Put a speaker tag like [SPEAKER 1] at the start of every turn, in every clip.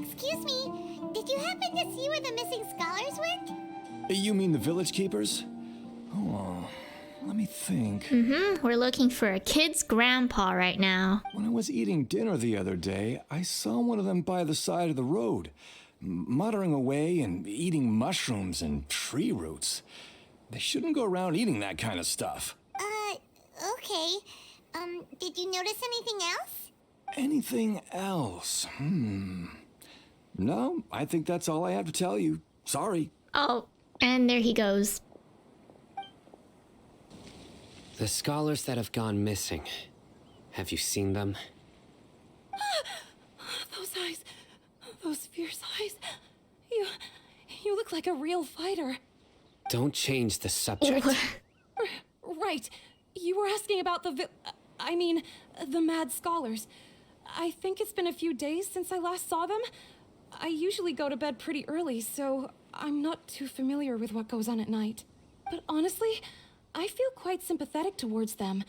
[SPEAKER 1] Excuse me, did you happen to see where the missing scholars went?
[SPEAKER 2] You mean the village keepers? Oh, let me think.
[SPEAKER 3] We're looking for a kid's grandpa right now.
[SPEAKER 2] When I was eating dinner the other day, I saw one of them by the side of the road, muttering away and eating mushrooms and tree roots. They shouldn't go around eating that kind of stuff.
[SPEAKER 1] Okay. Did you notice anything else?
[SPEAKER 2] Anything else? No, I think that's all I have to tell you. Sorry.
[SPEAKER 3] Oh, and there he goes.
[SPEAKER 4] The scholars that have gone missing. Have you seen them?
[SPEAKER 5] Those eyes. Those fierce eyes. You look like a real fighter.
[SPEAKER 4] Don't change the subject.
[SPEAKER 5] Right. You were asking about the mad scholars. I think it's been a few days since I last saw them. I usually go to bed pretty early, so I'm not too familiar with what goes on at night. But honestly, I feel quite sympathetic towards them.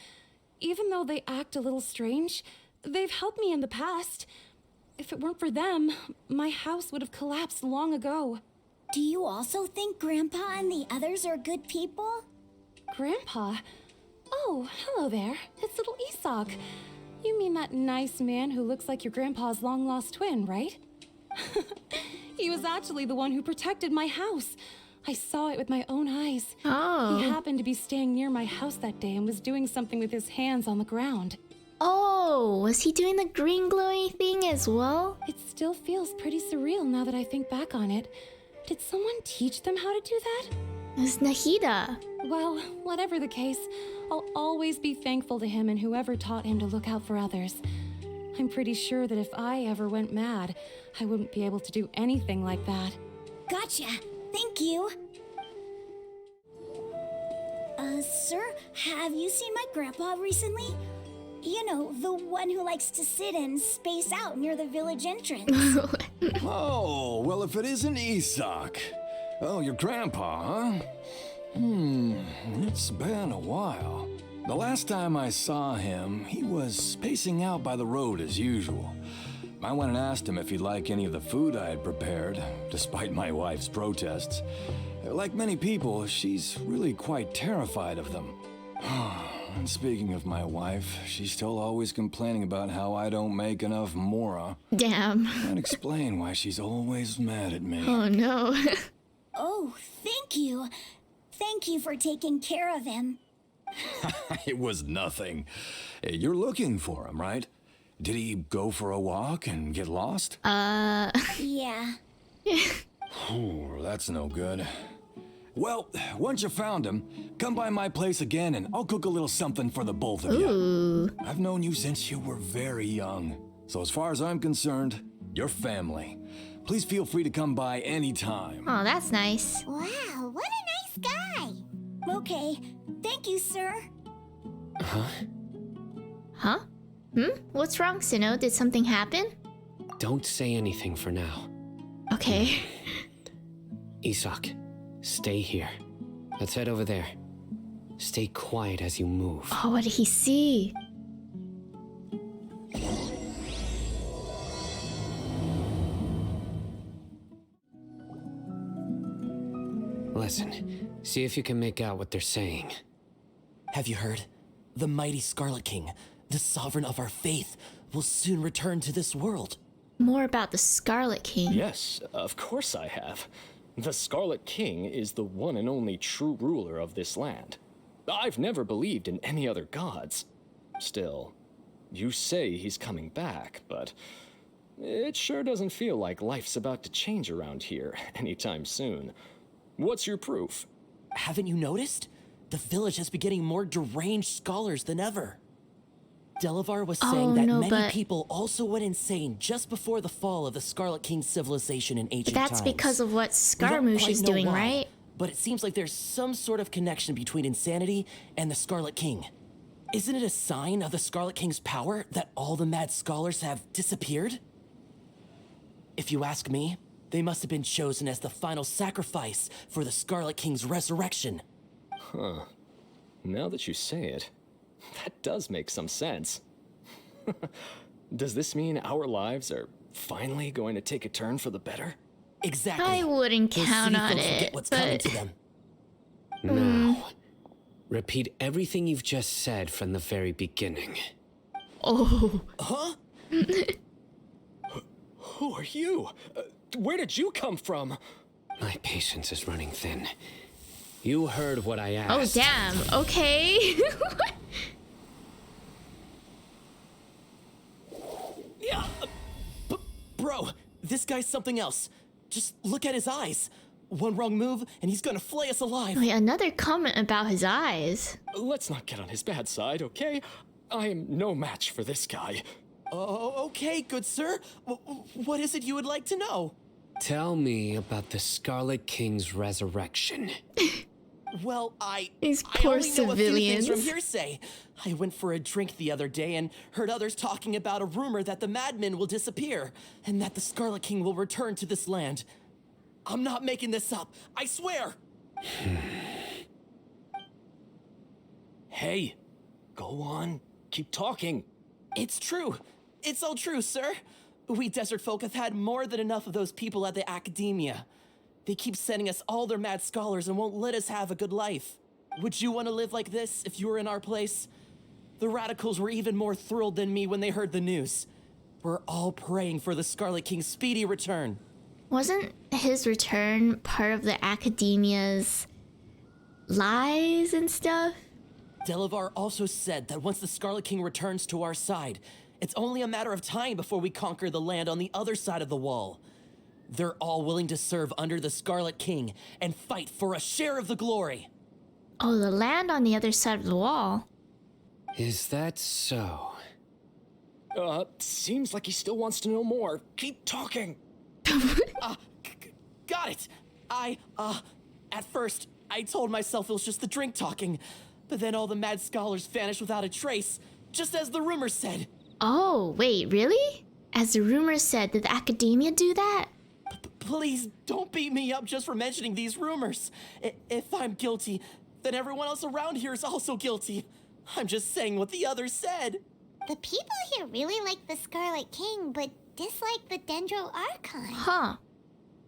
[SPEAKER 5] Even though they act a little strange, they've helped me in the past. If it weren't for them, my house would have collapsed long ago.
[SPEAKER 1] Do you also think Grandpa and the others are good people?
[SPEAKER 5] Grandpa? Oh, hello there. It's little Isak. You mean that nice man who looks like your grandpa's long-lost twin, right? He was actually the one who protected my house. I saw it with my own eyes.
[SPEAKER 3] Oh.
[SPEAKER 5] He happened to be staying near my house that day and was doing something with his hands on the ground.
[SPEAKER 3] Oh, was he doing the green glowy thing as well?
[SPEAKER 5] It still feels pretty surreal now that I think back on it. Did someone teach them how to do that?
[SPEAKER 3] It was Nahida.
[SPEAKER 5] Well, whatever the case, I'll always be thankful to him and whoever taught him to look out for others. I'm pretty sure that if I ever went mad, I wouldn't be able to do anything like that.
[SPEAKER 1] Gotcha. Thank you. Sir, have you seen my grandpa recently? You know, the one who likes to sit and space out near the village entrance.
[SPEAKER 2] Oh, well, if it isn't Isak. Oh, your grandpa, huh? It's been a while. The last time I saw him, he was spacing out by the road as usual. I went and asked him if he'd like any of the food I had prepared, despite my wife's protests. Like many people, she's really quite terrified of them. And speaking of my wife, she's still always complaining about how I don't make enough mora.
[SPEAKER 3] Damn.
[SPEAKER 2] Can't explain why she's always mad at me.
[SPEAKER 3] Oh no.
[SPEAKER 1] Oh, thank you. Thank you for taking care of him.
[SPEAKER 2] It was nothing. You're looking for him, right? Did he go for a walk and get lost?
[SPEAKER 1] Yeah.
[SPEAKER 2] Ooh, that's no good. Well, once you found him, come by my place again and I'll cook a little something for the both of you.
[SPEAKER 3] Ooh.
[SPEAKER 2] I've known you since you were very young. So as far as I'm concerned, you're family. Please feel free to come by anytime.
[SPEAKER 3] Oh, that's nice.
[SPEAKER 1] Wow, what a nice guy. Okay, thank you, sir.
[SPEAKER 3] Huh? What's wrong, Sinnoh? Did something happen?
[SPEAKER 4] Don't say anything for now.
[SPEAKER 3] Okay.
[SPEAKER 4] Isak, stay here. Let's head over there. Stay quiet as you move.
[SPEAKER 3] Oh, what did he see?
[SPEAKER 4] Listen, see if you can make out what they're saying.
[SPEAKER 6] Have you heard? The mighty Scarlet King, the sovereign of our faith, will soon return to this world.
[SPEAKER 3] More about the Scarlet King.
[SPEAKER 7] Yes, of course I have. The Scarlet King is the one and only true ruler of this land. I've never believed in any other gods. Still, you say he's coming back, but it sure doesn't feel like life's about to change around here anytime soon. What's your proof?
[SPEAKER 6] Haven't you noticed? The village has been getting more deranged scholars than ever. Delavar was saying that many people also went insane just before the fall of the Scarlet King's civilization in ancient times.
[SPEAKER 3] That's because of what
[SPEAKER 6] We don't
[SPEAKER 3] Scaramouche
[SPEAKER 6] quite
[SPEAKER 3] is
[SPEAKER 6] know
[SPEAKER 3] doing,
[SPEAKER 6] why,
[SPEAKER 3] right?
[SPEAKER 6] But it seems like there's some sort of connection between insanity and the Scarlet King. Isn't it a sign of the Scarlet King's power that all the mad scholars have disappeared? If you ask me, they must have been chosen as the final sacrifice for the Scarlet King's resurrection.
[SPEAKER 7] Huh. Now that you say it, that does make some sense. Does this mean our lives are finally going to take a turn for the better?
[SPEAKER 6] Exactly.
[SPEAKER 3] I wouldn't
[SPEAKER 6] Those
[SPEAKER 3] count
[SPEAKER 6] city
[SPEAKER 3] on
[SPEAKER 6] folks will
[SPEAKER 3] it,
[SPEAKER 6] get what's coming
[SPEAKER 3] but
[SPEAKER 6] to them.
[SPEAKER 4] Now, repeat everything you've just said from the very beginning.
[SPEAKER 3] oh,
[SPEAKER 6] Huh?
[SPEAKER 7] Who are you? Where did you come from?
[SPEAKER 4] My patience is running thin. You heard what I
[SPEAKER 3] oh
[SPEAKER 4] asked.
[SPEAKER 3] damn. Okay.
[SPEAKER 6] Yeah. Bro, this guy's something else. Just look at his eyes. One wrong move, and he's gonna flay us alive.
[SPEAKER 3] Wait, another comment about his eyes.
[SPEAKER 7] Let's not get on his bad side, okay? I am no match for this guy.
[SPEAKER 6] Oh, okay, good sir. What is it you would like to know?
[SPEAKER 4] Tell me about the Scarlet King's resurrection.
[SPEAKER 6] Well,
[SPEAKER 3] These
[SPEAKER 6] I
[SPEAKER 3] poor
[SPEAKER 6] only know a few things from
[SPEAKER 3] civilians.
[SPEAKER 6] hearsay. I went for a drink the other day and heard others talking about a rumor that the madmen will disappear and that the Scarlet King will return to this land. I'm not making this up. I swear.
[SPEAKER 7] Hey, go on. Keep talking.
[SPEAKER 6] It's true. It's all true, sir. We desert folk have had more than enough of those people at the academia. They keep sending us all their mad scholars and won't let us have a good life. Would you want to live like this if you were in our place? The radicals were even more thrilled than me when they heard the news. We're all praying for the Scarlet King's speedy return.
[SPEAKER 3] Wasn't his return part of the academia's lies and stuff?
[SPEAKER 6] Delavar also said that once the Scarlet King returns to our side, it's only a matter of time before we conquer the land on the other side of the wall. They're all willing to serve under the Scarlet King and fight for a share of the glory.
[SPEAKER 3] Oh, the land on the other side of the wall.
[SPEAKER 4] Is that so?
[SPEAKER 7] Seems like he still wants to know more. Keep talking.
[SPEAKER 6] Got it. At first, I told myself it was just the drink talking, but then all the mad scholars vanished without a trace, just as the rumors said.
[SPEAKER 3] Oh, wait, really? As the rumors said, did the academia do that?
[SPEAKER 6] Please don't beat me up just for mentioning these rumors. If I'm guilty, then everyone else around here is also guilty. I'm just saying what the others said.
[SPEAKER 1] The people here really like the Scarlet King, but dislike the Dendro Archon.
[SPEAKER 3] Huh.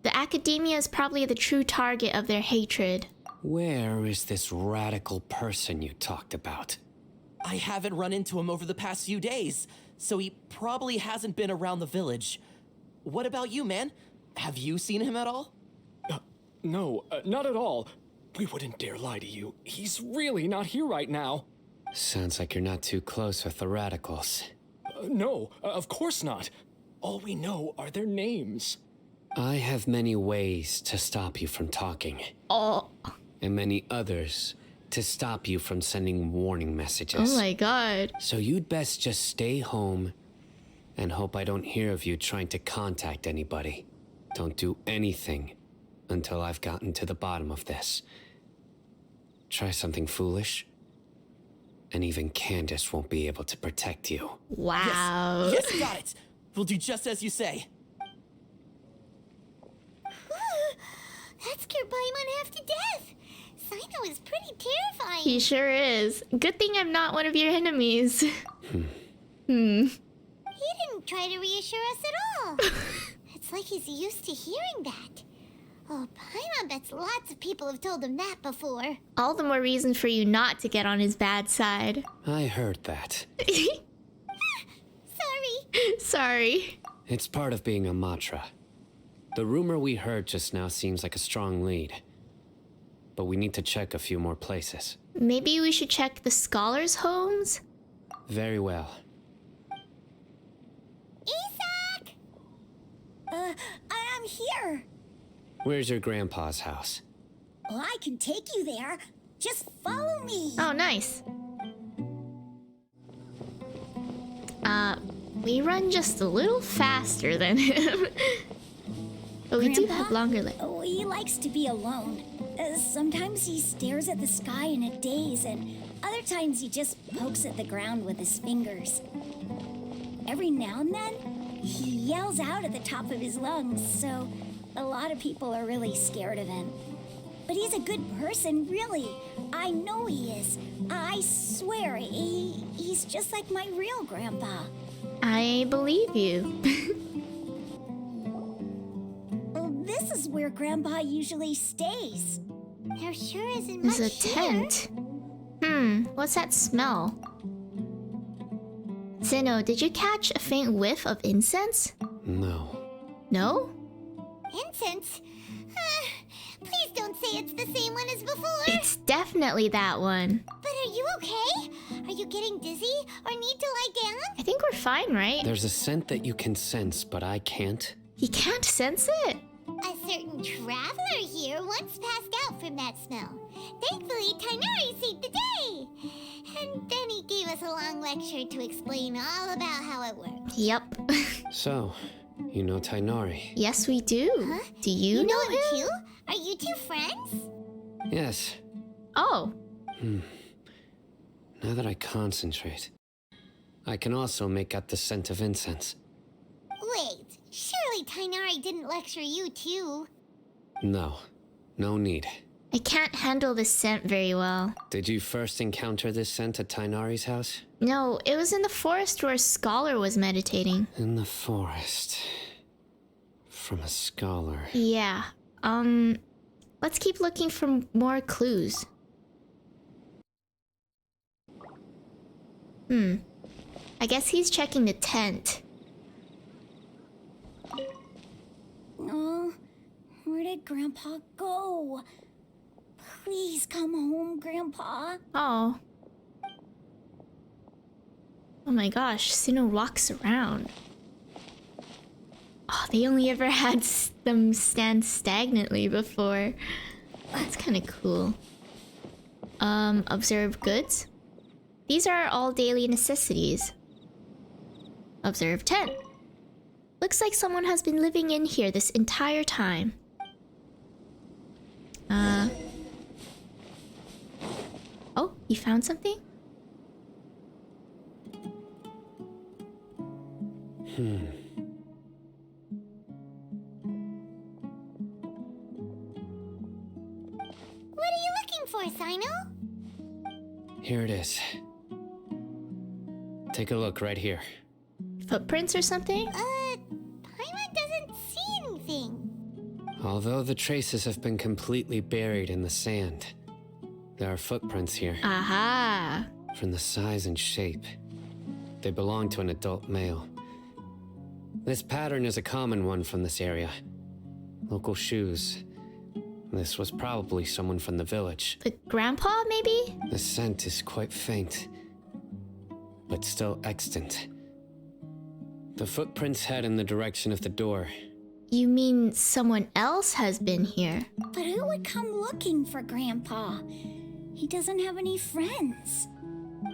[SPEAKER 3] The academia is probably the true target of their hatred.
[SPEAKER 4] Where is this radical person you talked about?
[SPEAKER 6] I haven't run into him over the past few days, so he probably hasn't been around the village. What about you, man? Have you seen him at all?
[SPEAKER 7] No, not at all. We wouldn't dare lie to you. He's really not here right now.
[SPEAKER 4] Sounds like you're not too close with the radicals.
[SPEAKER 7] No, of course not. All we know are their names.
[SPEAKER 4] I have many ways to stop you from talking,
[SPEAKER 3] Oh,
[SPEAKER 4] and many others to stop you from sending warning messages.
[SPEAKER 3] oh my god.
[SPEAKER 4] So you'd best just stay home and hope I don't hear of you trying to contact anybody. Don't do anything until I've gotten to the bottom of this. Try something foolish, and even Candace won't be able to protect you.
[SPEAKER 3] Wow.
[SPEAKER 6] Yes, got it. We'll do just as you say.
[SPEAKER 1] That scared Paimon half to death. Sino is pretty terrifying.
[SPEAKER 3] He sure is. Good thing I'm not one of your enemies.
[SPEAKER 1] He didn't try to reassure us at all. It's like he's used to hearing that. Oh, Paimon bets lots of people have told him that before.
[SPEAKER 3] All the more reason for you not to get on his bad side.
[SPEAKER 4] I heard that.
[SPEAKER 1] Sorry.
[SPEAKER 3] Sorry.
[SPEAKER 4] It's part of being a Matra. The rumor we heard just now seems like a strong lead. But we need to check a few more places.
[SPEAKER 3] Maybe we should check the scholars' homes?
[SPEAKER 4] Very well.
[SPEAKER 1] Isak! I'm here.
[SPEAKER 4] Where's your grandpa's house?
[SPEAKER 1] Well, I can take you there. Just follow me.
[SPEAKER 3] Oh, nice. We run just a little faster than him. But we do have longer legs.
[SPEAKER 1] Oh, he likes to be alone. Sometimes he stares at the sky in a daze, and other times he just pokes at the ground with his fingers. Every now and then, he yells out at the top of his lungs, so a lot of people are really scared of him. But he's a good person, really. I know he is. I swear, he's just like my real grandpa.
[SPEAKER 3] I believe you.
[SPEAKER 1] where Grandpa usually stays.
[SPEAKER 8] There sure isn't
[SPEAKER 3] There's
[SPEAKER 8] much
[SPEAKER 3] a tent. What's that smell? Zeno, did you catch a faint whiff of incense?
[SPEAKER 4] No.
[SPEAKER 3] No?
[SPEAKER 8] here. Incense? Please don't say it's the same one as before.
[SPEAKER 3] It's definitely that one.
[SPEAKER 8] But are you okay? Are you getting dizzy or need to lie down?
[SPEAKER 3] I think we're fine, right?
[SPEAKER 4] There's a scent that you can sense, but I can't.
[SPEAKER 3] You can't sense it?
[SPEAKER 8] A certain traveler here once passed out from that smell. Thankfully, Tainari saved the day. And then he gave us a long lecture to explain all about how it works.
[SPEAKER 3] Yep.
[SPEAKER 4] So, you know Tainari?
[SPEAKER 3] Yes, we do.
[SPEAKER 8] Huh?
[SPEAKER 3] Do you know
[SPEAKER 8] him
[SPEAKER 3] him?
[SPEAKER 8] too? Are you two friends?
[SPEAKER 4] Yes.
[SPEAKER 3] Oh.
[SPEAKER 4] Now that I concentrate, I can also make out the scent of incense.
[SPEAKER 8] Wait, surely Tainari didn't lecture you too.
[SPEAKER 4] No. No need.
[SPEAKER 3] I can't handle this scent very well.
[SPEAKER 4] Did you first encounter this scent at Tainari's house?
[SPEAKER 3] No, it was in the forest where a scholar was meditating.
[SPEAKER 4] In the forest. From a scholar.
[SPEAKER 3] Yeah. Let's keep looking for more clues. I guess he's checking the tent.
[SPEAKER 1] Oh, where did Grandpa go? Please come home, Grandpa.
[SPEAKER 3] Oh. Oh my gosh, Sino walks around. Oh, they only ever had them stand stagnantly before. That's kind of cool. Observe goods. These are all daily necessities. Observe tent. Looks like someone has been living in here this entire time. Oh, you found something?
[SPEAKER 8] What are you looking for, Sino?
[SPEAKER 4] Here it is. Take a look right here.
[SPEAKER 3] Footprints or something?
[SPEAKER 8] Paimon doesn't see anything.
[SPEAKER 4] Although the traces have been completely buried in the sand, there are footprints here.
[SPEAKER 3] Aha!
[SPEAKER 4] From the size and shape, they belong to an adult male. This pattern is a common one from this area. Local shoes. This was probably someone from the village.
[SPEAKER 3] The grandpa, maybe?
[SPEAKER 4] The scent is quite faint, but still extant. The footprints head in the direction of the door.
[SPEAKER 3] You mean someone else has been here?
[SPEAKER 1] But who would come looking for Grandpa? He doesn't have any friends.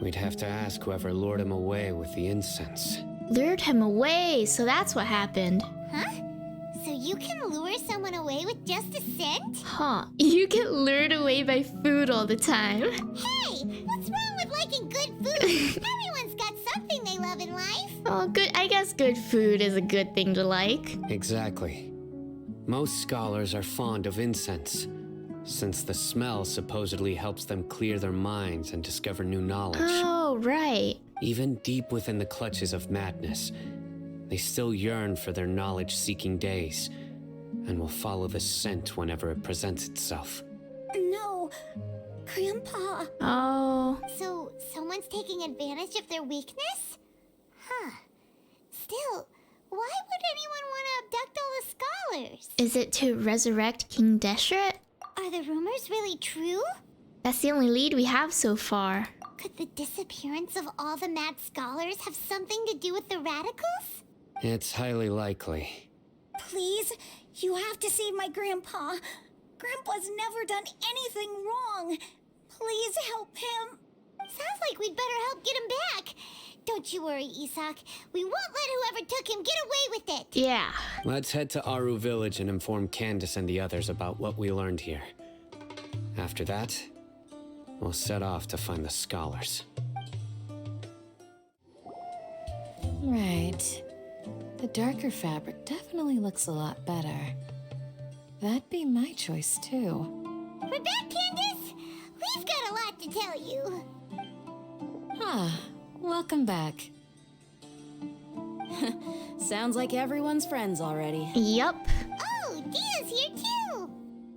[SPEAKER 4] We'd have to ask whoever lured him away with the incense.
[SPEAKER 3] Lured him away, so that's what happened.
[SPEAKER 8] Huh? So you can lure someone away with just a scent?
[SPEAKER 3] Huh. You get lured away by food all the time.
[SPEAKER 8] Hey, what's wrong with liking good food? Everyone's got something they love in life.
[SPEAKER 3] Oh, good. I guess good food is a good thing to like.
[SPEAKER 4] Exactly. Most scholars are fond of incense, since the smell supposedly helps them clear their minds and discover new knowledge.
[SPEAKER 3] Oh, right.
[SPEAKER 4] Even deep within the clutches of madness, they still yearn for their knowledge-seeking days, and will follow the scent whenever it presents itself.
[SPEAKER 1] No, Grandpa.
[SPEAKER 3] Oh.
[SPEAKER 8] So someone's taking advantage of their weakness? Huh. Still, why would anyone want to abduct all the scholars?
[SPEAKER 3] Is it to resurrect King Deshret?
[SPEAKER 8] Are the rumors really true?
[SPEAKER 3] That's the only lead we have so far.
[SPEAKER 8] Could the disappearance of all the mad scholars have something to do with the radicals?
[SPEAKER 4] It's highly likely.
[SPEAKER 1] Please, you have to save my Grandpa. Grandpa's never done anything wrong. Please help him.
[SPEAKER 8] Sounds like we'd better help get him back. Don't you worry, Isak. We won't let whoever took him get away with it.
[SPEAKER 3] Yeah.
[SPEAKER 4] Let's head to Aru Village and inform Candace and the others about what we learned here. After that, we'll set off to find the scholars.
[SPEAKER 9] Right. The darker fabric definitely looks a lot better. That'd be my choice, too.
[SPEAKER 8] We're back, Candace. We've got a lot to tell you.
[SPEAKER 9] Ah, welcome back. Sounds like everyone's friends already.
[SPEAKER 3] Yup.
[SPEAKER 8] Oh, Dia's here too.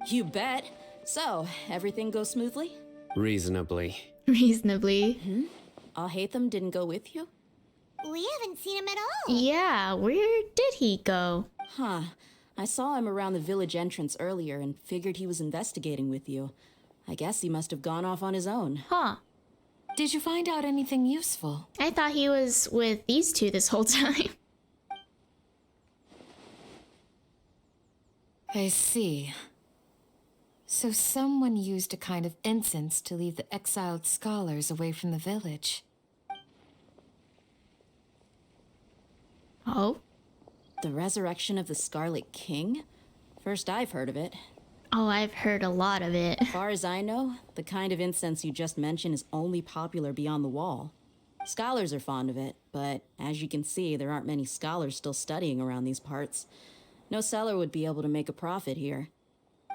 [SPEAKER 10] You bet. So, everything goes smoothly?
[SPEAKER 4] Reasonably.
[SPEAKER 3] Reasonably.
[SPEAKER 10] Alhaitham didn't go with you?
[SPEAKER 8] We haven't seen him at all.
[SPEAKER 3] Yeah, where did he go?
[SPEAKER 10] Huh. I saw him around the village entrance earlier and figured he was investigating with you. I guess he must have gone off on his own.
[SPEAKER 3] Huh.
[SPEAKER 9] Did you find out anything useful?
[SPEAKER 3] I thought he was with these two this whole time.
[SPEAKER 9] I see. So someone used a kind of incense to lead the exiled scholars away from the village.
[SPEAKER 3] Oh?
[SPEAKER 10] The resurrection of the Scarlet King? First I've heard of it.
[SPEAKER 3] Oh, I've heard a lot of it.
[SPEAKER 10] As far as I know, the kind of incense you just mentioned is only popular beyond the wall. Scholars are fond of it, but as you can see, there aren't many scholars still studying around these parts. No seller would be able to make a profit here.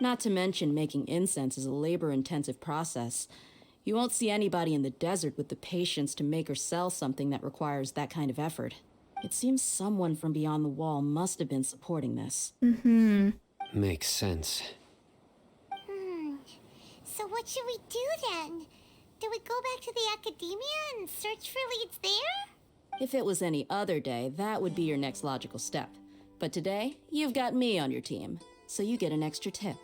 [SPEAKER 10] Not to mention, making incense is a labor-intensive process. You won't see anybody in the desert with the patience to make or sell something that requires that kind of effort. It seems someone from beyond the wall must have been supporting this.
[SPEAKER 4] Makes sense.
[SPEAKER 8] So what should we do then? Do we go back to the academia and search for leads there?
[SPEAKER 10] If it was any other day, that would be your next logical step. But today, you've got me on your team, so you get an extra tip.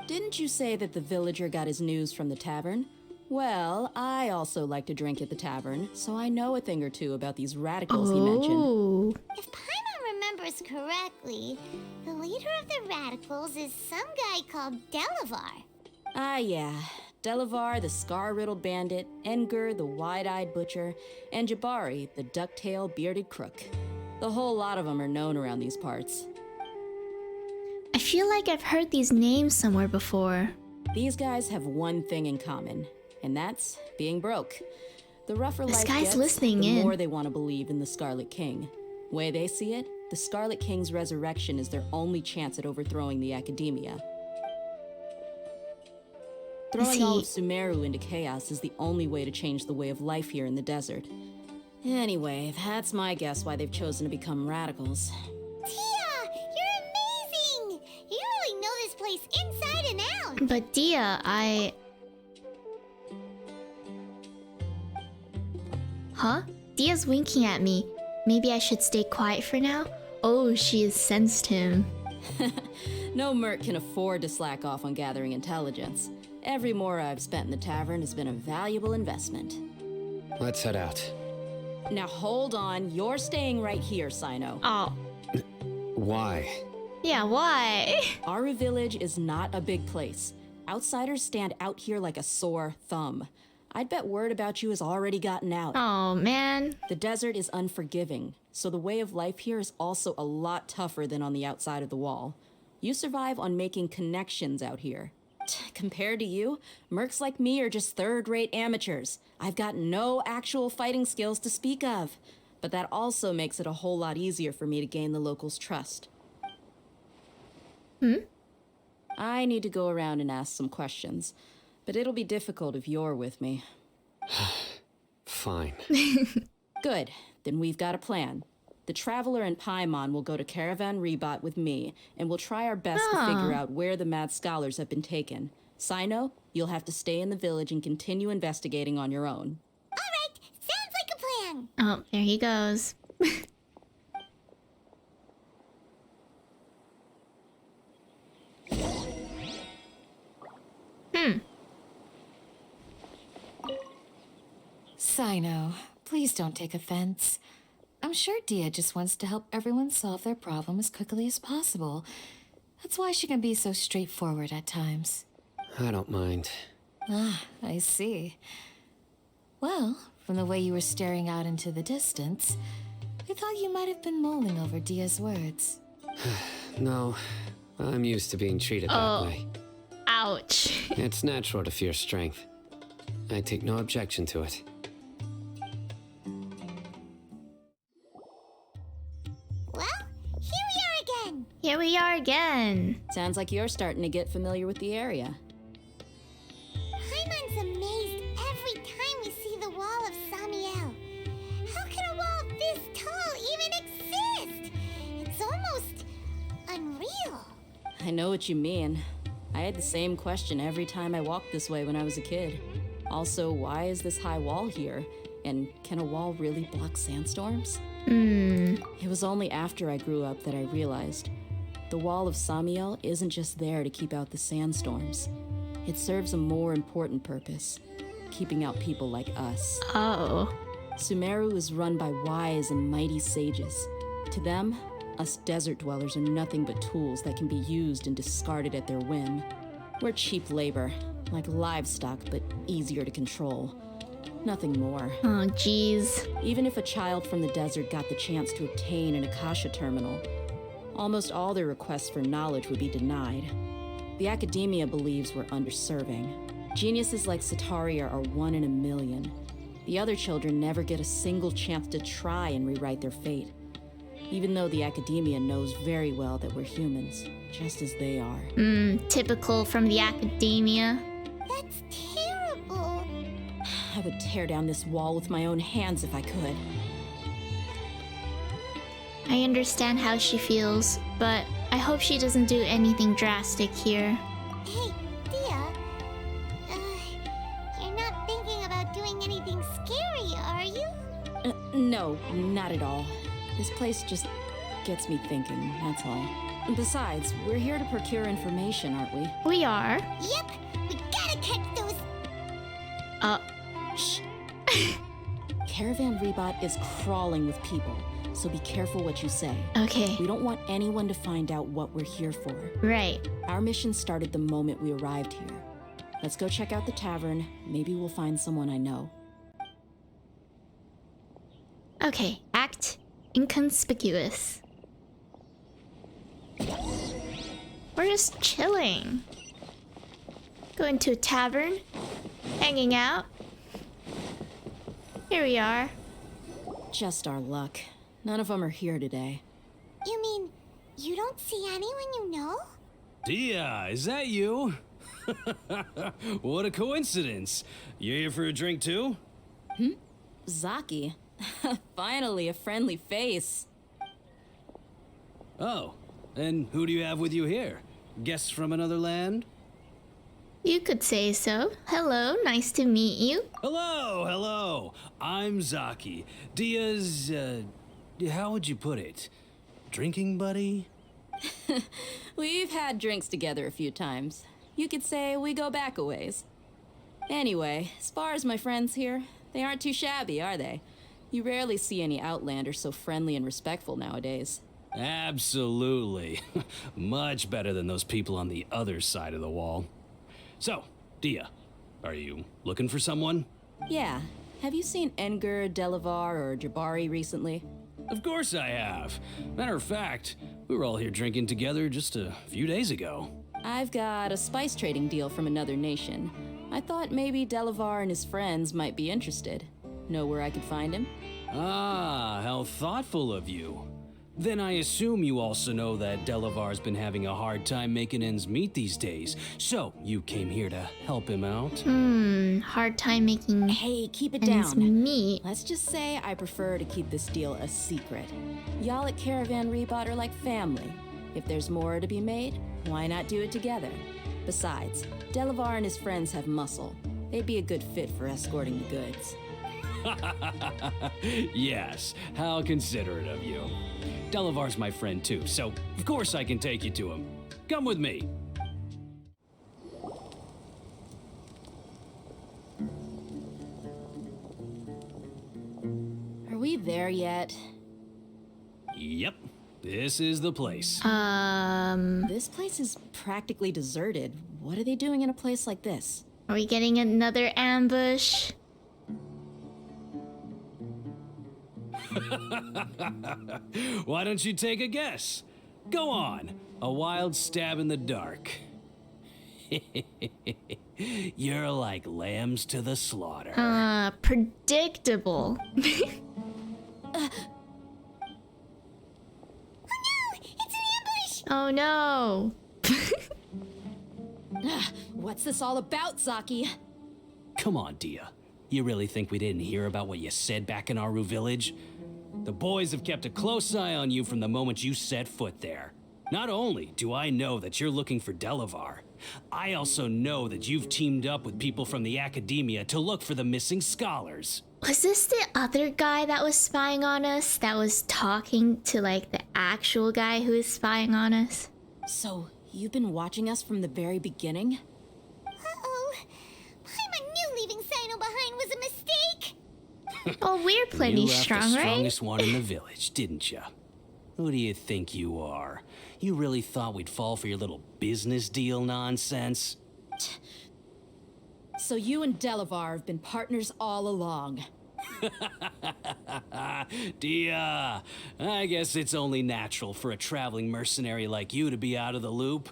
[SPEAKER 10] Didn't you say that the villager got his news from the tavern? Well, I also like to drink at the tavern, so I know a thing or two about these radicals he mentioned.
[SPEAKER 3] Oh.
[SPEAKER 8] If Paimon remembers correctly, the leader of the radicals is some guy called Delavar.
[SPEAKER 10] Ah, yeah. Delavar, the scar-riddled bandit, Engur, the wide-eyed butcher, and Jabari, the duck-tailed bearded crook. The whole lot of them are known around these parts.
[SPEAKER 3] I feel like I've heard these names somewhere before.
[SPEAKER 10] These guys have one thing in common, and that's being broke. The rougher
[SPEAKER 3] This
[SPEAKER 10] life
[SPEAKER 3] guy's
[SPEAKER 10] gets,
[SPEAKER 3] listening
[SPEAKER 10] the
[SPEAKER 3] in.
[SPEAKER 10] more they want to believe in the Scarlet King. Way they see it, the Scarlet King's resurrection is their only chance at overthrowing the academia. Throwing all of Sumeru into chaos is the only way to change the way of life here in the desert. Anyway, that's my guess why they've chosen to become radicals.
[SPEAKER 8] Tia, you're amazing! You really know this place inside and out.
[SPEAKER 3] But Dia, Huh? Dia's winking at me. Maybe I should stay quiet for now? Oh, she has sensed him.
[SPEAKER 10] No merc can afford to slack off on gathering intelligence. Every mora I've spent in the tavern has been a valuable investment.
[SPEAKER 4] Let's head out.
[SPEAKER 10] Now hold on, you're staying right here, Sino.
[SPEAKER 3] Oh.
[SPEAKER 4] Why?
[SPEAKER 3] Yeah, why?
[SPEAKER 10] Aru Village is not a big place. Outsiders stand out here like a sore thumb. I'd bet word about you has already gotten out.
[SPEAKER 3] Oh, man.
[SPEAKER 10] The desert is unforgiving, so the way of life here is also a lot tougher than on the outside of the wall. You survive on making connections out here. Compared to you, mercs like me are just third-rate amateurs. I've got no actual fighting skills to speak of. But that also makes it a whole lot easier for me to gain the locals' trust. I need to go around and ask some questions, but it'll be difficult if you're with me.
[SPEAKER 4] Fine.
[SPEAKER 10] Good, then we've got a plan. The Traveler and Paimon will go to Caravan Rebot with me, and we'll try our best to figure out where the Mad Scholars have been taken. Sino, you'll have to stay in the village and continue investigating on your own.
[SPEAKER 8] All right, sounds like a plan.
[SPEAKER 3] Oh, there he goes.
[SPEAKER 9] Sino, please don't take offense. I'm sure Dia just wants to help everyone solve their problem as quickly as possible. That's why she can be so straightforward at times.
[SPEAKER 4] I don't mind.
[SPEAKER 9] Ah, I see. Well, from the way you were staring out into the distance, I thought you might have been mulling over Dia's words.
[SPEAKER 4] No, I'm used to being treated that way.
[SPEAKER 3] Ouch.
[SPEAKER 4] It's natural to fear strength. I take no objection to it.
[SPEAKER 8] Well, here we are again.
[SPEAKER 3] Here we are again.
[SPEAKER 10] Sounds like you're starting to get familiar with the area.
[SPEAKER 8] Paimon's amazed every time we see the wall of Samiel. How can a wall this tall even exist? It's almost unreal.
[SPEAKER 10] I know what you mean. I had the same question every time I walked this way when I was a kid. Also, why is this high wall here? And can a wall really block sandstorms? It was only after I grew up that I realized the wall of Samiel isn't just there to keep out the sandstorms. It serves a more important purpose, keeping out people like us.
[SPEAKER 3] Oh.
[SPEAKER 10] Sumeru is run by wise and mighty sages. To them, us desert dwellers are nothing but tools that can be used and discarded at their whim. We're cheap labor, like livestock, but easier to control. Nothing more.
[SPEAKER 3] Oh, jeez.
[SPEAKER 10] Even if a child from the desert got the chance to obtain an Akasha terminal, almost all their requests for knowledge would be denied. The academia believes we're underserving. Geniuses like Sataria are 1 in a million. The other children never get a single chance to try and rewrite their fate. Even though the academia knows very well that we're humans, just as they are.
[SPEAKER 3] Typical from the academia.
[SPEAKER 8] That's terrible.
[SPEAKER 10] I would tear down this wall with my own hands if I could.
[SPEAKER 3] I understand how she feels, but I hope she doesn't do anything drastic here.
[SPEAKER 8] Hey, Dia. You're not thinking about doing anything scary, are you?
[SPEAKER 10] No, not at all. This place just gets me thinking, that's all. Besides, we're here to procure information, aren't we?
[SPEAKER 3] We are.
[SPEAKER 8] Yep, we gotta catch those.
[SPEAKER 10] Shh. Caravan Rebot is crawling with people, so be careful what you say.
[SPEAKER 3] Okay.
[SPEAKER 10] We don't want anyone to find out what we're here for.
[SPEAKER 3] Right.
[SPEAKER 10] Our mission started the moment we arrived here. Let's go check out the tavern. Maybe we'll find someone I know.
[SPEAKER 3] Okay. Act inconspicuous. We're just chilling. Going to a tavern. Hanging out. Here we are.
[SPEAKER 10] Just our luck. None of them are here today.
[SPEAKER 8] You mean, you don't see anyone you know?
[SPEAKER 11] Dia, is that you? What a coincidence. You here for a drink too?
[SPEAKER 10] Zaki. Finally, a friendly face.
[SPEAKER 11] Oh, and who do you have with you here? Guests from another land?
[SPEAKER 3] You could say so. Hello, nice to meet you.
[SPEAKER 11] Hello, hello. I'm Zaki. Dia's, how would you put it? Drinking buddy?
[SPEAKER 10] We've had drinks together a few times. You could say we go back a ways. Anyway, as far as my friends here, they aren't too shabby, are they? You rarely see any Outlanders so friendly and respectful nowadays.
[SPEAKER 11] Absolutely. Much better than those people on the other side of the wall. So, Dia, are you looking for someone?
[SPEAKER 10] Yeah. Have you seen Enger, Delavar, or Jabari recently?
[SPEAKER 11] Of course I have. Matter of fact, we were all here drinking together just a few days ago.
[SPEAKER 10] I've got a spice trading deal from another nation. I thought maybe Delavar and his friends might be interested. Know where I could find him?
[SPEAKER 11] Ah, how thoughtful of you. Then I assume you also know that Delavar's been having a hard time making ends meet these days. So, you came here to help him out?
[SPEAKER 3] Hard time making
[SPEAKER 10] Hey, keep it
[SPEAKER 3] ends
[SPEAKER 10] down.
[SPEAKER 3] meet.
[SPEAKER 10] Let's just say I prefer to keep this deal a secret. Y'all at Caravan Rebot are like family. If there's more to be made, why not do it together? Besides, Delavar and his friends have muscle. They'd be a good fit for escorting the goods.
[SPEAKER 11] Yes, how considerate of you. Delavar's my friend too, so of course I can take you to him. Come with me.
[SPEAKER 10] Are we there yet?
[SPEAKER 11] Yep, this is the place.
[SPEAKER 10] This place is practically deserted. What are they doing in a place like this?
[SPEAKER 3] Are we getting another ambush?
[SPEAKER 11] Why don't you take a guess? Go on, a wild stab in the dark. You're like lambs to the slaughter.
[SPEAKER 3] Predictable. Oh no!
[SPEAKER 10] What's this all about, Zaki?
[SPEAKER 11] Come on, Dia. You really think we didn't hear about what you said back in Aru village? The boys have kept a close eye on you from the moment you set foot there. Not only do I know that you're looking for Delavar, I also know that you've teamed up with people from the academia to look for the missing scholars.
[SPEAKER 3] Was this the other guy that was spying on us? That was talking to like the actual guy who is spying on us?
[SPEAKER 10] So, you've been watching us from the very beginning?
[SPEAKER 8] Uh-oh. Paimon knew leaving Sino behind was a mistake.
[SPEAKER 3] Oh, we're plenty
[SPEAKER 11] You left
[SPEAKER 3] strong,
[SPEAKER 11] the
[SPEAKER 3] right?
[SPEAKER 11] strongest one in the village, didn't ya? Who do you think you are? You really thought we'd fall for your little business deal nonsense?
[SPEAKER 10] So you and Delavar have been partners all along.
[SPEAKER 11] Dia, I guess it's only natural for a traveling mercenary like you to be out of the loop.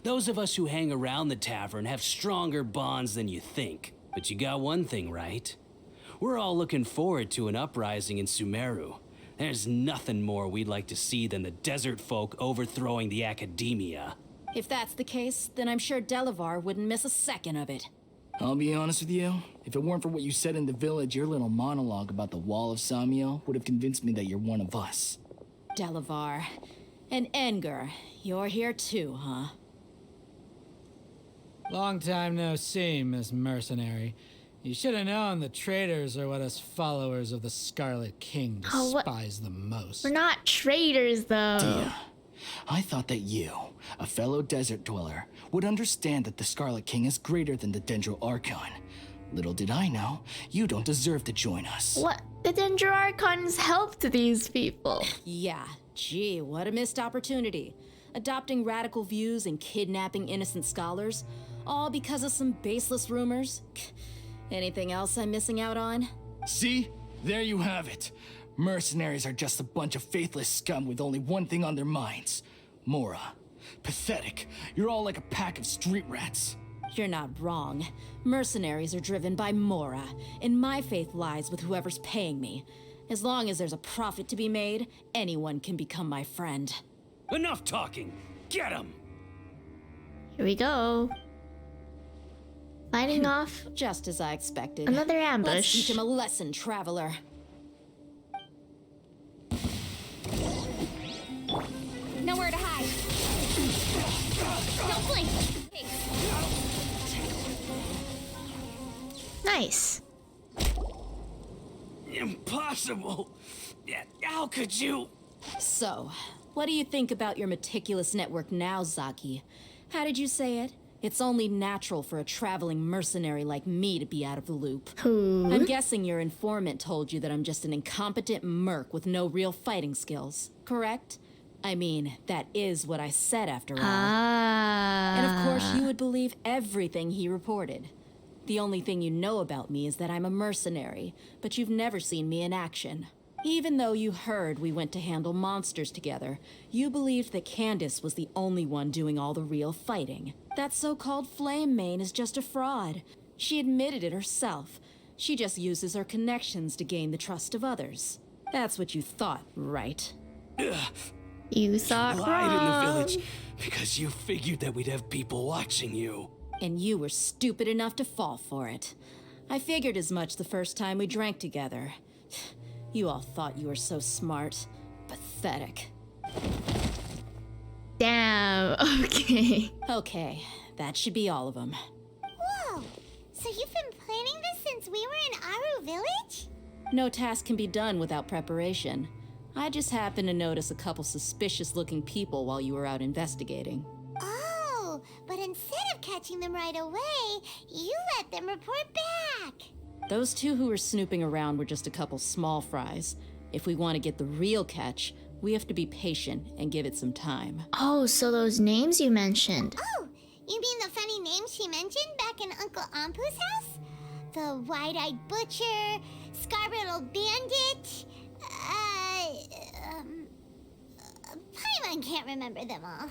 [SPEAKER 11] Those of us who hang around the tavern have stronger bonds than you think. But you got one thing right. We're all looking forward to an uprising in Sumeru. There's nothing more we'd like to see than the desert folk overthrowing the academia.
[SPEAKER 10] If that's the case, then I'm sure Delavar wouldn't miss a second of it.
[SPEAKER 12] I'll be honest with you. If it weren't for what you said in the village, your little monologue about the Wall of Samiel would have convinced me that you're one of us.
[SPEAKER 10] Delavar. And Enger, you're here too, huh?
[SPEAKER 13] Long time no see, Miss Mercenary. You should have known the traitors are what us followers of the Scarlet King despise the most.
[SPEAKER 3] We're not traitors, though.
[SPEAKER 12] Dia, I thought that you, a fellow desert dweller, would understand that the Scarlet King is greater than the Dendro Archon. Little did I know, you don't deserve to join us.
[SPEAKER 3] What? The Dendro Archons helped these people.
[SPEAKER 10] Yeah, gee, what a missed opportunity. Adopting radical views and kidnapping innocent scholars, all because of some baseless rumors. Anything else I'm missing out on?
[SPEAKER 12] See? There you have it. Mercenaries are just a bunch of faithless scum with only one thing on their minds. Mora. Pathetic. You're all like a pack of street rats.
[SPEAKER 10] You're not wrong. Mercenaries are driven by Mora, and my faith lies with whoever's paying me. As long as there's a profit to be made, anyone can become my friend.
[SPEAKER 11] Enough talking! Get him!
[SPEAKER 3] Here we go. Fighting off
[SPEAKER 10] Just as I expected.
[SPEAKER 3] another
[SPEAKER 10] Let's
[SPEAKER 3] ambush.
[SPEAKER 10] teach him a lesson, traveler.
[SPEAKER 8] Nowhere to hide. Don't blink.
[SPEAKER 3] Nice.
[SPEAKER 11] Impossible! How could you?
[SPEAKER 10] So, what do you think about your meticulous network now, Zaki? How did you say it? It's only natural for a traveling mercenary like me to be out of the loop.
[SPEAKER 3] Who?
[SPEAKER 10] I'm guessing your informant told you that I'm just an incompetent merc with no real fighting skills, correct? I mean, that is what I said after all.
[SPEAKER 3] Ah.
[SPEAKER 10] And of course, you would believe everything he reported. The only thing you know about me is that I'm a mercenary, but you've never seen me in action. Even though you heard we went to handle monsters together, you believed that Candace was the only one doing all the real fighting. That so-called Flame Mane is just a fraud. She admitted it herself. She just uses her connections to gain the trust of others. That's what you thought, right?
[SPEAKER 3] You thought
[SPEAKER 11] Lied in the
[SPEAKER 3] wrong.
[SPEAKER 11] village because you figured that we'd have people watching you.
[SPEAKER 10] And you were stupid enough to fall for it. I figured as much the first time we drank together. You all thought you were so smart. Pathetic.
[SPEAKER 3] Damn. Okay.
[SPEAKER 10] Okay, that should be all of them.
[SPEAKER 8] Whoa! So you've been planning this since we were in Aru Village?
[SPEAKER 10] No task can be done without preparation. I just happened to notice a couple suspicious-looking people while you were out investigating.
[SPEAKER 8] Oh, but instead of catching them right away, you let them report back.
[SPEAKER 10] Those two who were snooping around were just a couple small fries. If we want to get the real catch, we have to be patient and give it some time.
[SPEAKER 3] Oh, so those names you mentioned.
[SPEAKER 8] Oh, you mean the funny names she mentioned back in Uncle Ampu's house? The wide-eyed butcher, scar-riddled bandit, Paimon can't remember them all.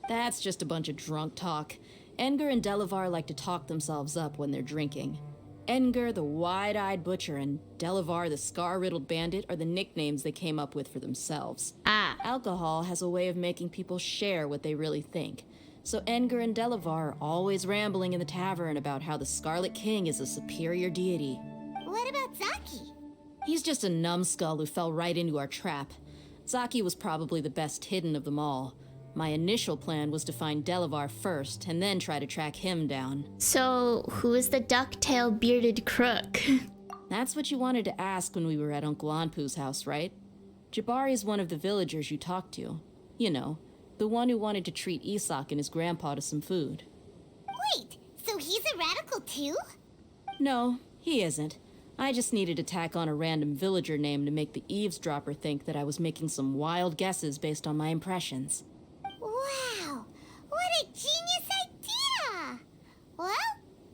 [SPEAKER 10] That's just a bunch of drunk talk. Enger and Delavar like to talk themselves up when they're drinking. Enger, the wide-eyed butcher, and Delavar, the scar-riddled bandit, are the nicknames they came up with for themselves.
[SPEAKER 3] Ah.
[SPEAKER 10] Alcohol has a way of making people share what they really think. So Enger and Delavar are always rambling in the tavern about how the Scarlet King is a superior deity.
[SPEAKER 8] What about Zaki?
[SPEAKER 10] He's just a numbskull who fell right into our trap. Zaki was probably the best hidden of them all. My initial plan was to find Delavar first, and then try to track him down.
[SPEAKER 3] So, who is the ducktail bearded crook?
[SPEAKER 10] That's what you wanted to ask when we were at Uncle Anpu's house, right? Jabari is one of the villagers you talked to. You know, the one who wanted to treat Isak and his grandpa to some food.
[SPEAKER 8] Wait, so he's a radical too?
[SPEAKER 10] No, he isn't. I just needed to tack on a random villager name to make the eavesdropper think that I was making some wild guesses based on my impressions.
[SPEAKER 8] Wow, what a genius idea! Well,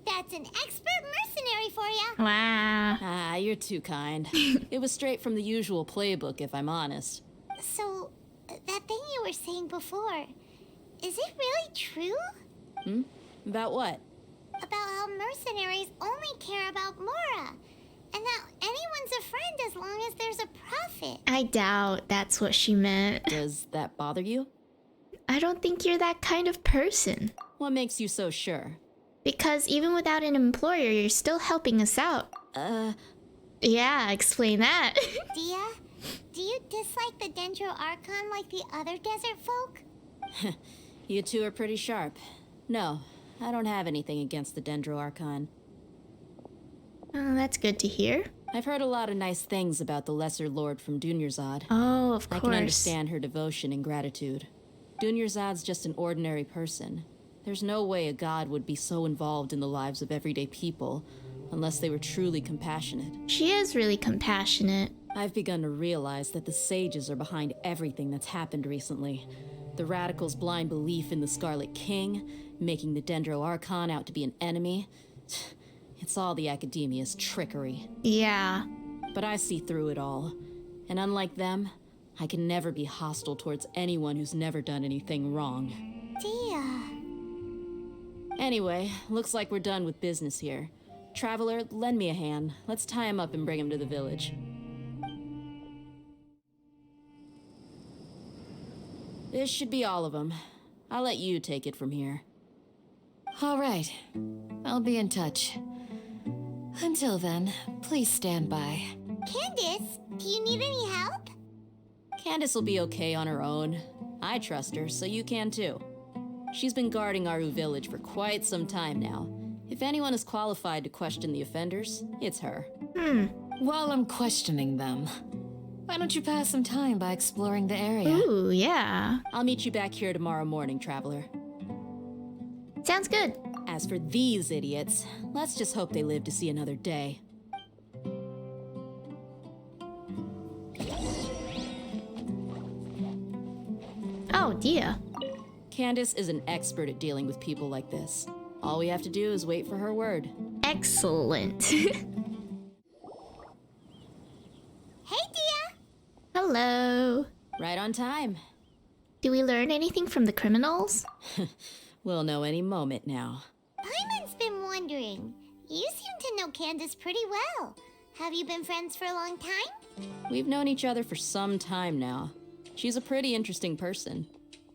[SPEAKER 8] that's an expert mercenary for ya.
[SPEAKER 3] Wow.
[SPEAKER 10] Ah, you're too kind. It was straight from the usual playbook, if I'm honest.
[SPEAKER 8] So, that thing you were saying before, is it really true?
[SPEAKER 10] About what?
[SPEAKER 8] About how mercenaries only care about Mora, and that anyone's a friend as long as there's a profit.
[SPEAKER 3] I doubt that's what she meant.
[SPEAKER 10] Does that bother you?
[SPEAKER 3] I don't think you're that kind of person.
[SPEAKER 10] What makes you so sure?
[SPEAKER 3] Because even without an employer, you're still helping us out. Yeah, explain that.
[SPEAKER 8] Dia, do you dislike the Dendro Archon like the other desert folk?
[SPEAKER 10] You two are pretty sharp. No, I don't have anything against the Dendro Archon.
[SPEAKER 3] Oh, that's good to hear.
[SPEAKER 10] I've heard a lot of nice things about the Lesser Lord from Dunyarzad.
[SPEAKER 3] Oh, of course.
[SPEAKER 10] I can understand her devotion and gratitude. Dunyarzad's just an ordinary person. There's no way a god would be so involved in the lives of everyday people unless they were truly compassionate.
[SPEAKER 3] She is really compassionate.
[SPEAKER 10] I've begun to realize that the sages are behind everything that's happened recently. The radicals' blind belief in the Scarlet King, making the Dendro Archon out to be an enemy. It's all the academia's trickery.
[SPEAKER 3] Yeah.
[SPEAKER 10] But I see through it all. And unlike them, I can never be hostile towards anyone who's never done anything wrong.
[SPEAKER 8] Dia.
[SPEAKER 10] Anyway, looks like we're done with business here. Traveler, lend me a hand. Let's tie him up and bring him to the village. This should be all of them. I'll let you take it from here.
[SPEAKER 9] All right. I'll be in touch. Until then, please stand by.
[SPEAKER 8] Candace, do you need any help?
[SPEAKER 10] Candace will be okay on her own. I trust her, so you can too. She's been guarding Aru village for quite some time now. If anyone is qualified to question the offenders, it's her.
[SPEAKER 9] While I'm questioning them, why don't you pass some time by exploring the area?
[SPEAKER 3] Ooh, yeah.
[SPEAKER 10] I'll meet you back here tomorrow morning, Traveler.
[SPEAKER 3] Sounds good.
[SPEAKER 10] As for these idiots, let's just hope they live to see another day.
[SPEAKER 3] Oh, dear.
[SPEAKER 10] Candace is an expert at dealing with people like this. All we have to do is wait for her word.
[SPEAKER 3] Excellent.
[SPEAKER 8] Hey, Dia!
[SPEAKER 3] Hello.
[SPEAKER 10] Right on time.
[SPEAKER 3] Do we learn anything from the criminals?
[SPEAKER 10] We'll know any moment now.
[SPEAKER 8] Paimon's been wondering. You seem to know Candace pretty well. Have you been friends for a long time?
[SPEAKER 10] We've known each other for some time now. She's a pretty interesting person.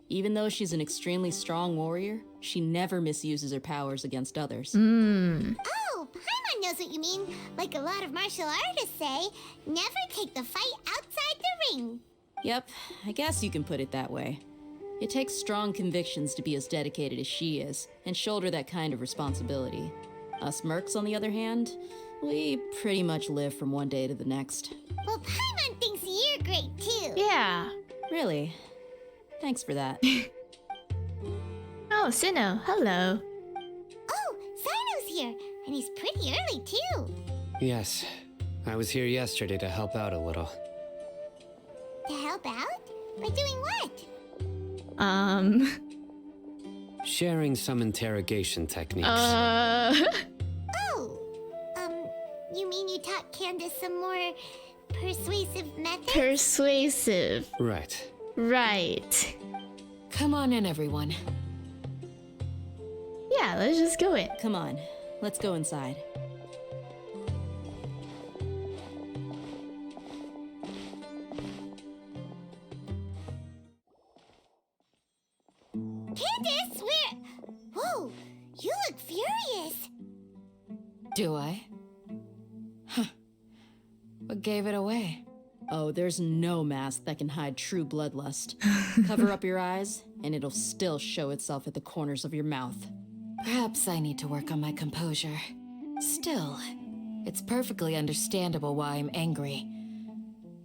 [SPEAKER 10] Even though she's an extremely strong warrior, she never misuses her powers against others.
[SPEAKER 8] Oh, Paimon knows what you mean. Like a lot of martial artists say, never take the fight outside the ring.
[SPEAKER 10] Yep, I guess you can put it that way. It takes strong convictions to be as dedicated as she is, and shoulder that kind of responsibility. Us mercs, on the other hand, we pretty much live from one day to the next.
[SPEAKER 8] Well, Paimon thinks you're great too.
[SPEAKER 3] Yeah.
[SPEAKER 10] Really? Thanks for that.
[SPEAKER 3] Oh, Sinnoh, hello.
[SPEAKER 8] Oh, Sino's here, and he's pretty early too.
[SPEAKER 4] Yes, I was here yesterday to help out a little.
[SPEAKER 8] To help out? By doing what?
[SPEAKER 4] Sharing some interrogation techniques.
[SPEAKER 8] Oh, you mean you taught Candace some more persuasive methods?
[SPEAKER 3] Persuasive.
[SPEAKER 4] Right.
[SPEAKER 3] Right.
[SPEAKER 9] Come on in, everyone.
[SPEAKER 3] Yeah, let's just go in.
[SPEAKER 10] Come on, let's go inside.
[SPEAKER 8] Candace, where? Whoa, you look furious.
[SPEAKER 9] Do I? Huh. What gave it away?
[SPEAKER 10] Oh, there's no mask that can hide true bloodlust. Cover up your eyes, and it'll still show itself at the corners of your mouth.
[SPEAKER 9] Perhaps I need to work on my composure. Still, it's perfectly understandable why I'm angry.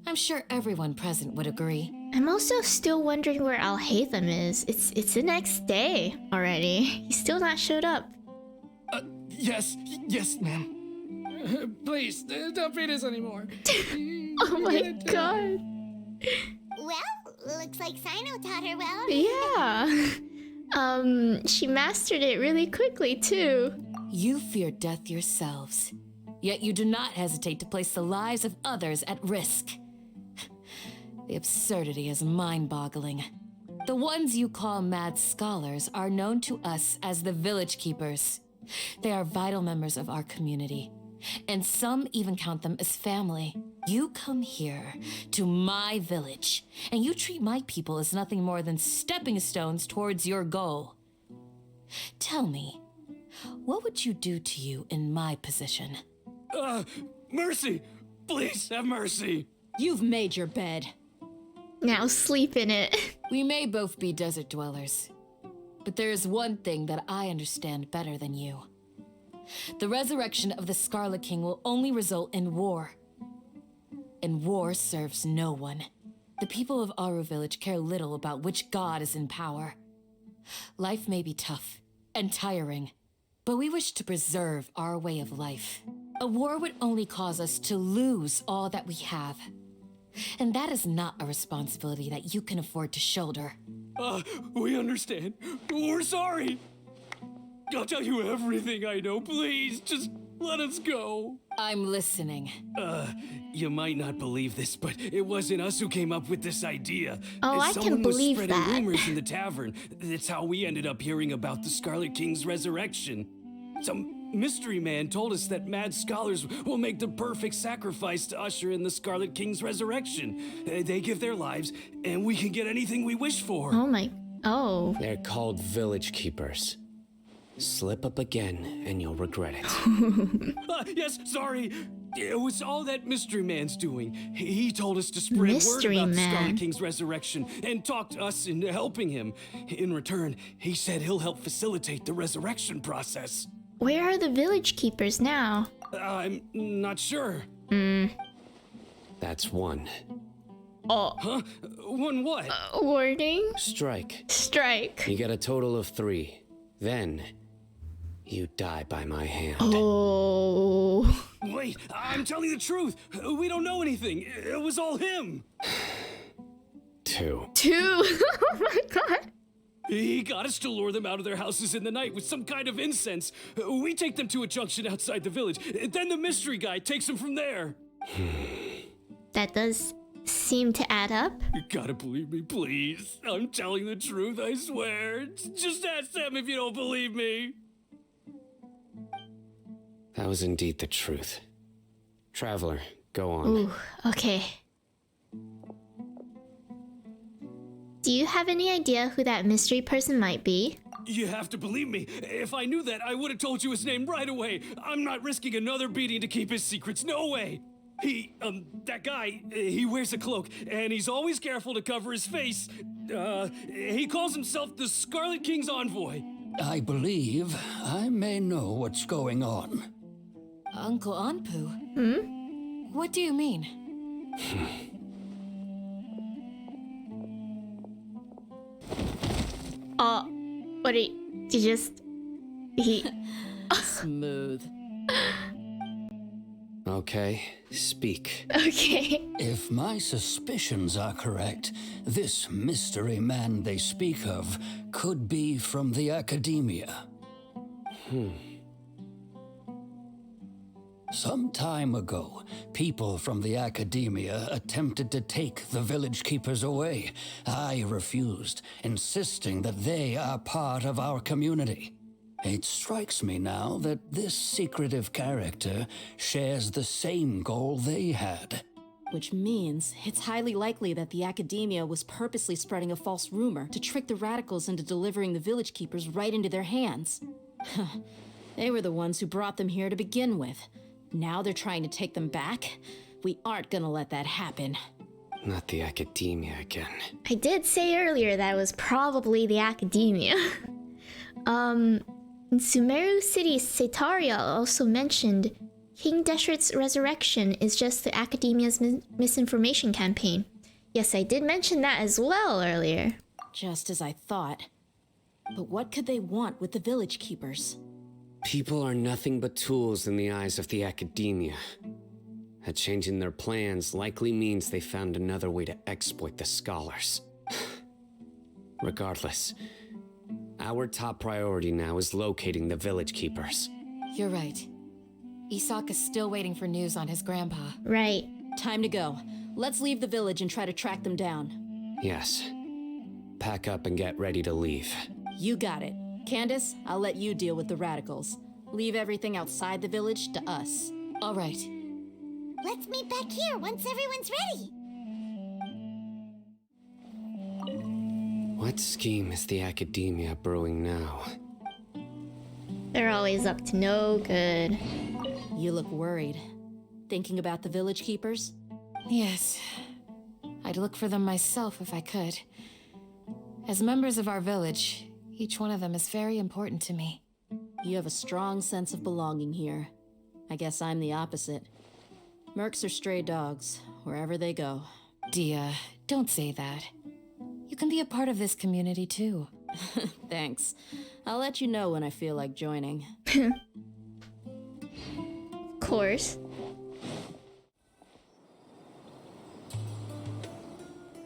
[SPEAKER 9] I'm sure everyone present would agree.
[SPEAKER 3] I'm also still wondering where Al-Haytham is. It's the next day already. He's still not showed up.
[SPEAKER 12] Yes, ma'am. Please, don't beat us anymore.
[SPEAKER 3] Oh my god.
[SPEAKER 8] Well, looks like Sino taught her well.
[SPEAKER 3] Yeah. She mastered it really quickly too.
[SPEAKER 9] You fear death yourselves, yet you do not hesitate to place the lives of others at risk. The absurdity is mind-boggling. The ones you call mad scholars are known to us as the Village Keepers. They are vital members of our community, and some even count them as family. You come here, to my village, and you treat my people as nothing more than stepping stones towards your goal. Tell me, what would you do to you in my position?
[SPEAKER 11] Mercy! Please have mercy!
[SPEAKER 10] You've made your bed.
[SPEAKER 3] Now sleep in it.
[SPEAKER 9] We may both be desert dwellers, but there is one thing that I understand better than you. The resurrection of the Scarlet King will only result in war. And war serves no one. The people of Aru Village care little about which god is in power. Life may be tough and tiring, but we wish to preserve our way of life. A war would only cause us to lose all that we have. And that is not a responsibility that you can afford to shoulder.
[SPEAKER 11] We understand. We're sorry. I'll tell you everything I know. Please, just let us go.
[SPEAKER 9] I'm listening.
[SPEAKER 11] You might not believe this, but it wasn't us who came up with this idea.
[SPEAKER 3] Oh, I can believe
[SPEAKER 11] Someone was
[SPEAKER 3] that.
[SPEAKER 11] spreading rumors in the tavern. That's how we ended up hearing about the Scarlet King's resurrection. Some mystery man told us that mad scholars will make the perfect sacrifice to usher in the Scarlet King's resurrection. They give their lives, and we can get anything we wish for.
[SPEAKER 3] Oh my... Oh.
[SPEAKER 4] They're called Village Keepers. Slip up again, and you'll regret it.
[SPEAKER 11] Yes, sorry. It was all that mystery man's doing. He told us to spread
[SPEAKER 3] Mystery
[SPEAKER 11] word about the
[SPEAKER 3] man.
[SPEAKER 11] Scarlet King's resurrection and talked us into helping him. In return, he said he'll help facilitate the resurrection process.
[SPEAKER 3] Where are the village keepers now?
[SPEAKER 11] I'm not sure.
[SPEAKER 4] That's one.
[SPEAKER 3] Oh.
[SPEAKER 11] Huh? One what?
[SPEAKER 3] Warning?
[SPEAKER 4] Strike.
[SPEAKER 3] Strike.
[SPEAKER 4] You get a total of 3. Then, you die by my hand.
[SPEAKER 3] Oh.
[SPEAKER 11] Wait, I'm telling the truth. We don't know anything. It was all him.
[SPEAKER 4] 2.
[SPEAKER 3] 2. Oh my god.
[SPEAKER 11] He got us to lure them out of their houses in the night with some kind of incense. We take them to a junction outside the village. Then the mystery guy takes them from there.
[SPEAKER 3] That does seem to add up.
[SPEAKER 11] You gotta believe me, please. I'm telling the truth, I swear. Just ask them if you don't believe me.
[SPEAKER 4] That was indeed the truth. Traveler, go on.
[SPEAKER 3] Ooh, okay. Do you have any idea who that mystery person might be?
[SPEAKER 11] You have to believe me. If I knew that, I would have told you his name right away. I'm not risking another beating to keep his secrets. No way. That guy, he wears a cloak, and he's always careful to cover his face. He calls himself the Scarlet King's envoy.
[SPEAKER 14] I believe I may know what's going on.
[SPEAKER 9] Uncle Anpu? What do you mean?
[SPEAKER 3] What did you just... He...
[SPEAKER 10] Smooth.
[SPEAKER 4] Okay, speak.
[SPEAKER 3] Okay.
[SPEAKER 14] If my suspicions are correct, this mystery man they speak of could be from the academia. Some time ago, people from the academia attempted to take the village keepers away. I refused, insisting that they are part of our community. It strikes me now that this secretive character shares the same goal they had.
[SPEAKER 10] Which means it's highly likely that the academia was purposely spreading a false rumor to trick the radicals into delivering the village keepers right into their hands. They were the ones who brought them here to begin with. Now they're trying to take them back? We aren't gonna let that happen.
[SPEAKER 4] Not the academia again.
[SPEAKER 3] I did say earlier that it was probably the academia. In Sumeru City, Setaria also mentioned King Deshet's resurrection is just the academia's misinformation campaign. Yes, I did mention that as well earlier.
[SPEAKER 10] Just as I thought. But what could they want with the village keepers?
[SPEAKER 4] People are nothing but tools in the eyes of the academia. A change in their plans likely means they found another way to exploit the scholars. Regardless, our top priority now is locating the village keepers.
[SPEAKER 9] You're right. Isak is still waiting for news on his grandpa.
[SPEAKER 3] Right.
[SPEAKER 10] Time to go. Let's leave the village and try to track them down.
[SPEAKER 4] Yes. Pack up and get ready to leave.
[SPEAKER 10] You got it. Candace, I'll let you deal with the radicals. Leave everything outside the village to us.
[SPEAKER 9] All right.
[SPEAKER 8] Let's meet back here once everyone's ready.
[SPEAKER 4] What scheme is the academia brewing now?
[SPEAKER 3] They're always up to no good.
[SPEAKER 10] You look worried. Thinking about the village keepers?
[SPEAKER 9] Yes. I'd look for them myself if I could. As members of our village, each one of them is very important to me.
[SPEAKER 10] You have a strong sense of belonging here. I guess I'm the opposite. Mercs are stray dogs, wherever they go.
[SPEAKER 9] Dia, don't say that. You can be a part of this community too.
[SPEAKER 10] Thanks. I'll let you know when I feel like joining.
[SPEAKER 3] Of course.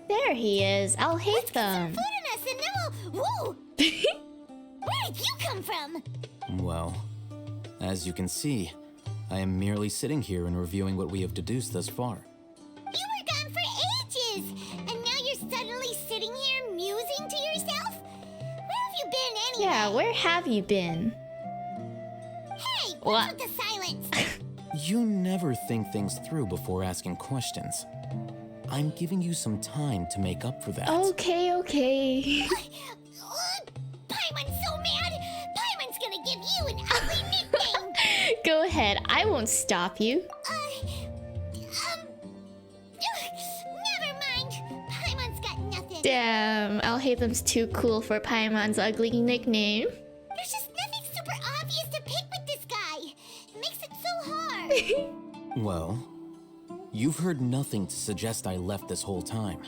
[SPEAKER 3] There he is. I'll hate them.
[SPEAKER 8] Food in us and then we'll... Whoa! Where did you come from?
[SPEAKER 6] Well, as you can see, I am merely sitting here and reviewing what we have deduced thus far.
[SPEAKER 8] You were gone for ages, and now you're suddenly sitting here musing to yourself? Where have you been anyway?
[SPEAKER 3] Yeah, where have you been?
[SPEAKER 8] Hey,
[SPEAKER 3] What?
[SPEAKER 8] what's with the silence?
[SPEAKER 6] You never think things through before asking questions. I'm giving you some time to make up for that.
[SPEAKER 3] Okay.
[SPEAKER 8] Paimon's so mad! Paimon's gonna give you an ugly nickname!
[SPEAKER 3] Go ahead. I won't stop you.
[SPEAKER 8] Never mind. Paimon's got nothing.
[SPEAKER 3] Damn, I'll hate them's too cool for Paimon's ugly nickname.
[SPEAKER 8] There's just nothing super obvious to pick with this guy. It makes it so hard.
[SPEAKER 6] Well, you've heard nothing to suggest I left this whole time.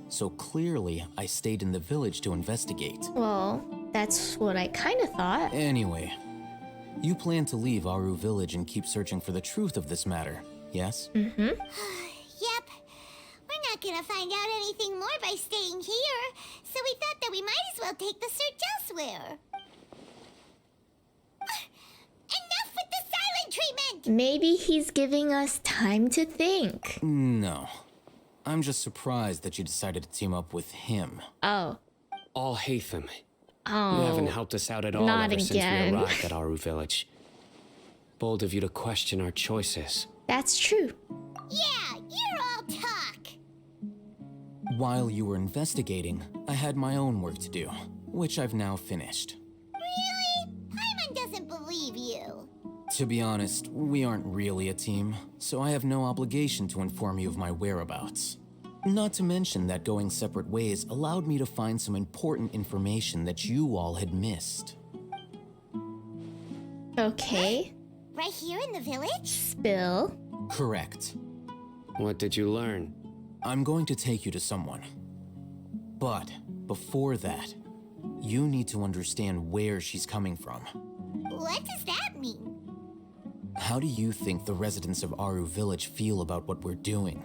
[SPEAKER 6] So clearly, I stayed in the village to investigate.
[SPEAKER 3] Well, that's what I kind of thought.
[SPEAKER 6] Anyway, you plan to leave Aru village and keep searching for the truth of this matter, yes?
[SPEAKER 3] Mm-hmm.
[SPEAKER 8] Yep. We're not gonna find out anything more by staying here, so we thought that we might as well take the search elsewhere. Enough with the silent treatment!
[SPEAKER 3] Maybe he's giving us time to think.
[SPEAKER 6] No. I'm just surprised that you decided to team up with him.
[SPEAKER 3] Oh.
[SPEAKER 4] All Hatham.
[SPEAKER 3] Oh.
[SPEAKER 4] You haven't helped us out at all
[SPEAKER 3] not
[SPEAKER 4] ever since
[SPEAKER 3] again.
[SPEAKER 4] we arrived at Aru village. Bold of you to question our choices.
[SPEAKER 3] That's true.
[SPEAKER 8] Yeah, you're all talk.
[SPEAKER 6] While you were investigating, I had my own work to do, which I've now finished.
[SPEAKER 8] Really? Paimon doesn't believe you.
[SPEAKER 6] To be honest, we aren't really a team, so I have no obligation to inform you of my whereabouts. Not to mention that going separate ways allowed me to find some important information that you all had missed.
[SPEAKER 3] Okay.
[SPEAKER 8] Right here in the village?
[SPEAKER 3] Spill.
[SPEAKER 6] Correct.
[SPEAKER 4] What did you learn?
[SPEAKER 6] I'm going to take you to someone. But before that, you need to understand where she's coming from.
[SPEAKER 8] What does that mean?
[SPEAKER 6] How do you think the residents of Aru village feel about what we're doing?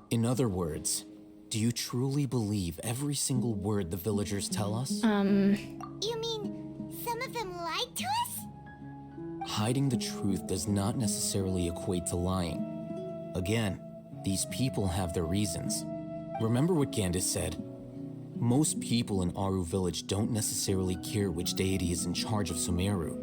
[SPEAKER 6] In other words, do you truly believe every single word the villagers tell us?
[SPEAKER 8] You mean some of them lied to us?
[SPEAKER 6] Hiding the truth does not necessarily equate to lying. Again, these people have their reasons. Remember what Candace said? Most people in Aru village don't necessarily care which deity is in charge of Sumeru.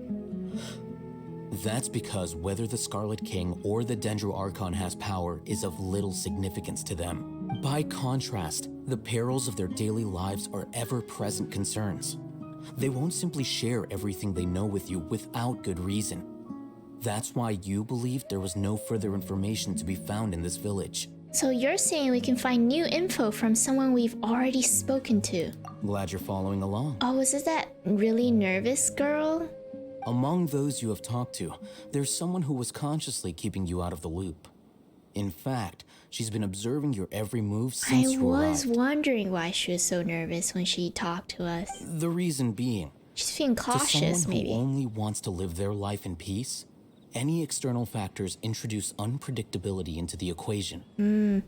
[SPEAKER 6] That's because whether the Scarlet King or the Dendro Archon has power is of little significance to them. By contrast, the perils of their daily lives are ever-present concerns. They won't simply share everything they know with you without good reason. That's why you believed there was no further information to be found in this village.
[SPEAKER 3] So you're saying we can find new info from someone we've already spoken to?
[SPEAKER 6] Glad you're following along.
[SPEAKER 3] Oh, is it that really nervous girl?
[SPEAKER 6] Among those you have talked to, there's someone who was consciously keeping you out of the loop. In fact, she's been observing your every move since you arrived.
[SPEAKER 3] I was wondering why she was so nervous when she talked to us.
[SPEAKER 6] The reason being,
[SPEAKER 3] she's feeling cautious,
[SPEAKER 6] to someone
[SPEAKER 3] maybe.
[SPEAKER 6] who only wants to live their life in peace, any external factors introduce unpredictability into the equation.
[SPEAKER 5] Those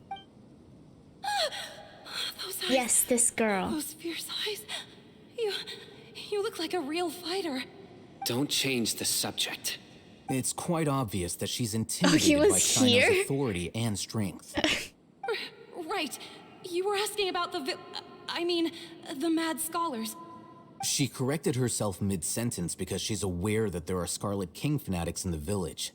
[SPEAKER 5] eyes,
[SPEAKER 3] yes, this girl.
[SPEAKER 5] Those fierce eyes. You look like a real fighter.
[SPEAKER 4] Don't change the subject.
[SPEAKER 6] It's quite obvious that she's intimidated by China's authority and strength.
[SPEAKER 5] Right. You were asking about the mad scholars.
[SPEAKER 6] She corrected herself mid-sentence because she's aware that there are Scarlet King fanatics in the village.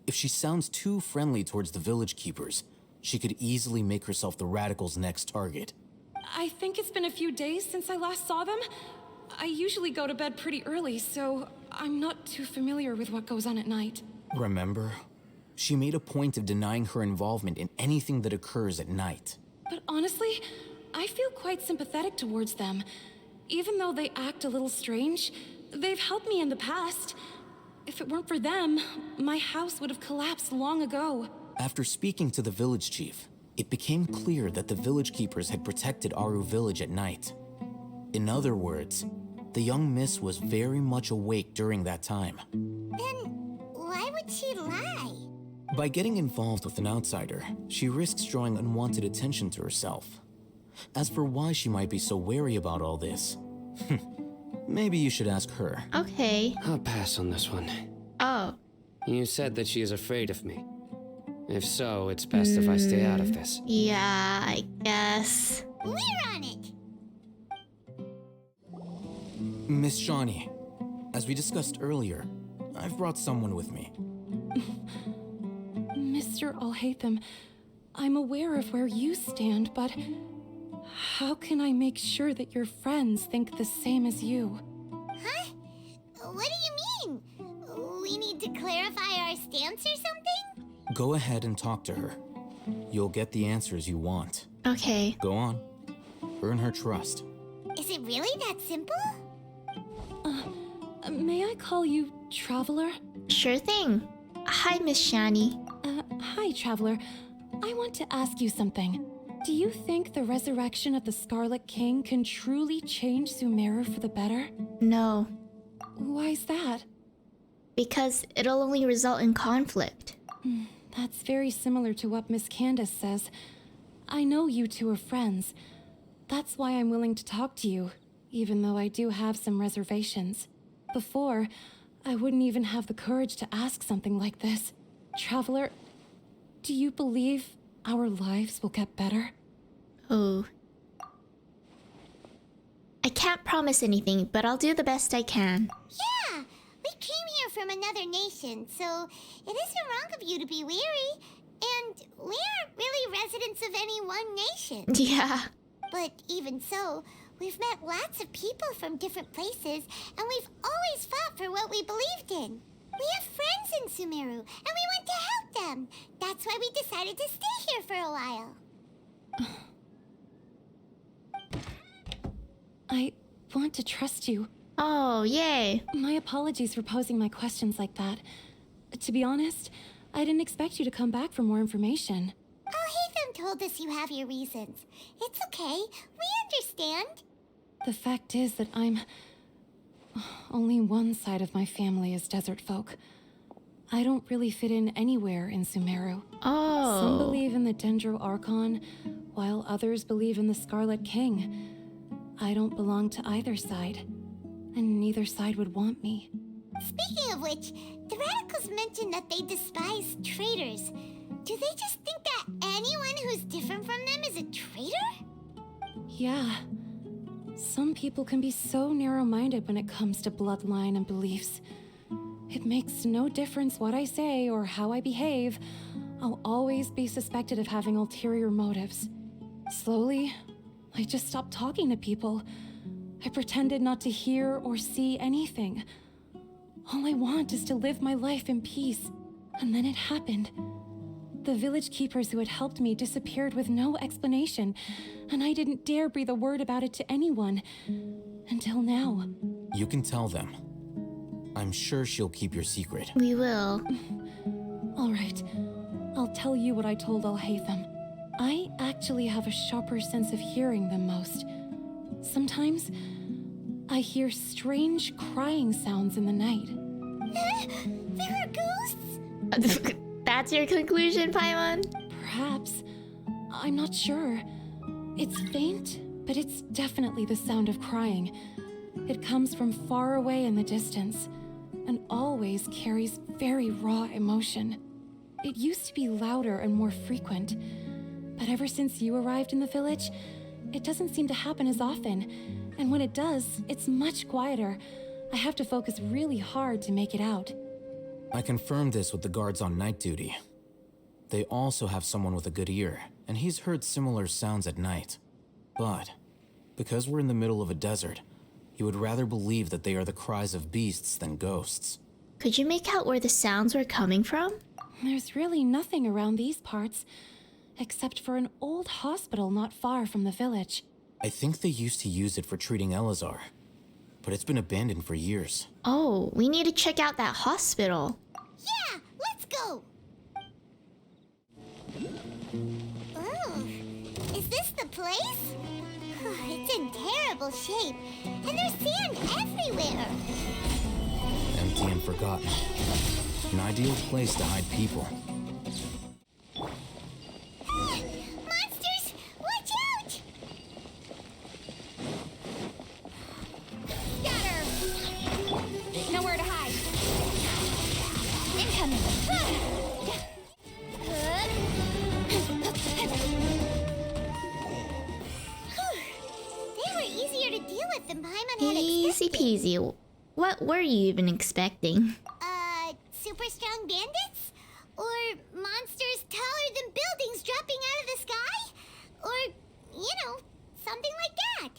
[SPEAKER 6] If she sounds too friendly towards the village keepers, she could easily make herself the radicals' next target.
[SPEAKER 5] I think it's been a few days since I last saw them. I usually go to bed pretty early, so I'm not too familiar with what goes on at night.
[SPEAKER 6] Remember? She made a point of denying her involvement in anything that occurs at night.
[SPEAKER 5] But honestly, I feel quite sympathetic towards them. Even though they act a little strange, they've helped me in the past. If it weren't for them, my house would have collapsed long ago.
[SPEAKER 6] After speaking to the village chief, it became clear that the village keepers had protected Aru village at night. In other words, the young miss was very much awake during that time.
[SPEAKER 8] Then why would she lie?
[SPEAKER 6] By getting involved with an outsider, she risks drawing unwanted attention to herself. As for why she might be so wary about all this, maybe you should ask her.
[SPEAKER 3] Okay.
[SPEAKER 4] I'll pass on this one.
[SPEAKER 3] Oh.
[SPEAKER 4] You said that she is afraid of me. If so, it's best if I stay out of this.
[SPEAKER 3] Yeah, I guess.
[SPEAKER 8] We're on it!
[SPEAKER 6] Miss Shawnee, as we discussed earlier, I've brought someone with me.
[SPEAKER 5] Mr. Alhaitham, I'm aware of where you stand, but how can I make sure that your friends think the same as you?
[SPEAKER 8] Huh? What do you mean? We need to clarify our stance or something?
[SPEAKER 6] Go ahead and talk to her. You'll get the answers you want.
[SPEAKER 3] Okay.
[SPEAKER 6] Go on. Earn her trust.
[SPEAKER 8] Is it really that simple?
[SPEAKER 5] May I call you Traveler?
[SPEAKER 3] Sure thing. Hi, Miss Shani.
[SPEAKER 5] Hi, Traveler. I want to ask you something. Do you think the resurrection of the Scarlet King can truly change Sumeru for the better?
[SPEAKER 3] No.
[SPEAKER 5] Why's that?
[SPEAKER 3] Because it'll only result in conflict.
[SPEAKER 5] That's very similar to what Miss Candace says. I know you two are friends. That's why I'm willing to talk to you, even though I do have some reservations. Before, I wouldn't even have the courage to ask something like this. Traveler, do you believe our lives will get better?
[SPEAKER 3] Oh. I can't promise anything, but I'll do the best I can.
[SPEAKER 8] Yeah! We came here from another nation, so it isn't wrong of you to be weary. And we aren't really residents of any one nation.
[SPEAKER 3] Yeah.
[SPEAKER 8] But even so, we've met lots of people from different places, and we've always fought for what we believed in. We have friends in Sumeru, and we want to help them. That's why we decided to stay here for a while.
[SPEAKER 5] I want to trust you.
[SPEAKER 3] Oh, yay.
[SPEAKER 5] My apologies for posing my questions like that. To be honest, I didn't expect you to come back for more information.
[SPEAKER 8] Alhaitham told us you have your reasons. It's okay. We understand.
[SPEAKER 5] The fact is that only one side of my family is desert folk. I don't really fit in anywhere in Sumeru.
[SPEAKER 3] Oh.
[SPEAKER 5] Some believe in the Dendro Archon, while others believe in the Scarlet King. I don't belong to either side, and neither side would want me.
[SPEAKER 8] Speaking of which, the radicals mentioned that they despise traitors. Do they just think that anyone who's different from them is a traitor?
[SPEAKER 5] Yeah. Some people can be so narrow-minded when it comes to bloodline and beliefs. It makes no difference what I say or how I behave. I'll always be suspected of having ulterior motives. Slowly, I just stopped talking to people. I pretended not to hear or see anything. All I want is to live my life in peace. And then it happened. The village keepers who had helped me disappeared with no explanation, and I didn't dare breathe a word about it to anyone. Until now.
[SPEAKER 6] You can tell them. I'm sure she'll keep your secret.
[SPEAKER 3] We will.
[SPEAKER 5] All right. I'll tell you what I told Al-Haytham. I actually have a sharper sense of hearing than most. Sometimes, I hear strange crying sounds in the night.
[SPEAKER 8] There are ghosts?
[SPEAKER 3] That's your conclusion, Paimon?
[SPEAKER 5] Perhaps. I'm not sure. It's faint, but it's definitely the sound of crying. It comes from far away in the distance, and always carries very raw emotion. It used to be louder and more frequent, but ever since you arrived in the village, it doesn't seem to happen as often, and when it does, it's much quieter. I have to focus really hard to make it out.
[SPEAKER 6] I confirmed this with the guards on night duty. They also have someone with a good ear, and he's heard similar sounds at night. But, because we're in the middle of a desert, he would rather believe that they are the cries of beasts than ghosts.
[SPEAKER 3] Could you make out where the sounds were coming from?
[SPEAKER 5] There's really nothing around these parts, except for an old hospital not far from the village.
[SPEAKER 6] I think they used to use it for treating Elazar, but it's been abandoned for years.
[SPEAKER 3] Oh, we need to check out that hospital.
[SPEAKER 8] Yeah, let's go! Oh, is this the place? It's in terrible shape, and there's sand everywhere.
[SPEAKER 6] Empty and forgotten. An ideal place to hide people.
[SPEAKER 8] Monsters! Watch out! Scatter! Nowhere to hide. Incoming! They were easier to deal with than Paimon had
[SPEAKER 3] Easy
[SPEAKER 8] expected.
[SPEAKER 3] peasy. What were you even expecting?
[SPEAKER 8] Super strong bandits? Or monsters taller than buildings dropping out of the sky? Or, you know, something like that.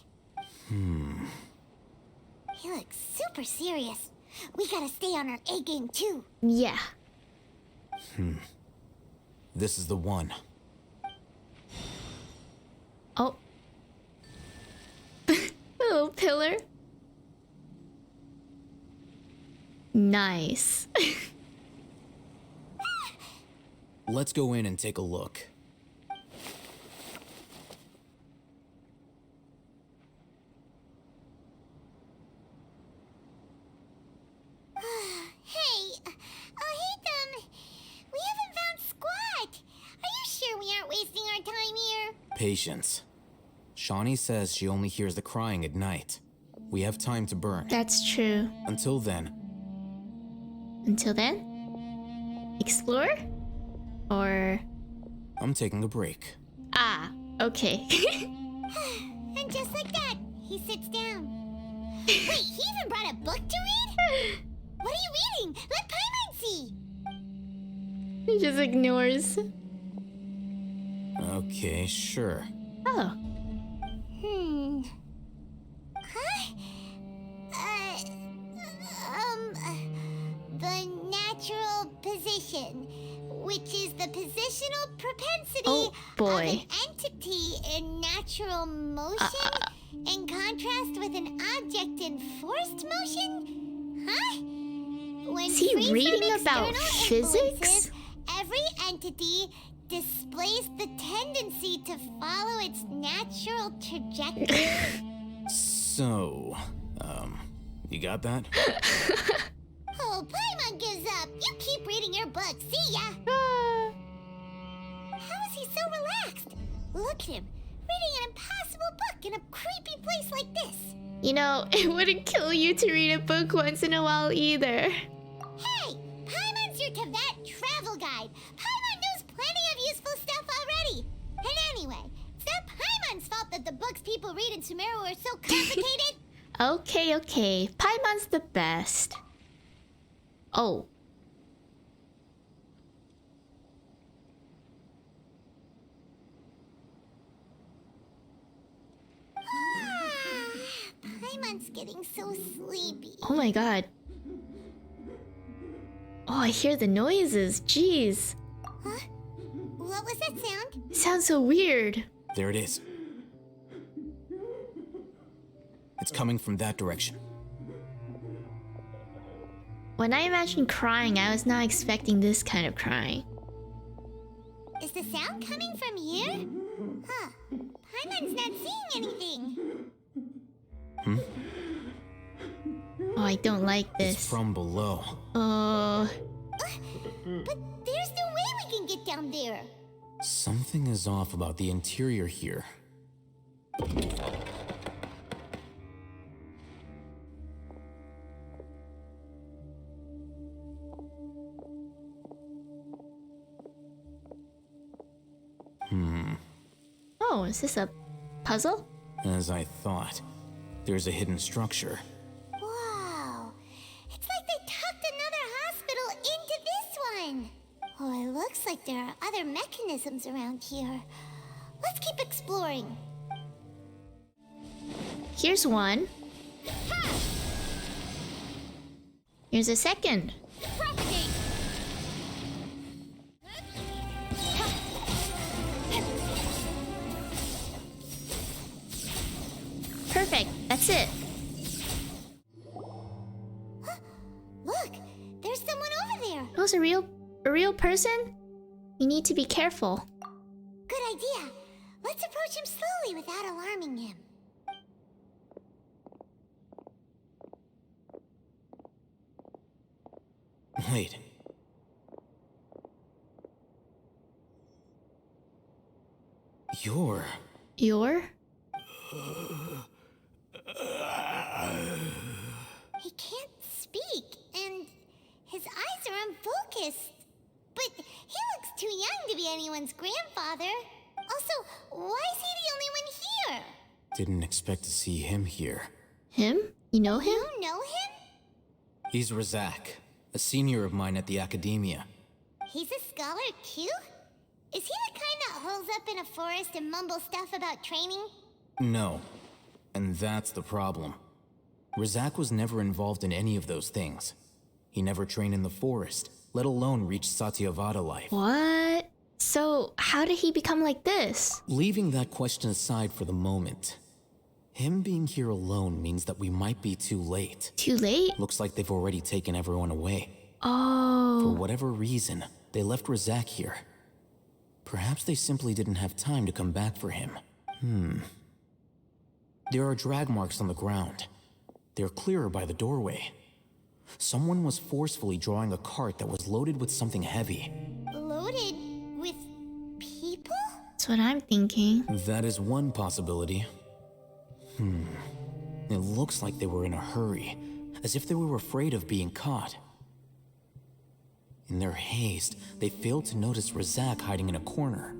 [SPEAKER 8] He looks super serious. We gotta stay on our A game too.
[SPEAKER 3] Yeah.
[SPEAKER 6] This is the one.
[SPEAKER 3] Oh. Little pillar. Nice.
[SPEAKER 6] Let's go in and take a look.
[SPEAKER 8] Hey, Al-Haytham, we haven't found squat. Are you sure we aren't wasting our time here?
[SPEAKER 6] Patience. Shawnee says she only hears the crying at night. We have time to burn.
[SPEAKER 3] That's true.
[SPEAKER 6] Until then.
[SPEAKER 3] Until then? Explore? Or...
[SPEAKER 6] I'm taking a break.
[SPEAKER 3] Ah, okay.
[SPEAKER 8] And just like that, he sits down. Wait, he even brought a book to read? What are you reading? Let Paimon see.
[SPEAKER 3] He just ignores.
[SPEAKER 6] Okay, sure.
[SPEAKER 3] Oh.
[SPEAKER 8] Huh? The natural position, which is the positional propensity
[SPEAKER 3] boy.
[SPEAKER 8] of an entity in natural motion in contrast with an object in forced motion? Huh? When
[SPEAKER 3] Is he
[SPEAKER 8] free from
[SPEAKER 3] reading about
[SPEAKER 8] external
[SPEAKER 3] physics?
[SPEAKER 8] influences, every entity displays the tendency to follow its natural trajectory.
[SPEAKER 6] So, you got that?
[SPEAKER 8] Oh, Paimon gives up. You keep reading your book. See ya. How is he so relaxed? Look at him, reading an impossible book in a creepy place like this.
[SPEAKER 3] You know, it wouldn't kill you to read a book once in a while either.
[SPEAKER 8] Hey, Paimon's your Tibet travel guide. Paimon knows plenty of useful stuff already. And anyway, it's not Paimon's fault that the books people read in Sumeru are so complicated.
[SPEAKER 3] Okay. Paimon's the best. Oh.
[SPEAKER 8] Paimon's getting so sleepy.
[SPEAKER 3] Oh my god. Oh, I hear the noises. Jeez.
[SPEAKER 8] Huh? What was that sound?
[SPEAKER 3] It sounds so weird.
[SPEAKER 6] There it is. It's coming from that direction.
[SPEAKER 3] When I imagined crying, I was not expecting this kind of crying.
[SPEAKER 8] Is the sound coming from here? Huh. Paimon's not seeing anything.
[SPEAKER 3] Oh, I don't like this.
[SPEAKER 6] It's from below.
[SPEAKER 8] But there's no way we can get down there.
[SPEAKER 6] Something is off about the interior here.
[SPEAKER 3] Oh, is this a puzzle?
[SPEAKER 6] As I thought, there's a hidden structure.
[SPEAKER 8] Wow. It's like they tucked another hospital into this one. Oh, it looks like there are other mechanisms around here. Let's keep exploring.
[SPEAKER 3] Here's one. Here's a second.
[SPEAKER 8] Propagate.
[SPEAKER 3] Perfect. That's it.
[SPEAKER 8] Look, there's someone over there.
[SPEAKER 3] That was a real person? You need to be careful.
[SPEAKER 8] Good idea. Let's approach him slowly without alarming him.
[SPEAKER 6] Wait. You're...
[SPEAKER 8] He can't speak, and his eyes are unfocused. But he looks too young to be anyone's grandfather. Also, why is he the only one here?
[SPEAKER 6] Didn't expect to see him here.
[SPEAKER 3] Him? You know him?
[SPEAKER 8] You know him?
[SPEAKER 6] He's Razak, a senior of mine at the academia.
[SPEAKER 8] He's a scholar too? Is he the kind that holes up in a forest and mumbles stuff about training?
[SPEAKER 6] No. And that's the problem. Razak was never involved in any of those things. He never trained in the forest, let alone reach Satyavada life.
[SPEAKER 3] What? So, how did he become like this?
[SPEAKER 6] Leaving that question aside for the moment, him being here alone means that we might be too late.
[SPEAKER 3] Too late?
[SPEAKER 6] Looks like they've already taken everyone away.
[SPEAKER 3] Oh.
[SPEAKER 6] For whatever reason, they left Razak here. Perhaps they simply didn't have time to come back for him. There are drag marks on the ground. They're clearer by the doorway. Someone was forcefully drawing a cart that was loaded with something heavy.
[SPEAKER 8] Loaded with people?
[SPEAKER 3] That's what I'm thinking.
[SPEAKER 6] That is one possibility. It looks like they were in a hurry, as if they were afraid of being caught. In their haste, they failed to notice Razak hiding in a corner.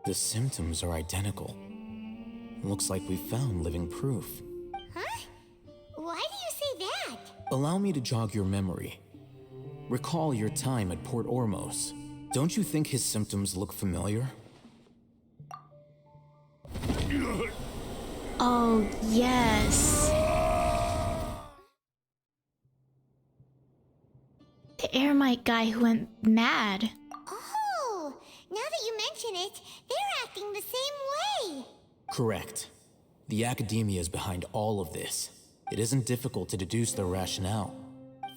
[SPEAKER 6] The symptoms are identical. Looks like we found living proof.
[SPEAKER 8] Huh? Why do you say that?
[SPEAKER 6] Allow me to jog your memory. Recall your time at Port Ormos. Don't you think his symptoms look familiar?
[SPEAKER 3] Oh, yes. The Eremite guy who went mad.
[SPEAKER 8] Oh, now that you mention it, they're acting the same way.
[SPEAKER 6] Correct. The academia is behind all of this. It isn't difficult to deduce their rationale.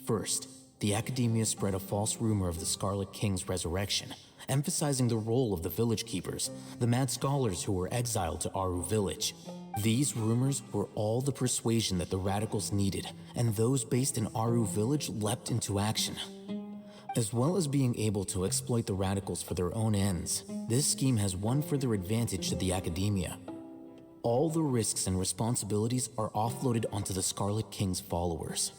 [SPEAKER 6] First, the academia spread a false rumor of the Scarlet King's resurrection, emphasizing the role of the village keepers, the mad scholars who were exiled to Aru village. These rumors were all the persuasion that the radicals needed, and those based in Aru village leapt into action. As well as being able to exploit the radicals for their own ends, this scheme has one further advantage to the academia. All the risks and responsibilities are offloaded onto the Scarlet King's followers.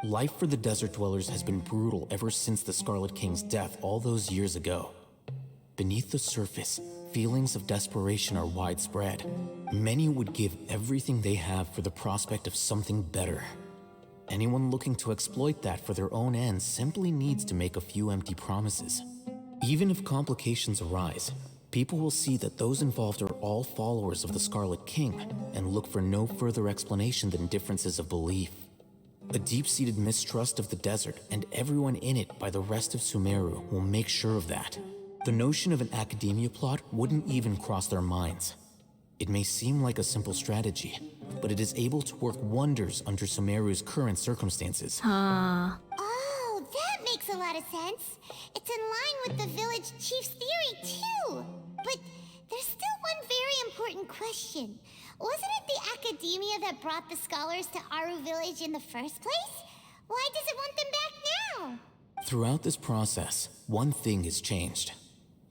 [SPEAKER 6] Life for the desert dwellers has been brutal ever since the Scarlet King's death all those years ago. Beneath the surface, feelings of desperation are widespread. Many would give everything they have for the prospect of something better. Anyone looking to exploit that for their own ends simply needs to make a few empty promises. Even if complications arise, people will see that those involved are all followers of the Scarlet King and look for no further explanation than differences of belief. A deep-seated mistrust of the desert and everyone in it by the rest of Sumeru will make sure of that. The notion of an academia plot wouldn't even cross their minds. It may seem like a simple strategy, but it is able to work wonders under Sumeru's current circumstances.
[SPEAKER 3] Ah.
[SPEAKER 8] Oh, that makes a lot of sense. It's in line with the village chief's theory, too. But there's still one very important question. Wasn't it the academia that brought the scholars to Aru village in the first place? Why does it want them back now?
[SPEAKER 6] Throughout this process, one thing has changed.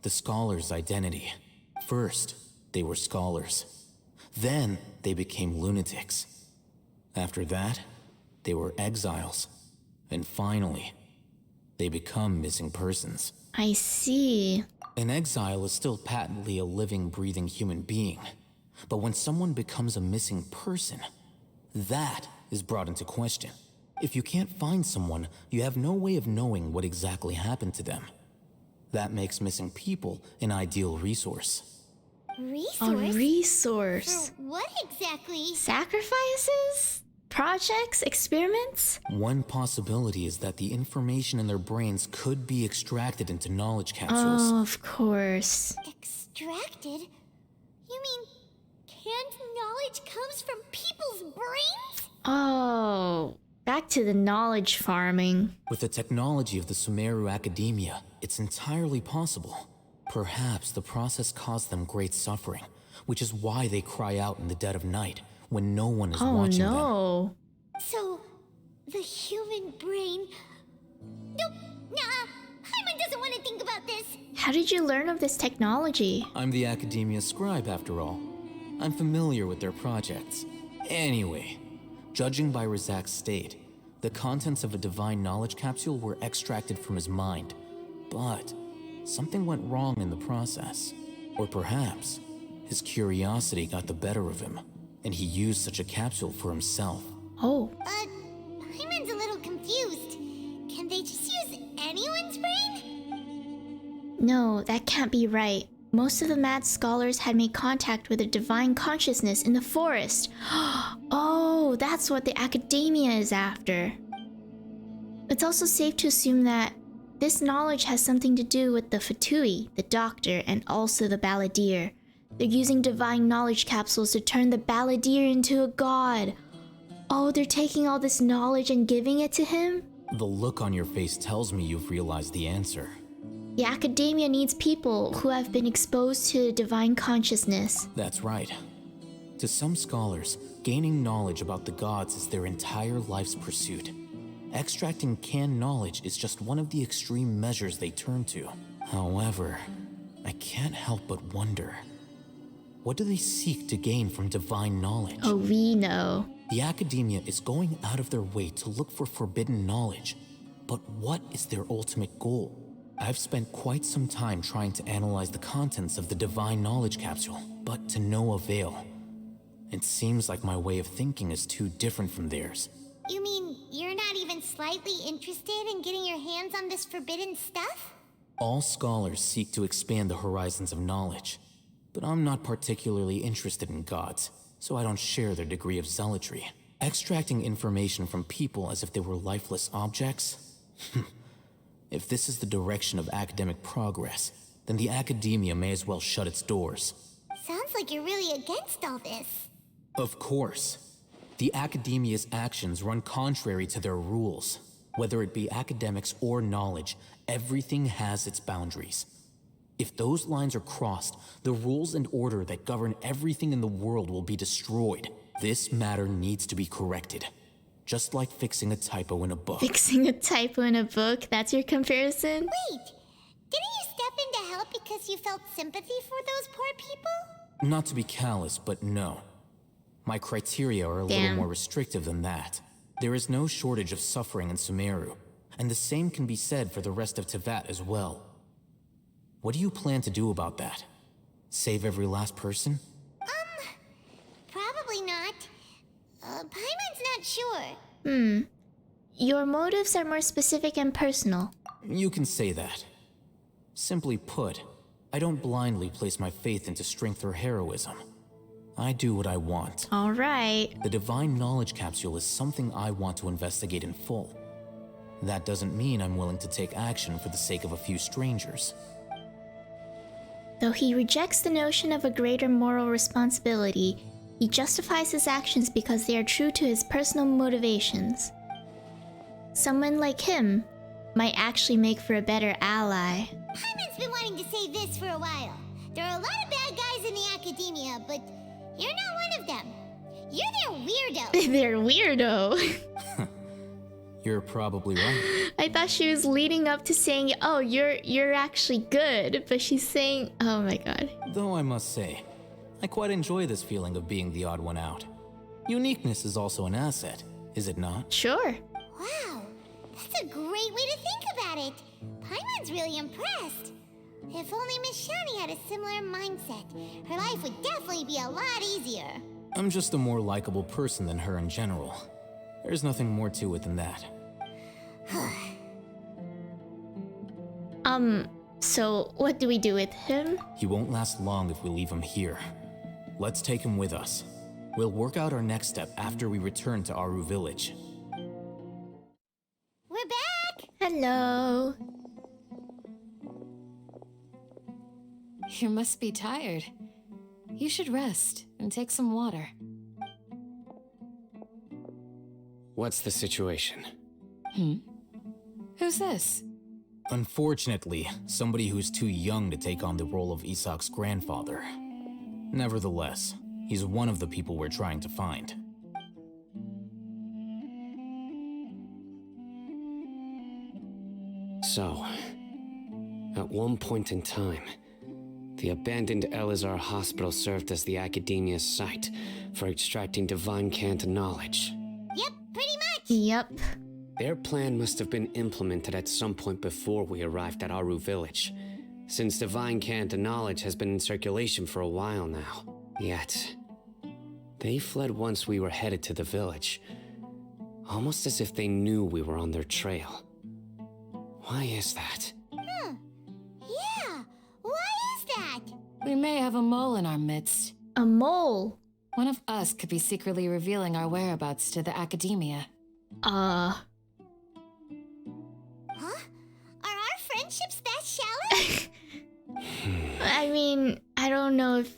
[SPEAKER 6] The scholars' identity. First, they were scholars. Then, they became lunatics. After that, they were exiles. And finally, they become missing persons.
[SPEAKER 3] I see.
[SPEAKER 6] An exile is still patently a living, breathing human being. But when someone becomes a missing person, that is brought into question. If you can't find someone, you have no way of knowing what exactly happened to them. That makes missing people an ideal resource.
[SPEAKER 8] Resource?
[SPEAKER 3] A resource.
[SPEAKER 8] For what exactly?
[SPEAKER 3] Sacrifices? Projects? Experiments?
[SPEAKER 6] One possibility is that the information in their brains could be extracted into knowledge capsules.
[SPEAKER 3] Oh, of course.
[SPEAKER 8] Extracted? You mean canned knowledge comes from people's brains?
[SPEAKER 3] Oh, back to the knowledge farming.
[SPEAKER 6] With the technology of the Sumeru Academia, it's entirely possible. Perhaps the process caused them great suffering, which is why they cry out in the dead of night when no one is watching them.
[SPEAKER 3] Oh no.
[SPEAKER 8] So, the human brain... Nope, nah, Hyman doesn't want to think about this.
[SPEAKER 3] How did you learn of this technology?
[SPEAKER 6] I'm the Academia scribe, after all. I'm familiar with their projects. Anyway, judging by Razak's state, the contents of a divine knowledge capsule were extracted from his mind. But something went wrong in the process. Or perhaps his curiosity got the better of him, and he used such a capsule for himself.
[SPEAKER 3] Oh.
[SPEAKER 8] Hyman's a little confused. Can they just use anyone's brain?
[SPEAKER 3] No, that can't be right. Most of the mad scholars had made contact with a divine consciousness in the forest. Oh, that's what the academia is after. It's also safe to assume that this knowledge has something to do with the Fatui, the doctor, and also the balladeer. They're using divine knowledge capsules to turn the balladeer into a god. Oh, they're taking all this knowledge and giving it to him?
[SPEAKER 6] The look on your face tells me you've realized the answer.
[SPEAKER 3] The academia needs people who have been exposed to divine consciousness.
[SPEAKER 6] That's right. To some scholars, gaining knowledge about the gods is their entire life's pursuit. Extracting canned knowledge is just one of the extreme measures they turn to. However, I can't help but wonder, what do they seek to gain from divine knowledge?
[SPEAKER 3] Oh, we know.
[SPEAKER 6] The academia is going out of their way to look for forbidden knowledge. But what is their ultimate goal? I've spent quite some time trying to analyze the contents of the divine knowledge capsule, but to no avail. It seems like my way of thinking is too different from theirs.
[SPEAKER 8] You mean you're not even slightly interested in getting your hands on this forbidden stuff?
[SPEAKER 6] All scholars seek to expand the horizons of knowledge, but I'm not particularly interested in gods, so I don't share their degree of zealotry. Extracting information from people as if they were lifeless objects? If this is the direction of academic progress, then the academia may as well shut its doors.
[SPEAKER 8] Sounds like you're really against all this.
[SPEAKER 6] Of course. The academia's actions run contrary to their rules. Whether it be academics or knowledge, everything has its boundaries. If those lines are crossed, the rules and order that govern everything in the world will be destroyed. This matter needs to be corrected. Just like fixing a typo in a book.
[SPEAKER 3] Fixing a typo in a book? That's your comparison?
[SPEAKER 8] Wait, didn't you step in to help because you felt sympathy for those poor people?
[SPEAKER 6] Not to be callous, but no. My criteria are a little more restrictive than that. There is no shortage of suffering in Sumeru, and the same can be said for the rest of Teyvat as well. What do you plan to do about that? Save every last person?
[SPEAKER 8] Probably not. Paimon's not sure.
[SPEAKER 3] Your motives are more specific and personal.
[SPEAKER 6] You can say that. Simply put, I don't blindly place my faith into strength or heroism. I do what I want.
[SPEAKER 3] All right.
[SPEAKER 6] The Divine Knowledge Capsule is something I want to investigate in full. That doesn't mean I'm willing to take action for the sake of a few strangers.
[SPEAKER 3] Though he rejects the notion of a greater moral responsibility, he justifies his actions because they are true to his personal motivations. Someone like him might actually make for a better ally.
[SPEAKER 8] Paimon's been wanting to say this for a while. There are a lot of bad guys in the academia, but you're not one of them. You're their weirdo.
[SPEAKER 3] They're weirdo.
[SPEAKER 6] You're probably right.
[SPEAKER 3] I thought she was leading up to saying, "Oh, you're actually good," but she's saying, "Oh my god."
[SPEAKER 6] Though I must say, I quite enjoy this feeling of being the odd one out. Uniqueness is also an asset, is it not?
[SPEAKER 3] Sure.
[SPEAKER 8] Wow, that's a great way to think about it. Paimon's really impressed. If only Miss Shani had a similar mindset, her life would definitely be a lot easier.
[SPEAKER 6] I'm just a more likable person than her in general. There's nothing more to it than that.
[SPEAKER 3] So what do we do with him?
[SPEAKER 6] He won't last long if we leave him here. Let's take him with us. We'll work out our next step after we return to Aru Village.
[SPEAKER 8] We're back!
[SPEAKER 3] Hello.
[SPEAKER 9] You must be tired. You should rest and take some water.
[SPEAKER 4] What's the situation?
[SPEAKER 9] Who's this?
[SPEAKER 6] Unfortunately, somebody who's too young to take on the role of Isak's grandfather. Nevertheless, he's one of the people we're trying to find.
[SPEAKER 4] So, at one point in time, the abandoned Elazar Hospital served as the Academia's site for extracting divine cant knowledge.
[SPEAKER 8] Yep, pretty much.
[SPEAKER 3] Yep.
[SPEAKER 4] Their plan must have been implemented at some point before we arrived at Aru Village, since divine cant knowledge has been in circulation for a while now. Yet, they fled once we were headed to the village, almost as if they knew we were on their trail. Why is that?
[SPEAKER 8] Yeah, why is that?
[SPEAKER 9] We may have a mole in our midst.
[SPEAKER 3] A mole?
[SPEAKER 9] One of us could be secretly revealing our whereabouts to the Academia.
[SPEAKER 8] Huh? Are our friendships that shallow?
[SPEAKER 3] I mean, I don't know if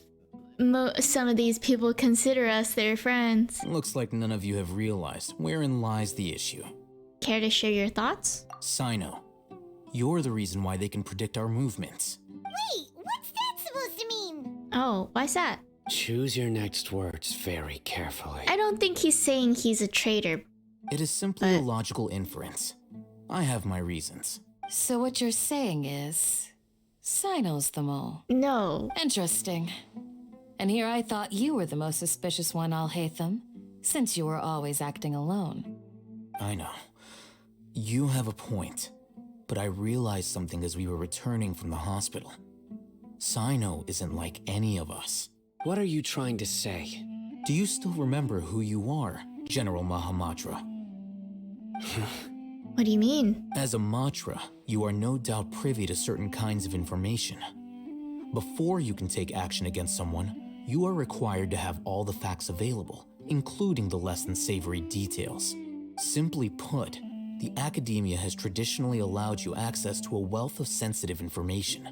[SPEAKER 3] some of these people consider us their friends.
[SPEAKER 6] Looks like none of you have realized wherein lies the issue.
[SPEAKER 3] Care to share your thoughts?
[SPEAKER 6] Sino, you're the reason why they can predict our movements.
[SPEAKER 8] Wait, what's that supposed to mean?
[SPEAKER 3] Oh, why's that?
[SPEAKER 4] Choose your next words very carefully.
[SPEAKER 3] I don't think he's saying he's a traitor.
[SPEAKER 6] It is simply a logical inference. I have my reasons.
[SPEAKER 9] So what you're saying is, Sino's the mole.
[SPEAKER 3] No.
[SPEAKER 9] Interesting. And here I thought you were the most suspicious one, Al-Haytham, since you were always acting alone.
[SPEAKER 6] I know. You have a point, but I realized something as we were returning from the hospital. Sino isn't like any of us.
[SPEAKER 4] What are you trying to say?
[SPEAKER 6] Do you still remember who you are, General Mahamatra?
[SPEAKER 3] What do you mean?
[SPEAKER 6] As a Matra, you are no doubt privy to certain kinds of information. Before you can take action against someone, you are required to have all the facts available, including the less than savory details. Simply put, the Academia has traditionally allowed you access to a wealth of sensitive information.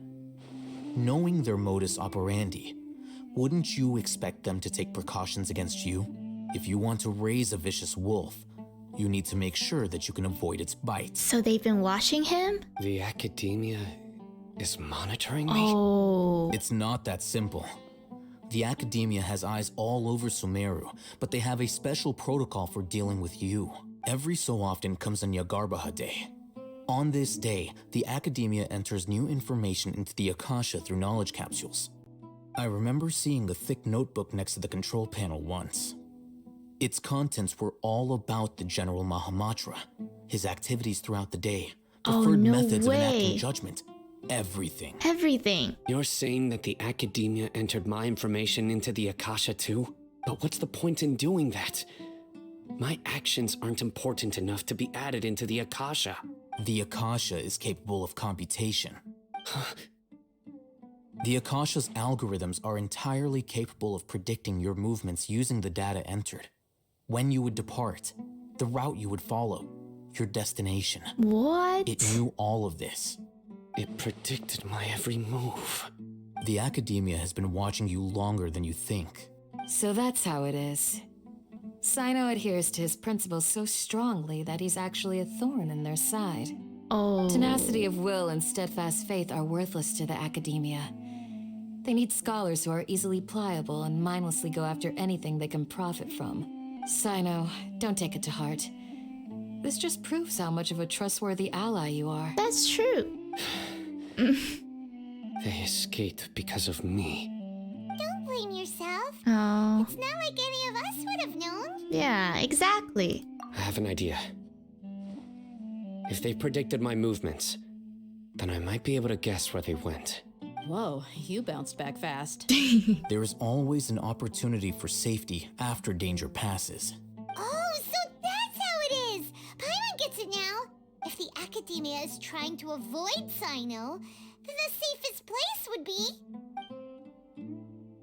[SPEAKER 6] Knowing their modus operandi, wouldn't you expect them to take precautions against you? If you want to raise a vicious wolf, you need to make sure that you can avoid its bites.
[SPEAKER 3] So they've been watching him?
[SPEAKER 4] The Academia is monitoring me?
[SPEAKER 3] Oh.
[SPEAKER 6] It's not that simple. The Academia has eyes all over Sumeru, but they have a special protocol for dealing with you. Every so often comes a Nyagarbaha Day. On this day, the Academia enters new information into the Akasha through knowledge capsules. I remember seeing the thick notebook next to the control panel once. Its contents were all about the General Mahamatra, his activities throughout the day, preferred methods of enacting judgment, everything.
[SPEAKER 3] Everything.
[SPEAKER 4] You're saying that the Academia entered my information into the Akasha too? But what's the point in doing that? My actions aren't important enough to be added into the Akasha.
[SPEAKER 6] The Akasha is capable of computation. The Akasha's algorithms are entirely capable of predicting your movements using the data entered. When you would depart, the route you would follow, your destination.
[SPEAKER 3] What?
[SPEAKER 6] It knew all of this.
[SPEAKER 4] It predicted my every move.
[SPEAKER 6] The Academia has been watching you longer than you think.
[SPEAKER 9] So that's how it is. Sino adheres to his principles so strongly that he's actually a thorn in their side.
[SPEAKER 3] Oh.
[SPEAKER 9] Tenacity of will and steadfast faith are worthless to the Academia. They need scholars who are easily pliable and mindlessly go after anything they can profit from. Sino, don't take it to heart. This just proves how much of a trustworthy ally you are.
[SPEAKER 3] That's true.
[SPEAKER 4] They escaped because of me.
[SPEAKER 8] Don't blame yourself.
[SPEAKER 3] Oh.
[SPEAKER 8] It's not like any of us would have known.
[SPEAKER 3] Yeah, exactly.
[SPEAKER 4] I have an idea. If they predicted my movements, then I might be able to guess where they went.
[SPEAKER 10] Whoa, you bounced back fast.
[SPEAKER 6] There is always an opportunity for safety after danger passes.
[SPEAKER 8] Oh, so that's how it is. Paimon gets it now. If the Academia is trying to avoid Sino, then the safest place would be...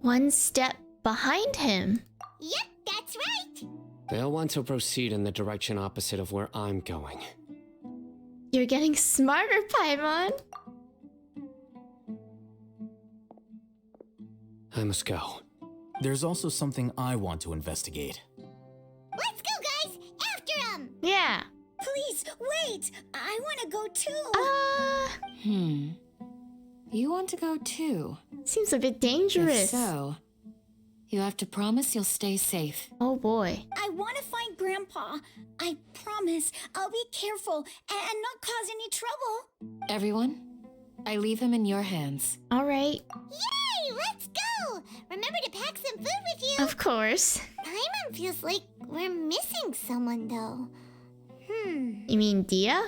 [SPEAKER 3] One step behind him.
[SPEAKER 8] Yep, that's right.
[SPEAKER 4] They'll want to proceed in the direction opposite of where I'm going.
[SPEAKER 3] You're getting smarter, Paimon.
[SPEAKER 4] I must go.
[SPEAKER 6] There's also something I want to investigate.
[SPEAKER 8] Let's go, guys! After him!
[SPEAKER 3] Yeah.
[SPEAKER 1] Please, wait! I want to go too.
[SPEAKER 9] You want to go too?
[SPEAKER 3] Seems a bit
[SPEAKER 9] If
[SPEAKER 3] dangerous.
[SPEAKER 9] so, you have to promise you'll stay safe.
[SPEAKER 3] Oh boy.
[SPEAKER 1] I want to find Grandpa. I promise I'll be careful and not cause any trouble.
[SPEAKER 9] Everyone, I leave him in your hands.
[SPEAKER 3] All right.
[SPEAKER 8] Yay! Let's go! Remember to pack some food with you!
[SPEAKER 3] Of course.
[SPEAKER 8] Paimon feels like we're missing someone, though.
[SPEAKER 3] You mean Dia?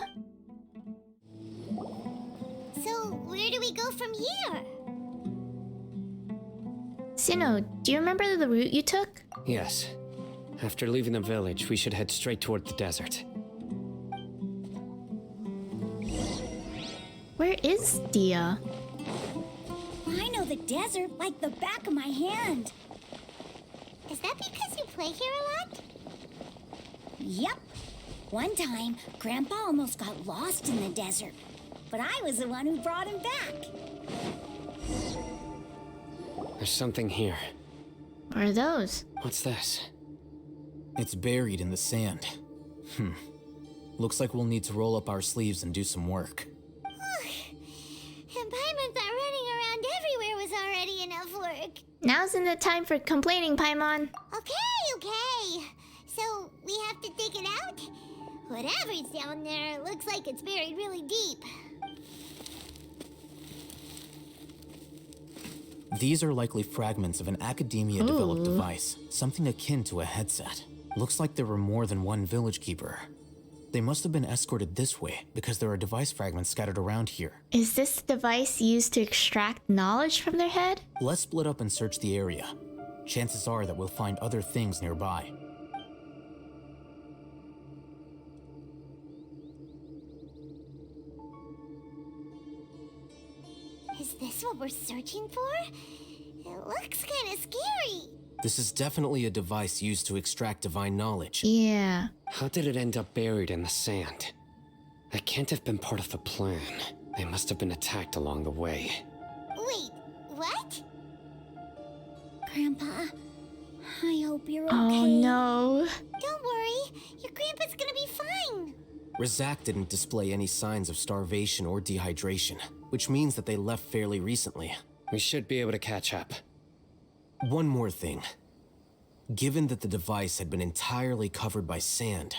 [SPEAKER 8] So, where do we go from here?
[SPEAKER 3] Sino, do you remember the route you took?
[SPEAKER 4] Yes. After leaving the village, we should head straight toward the desert.
[SPEAKER 3] Where is Dia?
[SPEAKER 1] I know the desert like the back of my hand.
[SPEAKER 8] Is that because you play here a lot?
[SPEAKER 1] Yep. One time, Grandpa almost got lost in the desert, but I was the one who brought him back.
[SPEAKER 4] There's something here.
[SPEAKER 3] What are those?
[SPEAKER 4] What's this?
[SPEAKER 6] It's buried in the sand. Looks like we'll need to roll up our sleeves and do some work.
[SPEAKER 8] And Paimon thought running around everywhere was already enough work.
[SPEAKER 3] Now's the time for complaining, Paimon.
[SPEAKER 8] Okay. So, we have to dig it out? Whatever's down there, it looks like it's buried really deep.
[SPEAKER 6] These are likely fragments of an Academia-developed device, something akin to a headset. Looks like there were more than one village keeper. They must have been escorted this way because there are device fragments scattered around here.
[SPEAKER 3] Is this the device used to extract knowledge from their head?
[SPEAKER 6] Let's split up and search the area. Chances are that we'll find other things nearby.
[SPEAKER 8] Is this what we're searching for? It looks kind of scary.
[SPEAKER 6] This is definitely a device used to extract divine knowledge.
[SPEAKER 3] Yeah.
[SPEAKER 4] How did it end up buried in the sand? That can't have been part of the plan. They must have been attacked along the way.
[SPEAKER 8] Wait, what?
[SPEAKER 1] Grandpa, I hope you're okay.
[SPEAKER 3] Oh no.
[SPEAKER 8] Don't worry, your grandpa's gonna be fine.
[SPEAKER 6] Rizak didn't display any signs of starvation or dehydration, which means that they left fairly recently.
[SPEAKER 4] We should be able to catch up.
[SPEAKER 6] One more thing. Given that the device had been entirely covered by sand,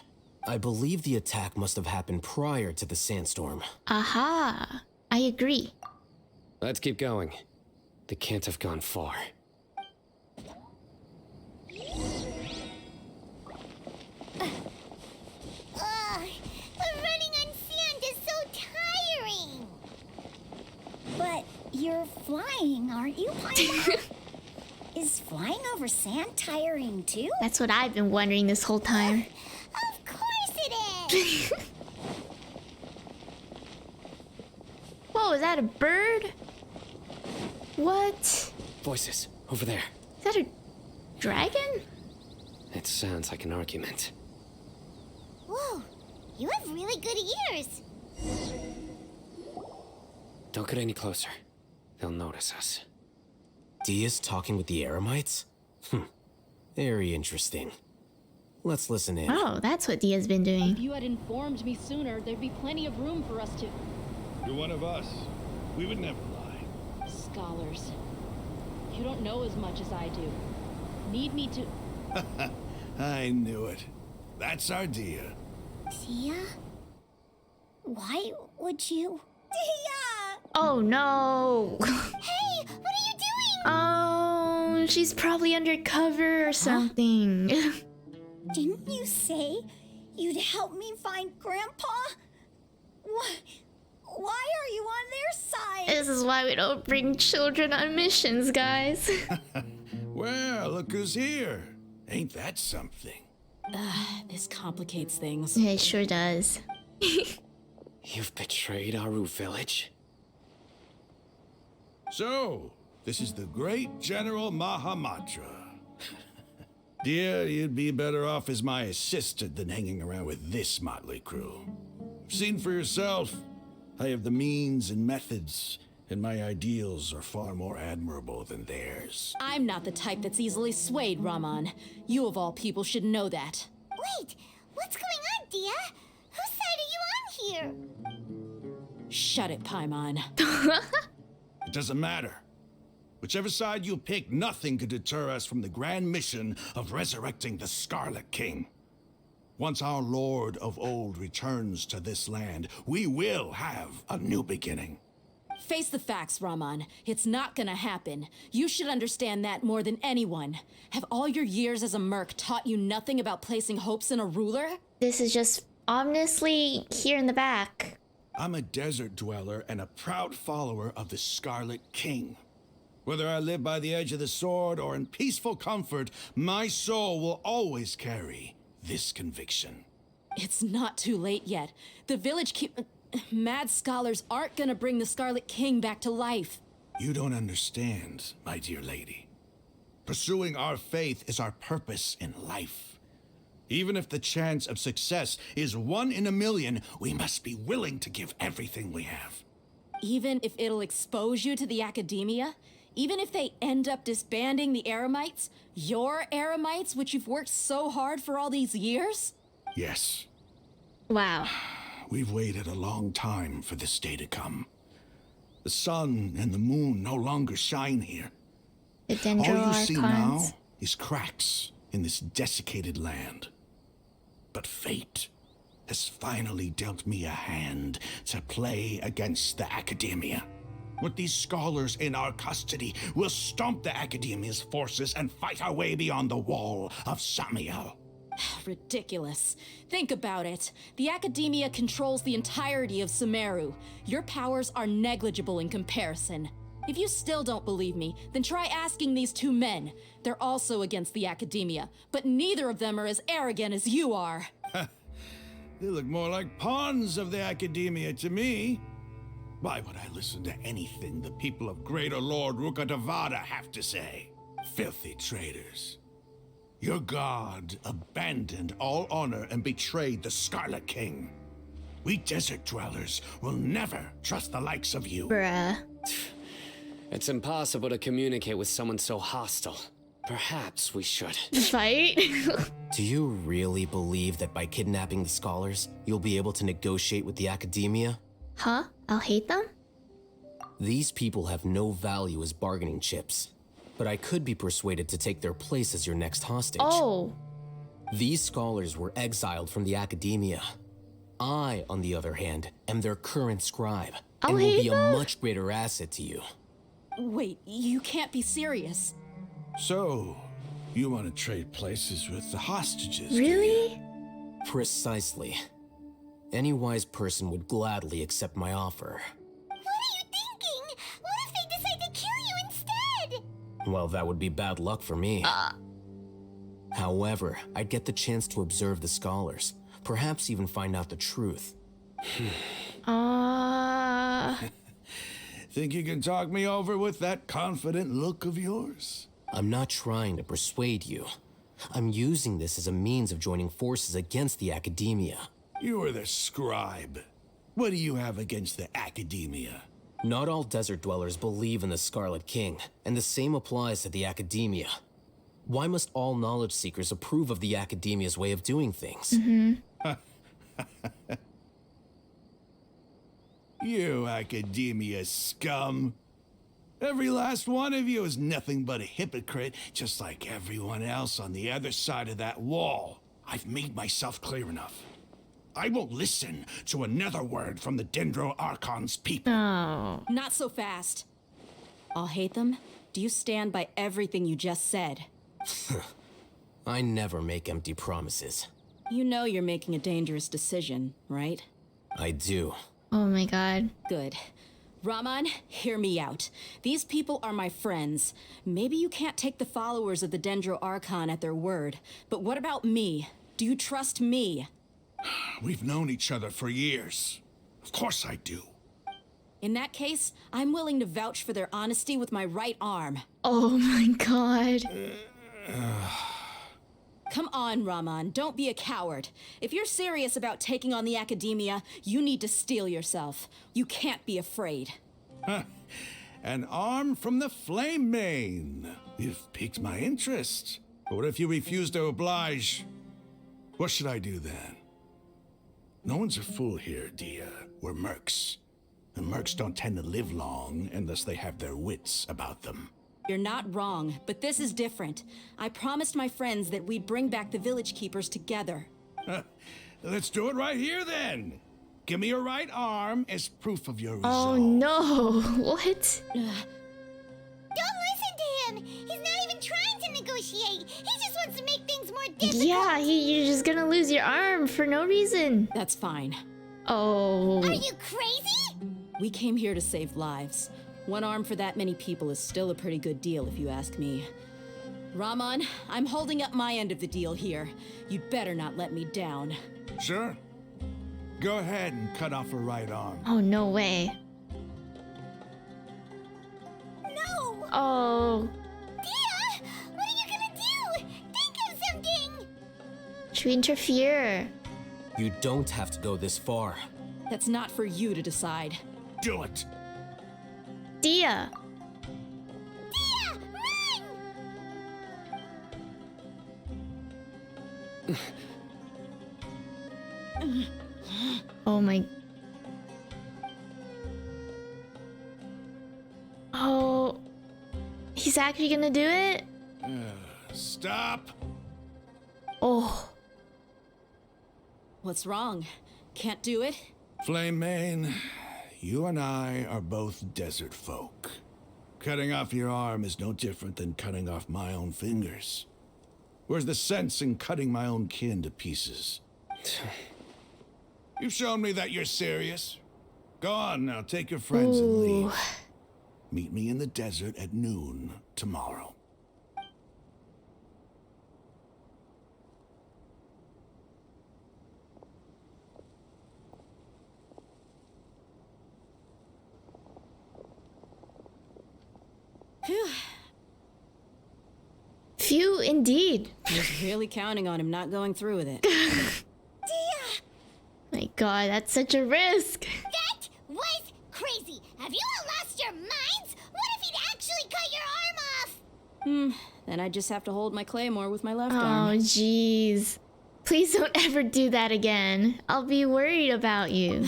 [SPEAKER 6] I believe the attack must have happened prior to the sandstorm.
[SPEAKER 3] Aha. I agree.
[SPEAKER 4] Let's keep going. They can't have gone far.
[SPEAKER 8] Running on sand is so tiring.
[SPEAKER 1] But you're flying, aren't you, Paimon? Is flying over sand tiring too?
[SPEAKER 3] That's what I've been wondering this whole time.
[SPEAKER 8] Of course it is.
[SPEAKER 3] Whoa, is that a bird? What?
[SPEAKER 4] Voices, over there.
[SPEAKER 3] Is that a dragon?
[SPEAKER 4] It sounds like an argument.
[SPEAKER 8] Whoa, you have really good ears.
[SPEAKER 4] Don't get any closer. They'll notice us.
[SPEAKER 6] Dia's talking with the Eremites? Very interesting. Let's listen in.
[SPEAKER 3] Oh, that's what Dia's been doing.
[SPEAKER 15] If you had informed me sooner, there'd be plenty of room for us to...
[SPEAKER 16] You're one of us. We would never lie.
[SPEAKER 15] Scholars. You don't know as much as I do. Need me to...
[SPEAKER 16] I knew it. That's our Dia.
[SPEAKER 1] Dia? Why would you? Dia!
[SPEAKER 3] Oh no.
[SPEAKER 8] Hey, what are you doing?
[SPEAKER 3] Oh, she's probably undercover or something.
[SPEAKER 1] Didn't you say you'd help me find Grandpa? Why are you on their side?
[SPEAKER 3] This is why we don't bring children on missions, guys.
[SPEAKER 16] Well, look who's here. Ain't that something?
[SPEAKER 10] This complicates things.
[SPEAKER 3] It sure does.
[SPEAKER 4] You've betrayed Aru village?
[SPEAKER 16] So, this is the great General Mahamatra. Dear, you'd be better off as my assistant than hanging around with this motley crew. Seen for yourself, I have the means and methods, and my ideals are far more admirable than theirs.
[SPEAKER 15] I'm not the type that's easily swayed, Raman. You of all people should know that.
[SPEAKER 8] Wait, what's going on, Dia? Whose side are you on here?
[SPEAKER 15] Shut it, Paimon.
[SPEAKER 16] It doesn't matter. Whichever side you pick, nothing could deter us from the grand mission of resurrecting the Scarlet King. Once our Lord of Old returns to this land, we will have a new beginning.
[SPEAKER 15] Face the facts, Raman. It's not gonna happen. You should understand that more than anyone. Have all your years as a merc taught you nothing about placing hopes in a ruler?
[SPEAKER 3] This is just ominously here in the back.
[SPEAKER 16] I'm a desert dweller and a proud follower of the Scarlet King. Whether I live by the edge of the sword or in peaceful comfort, my soul will always carry this conviction.
[SPEAKER 15] It's not too late yet. The village mad scholars aren't gonna bring the Scarlet King back to life.
[SPEAKER 16] You don't understand, my dear lady. Pursuing our faith is our purpose in life. Even if the chance of success is 1 in a million, we must be willing to give everything we have.
[SPEAKER 15] Even if it'll expose you to the academia? Even if they end up disbanding the Eremites? Your Eremites, which you've worked so hard for all these years?
[SPEAKER 16] Yes.
[SPEAKER 3] Wow.
[SPEAKER 16] We've waited a long time for this day to come. The sun and the moon no longer shine here.
[SPEAKER 3] The
[SPEAKER 16] All you see now
[SPEAKER 3] Dendro-Archons.
[SPEAKER 16] is cracks in this desiccated land. But fate has finally dealt me a hand to play against the academia. With these scholars in our custody, we'll stomp the academia's forces and fight our way beyond the wall of Samiel.
[SPEAKER 15] Ridiculous. Think about it. The academia controls the entirety of Sumeru. Your powers are negligible in comparison. If you still don't believe me, then try asking these 2 men. They're also against the academia, but neither of them are as arrogant as you are.
[SPEAKER 16] They look more like pawns of the academia to me. Why would I listen to anything the people of Greater Lord Rukkhadevada have to say? Filthy traitors. Your god abandoned all honor and betrayed the Scarlet King. We desert dwellers will never trust the likes of you.
[SPEAKER 3] Bruh.
[SPEAKER 4] It's impossible to communicate with someone so hostile. Perhaps we should.
[SPEAKER 3] Fight?
[SPEAKER 6] Do you really believe that by kidnapping the scholars, you'll be able to negotiate with the academia?
[SPEAKER 3] Huh? I'll hate them?
[SPEAKER 6] These people have no value as bargaining chips, but I could be persuaded to take their place as your next hostage.
[SPEAKER 3] Oh.
[SPEAKER 6] These scholars were exiled from the academia. I, on the other hand, am their current scribe, and will be a much greater asset to you.
[SPEAKER 15] Wait, you can't be serious.
[SPEAKER 16] So, you want to trade places with the hostages?
[SPEAKER 3] Really?
[SPEAKER 6] Precisely. Any wise person would gladly accept my offer.
[SPEAKER 8] What are you thinking? What if they decide to kill you instead?
[SPEAKER 6] Well, that would be bad luck for me. However, I'd get the chance to observe the scholars, perhaps even find out the truth.
[SPEAKER 16] Think you can talk me over with that confident look of yours?
[SPEAKER 6] I'm not trying to persuade you. I'm using this as a means of joining forces against the Academia.
[SPEAKER 16] You are the scribe. What do you have against the Academia?
[SPEAKER 6] Not all desert dwellers believe in the Scarlet King, and the same applies to the Academia. Why must all knowledge seekers approve of the Academia's way of doing things?
[SPEAKER 16] You Academia scum. Every last one of you is nothing but a hypocrite, just like everyone else on the other side of that wall. I've made myself clear enough. I won't listen to another word from the Dendro Archon's people.
[SPEAKER 15] Not so fast. I'll hate them. Do you stand by everything you just said?
[SPEAKER 6] I never make empty promises.
[SPEAKER 15] You know you're making a dangerous decision, right?
[SPEAKER 6] I do.
[SPEAKER 3] Oh my god.
[SPEAKER 15] Good. Raman, hear me out. These people are my friends. Maybe you can't take the followers of the Dendro Archon at their word, but what about me? Do you trust me?
[SPEAKER 16] We've known each other for years. Of course I do.
[SPEAKER 15] In that case, I'm willing to vouch for their honesty with my right arm.
[SPEAKER 3] Oh my god.
[SPEAKER 15] Come on, Raman, don't be a coward. If you're serious about taking on the Academia, you need to steel yourself. You can't be afraid.
[SPEAKER 16] An arm from the Flame Mane. You've piqued my interest. But what if you refuse to oblige? What should I do then? No one's a fool here, Dia. We're mercs. And mercs don't tend to live long unless they have their wits about them.
[SPEAKER 15] You're not wrong, but this is different. I promised my friends that we'd bring back the village keepers together.
[SPEAKER 16] Let's do it right here then. Give me your right arm as proof of your resolve.
[SPEAKER 3] Oh no. What?
[SPEAKER 8] Don't listen to him! He's not even trying to negotiate! He just wants to make things more difficult!
[SPEAKER 3] Yeah, you're just gonna lose your arm for no reason.
[SPEAKER 15] That's fine.
[SPEAKER 3] Oh.
[SPEAKER 8] Are you crazy?
[SPEAKER 15] We came here to save lives. One arm for that many people is still a pretty good deal, if you ask me. Raman, I'm holding up my end of the deal here. You'd better not let me down.
[SPEAKER 16] Sure. Go ahead and cut off her right arm.
[SPEAKER 3] Oh, no way.
[SPEAKER 8] No!
[SPEAKER 3] Oh.
[SPEAKER 8] Dia! What are you gonna do? Think of something!
[SPEAKER 3] Should we interfere?
[SPEAKER 6] You don't have to go this far.
[SPEAKER 15] That's not for you to decide.
[SPEAKER 16] Do it!
[SPEAKER 3] Dia!
[SPEAKER 8] Dia! Run!
[SPEAKER 3] Oh my... Oh... He's actually gonna do it?
[SPEAKER 16] Stop!
[SPEAKER 3] Oh...
[SPEAKER 15] What's wrong? Can't do it?
[SPEAKER 16] Flame Mane, you and I are both desert folk. Cutting off your arm is no different than cutting off my own fingers. Where's the sense in cutting my own kin to pieces? You've shown me that you're serious. Go on now, take your friends and leave. Meet me in the desert at noon tomorrow.
[SPEAKER 3] Phew, indeed.
[SPEAKER 15] I was really counting on him not going through with it.
[SPEAKER 8] Dia!
[SPEAKER 3] My god, that's such a risk.
[SPEAKER 8] That was crazy! Have you all lost your minds? What if he'd actually cut your arm off?
[SPEAKER 15] Then I just have to hold my claymore with my left
[SPEAKER 3] Oh,
[SPEAKER 15] arm.
[SPEAKER 3] jeez. Please don't ever do that again. I'll be worried about you.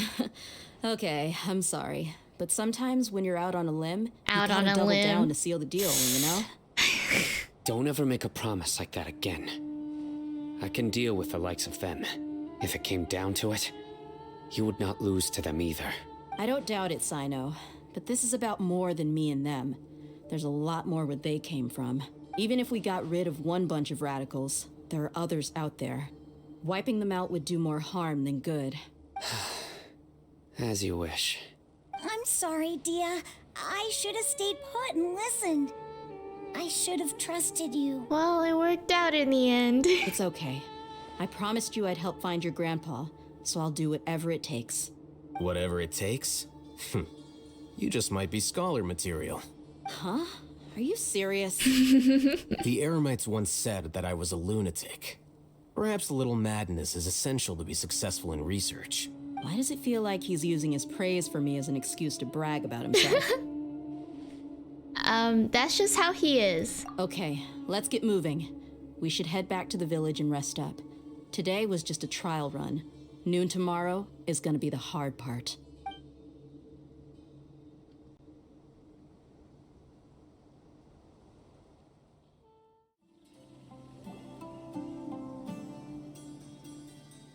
[SPEAKER 15] Okay, I'm sorry. But sometimes when you're out on a limb,
[SPEAKER 3] Out
[SPEAKER 15] you
[SPEAKER 3] on
[SPEAKER 15] gotta
[SPEAKER 3] a
[SPEAKER 15] double
[SPEAKER 3] limb.
[SPEAKER 15] down to seal the deal, you know?
[SPEAKER 4] Don't ever make a promise like that again. I can deal with the likes of them. If it came down to it, you would not lose to them either.
[SPEAKER 15] I don't doubt it, Sino. But this is about more than me and them. There's a lot more where they came from. Even if we got rid of one bunch of radicals, there are others out there. Wiping them out would do more harm than good.
[SPEAKER 4] As you wish.
[SPEAKER 1] I'm sorry, Dia. I should have stayed put and listened. I should have trusted you.
[SPEAKER 3] Well, it worked out in the end.
[SPEAKER 15] It's okay. I promised you I'd help find your grandpa, so I'll do whatever it takes.
[SPEAKER 6] Whatever it takes? You just might be scholar material.
[SPEAKER 15] Huh? Are you serious?
[SPEAKER 6] The Eremites once said that I was a lunatic. Perhaps a little madness is essential to be successful in research.
[SPEAKER 10] Why does it feel like he's using his praise for me as an excuse to brag about himself?
[SPEAKER 3] That's just how he is.
[SPEAKER 10] Okay, let's get moving. We should head back to the village and rest up. Today was just a trial run. Noon tomorrow is gonna be the hard part.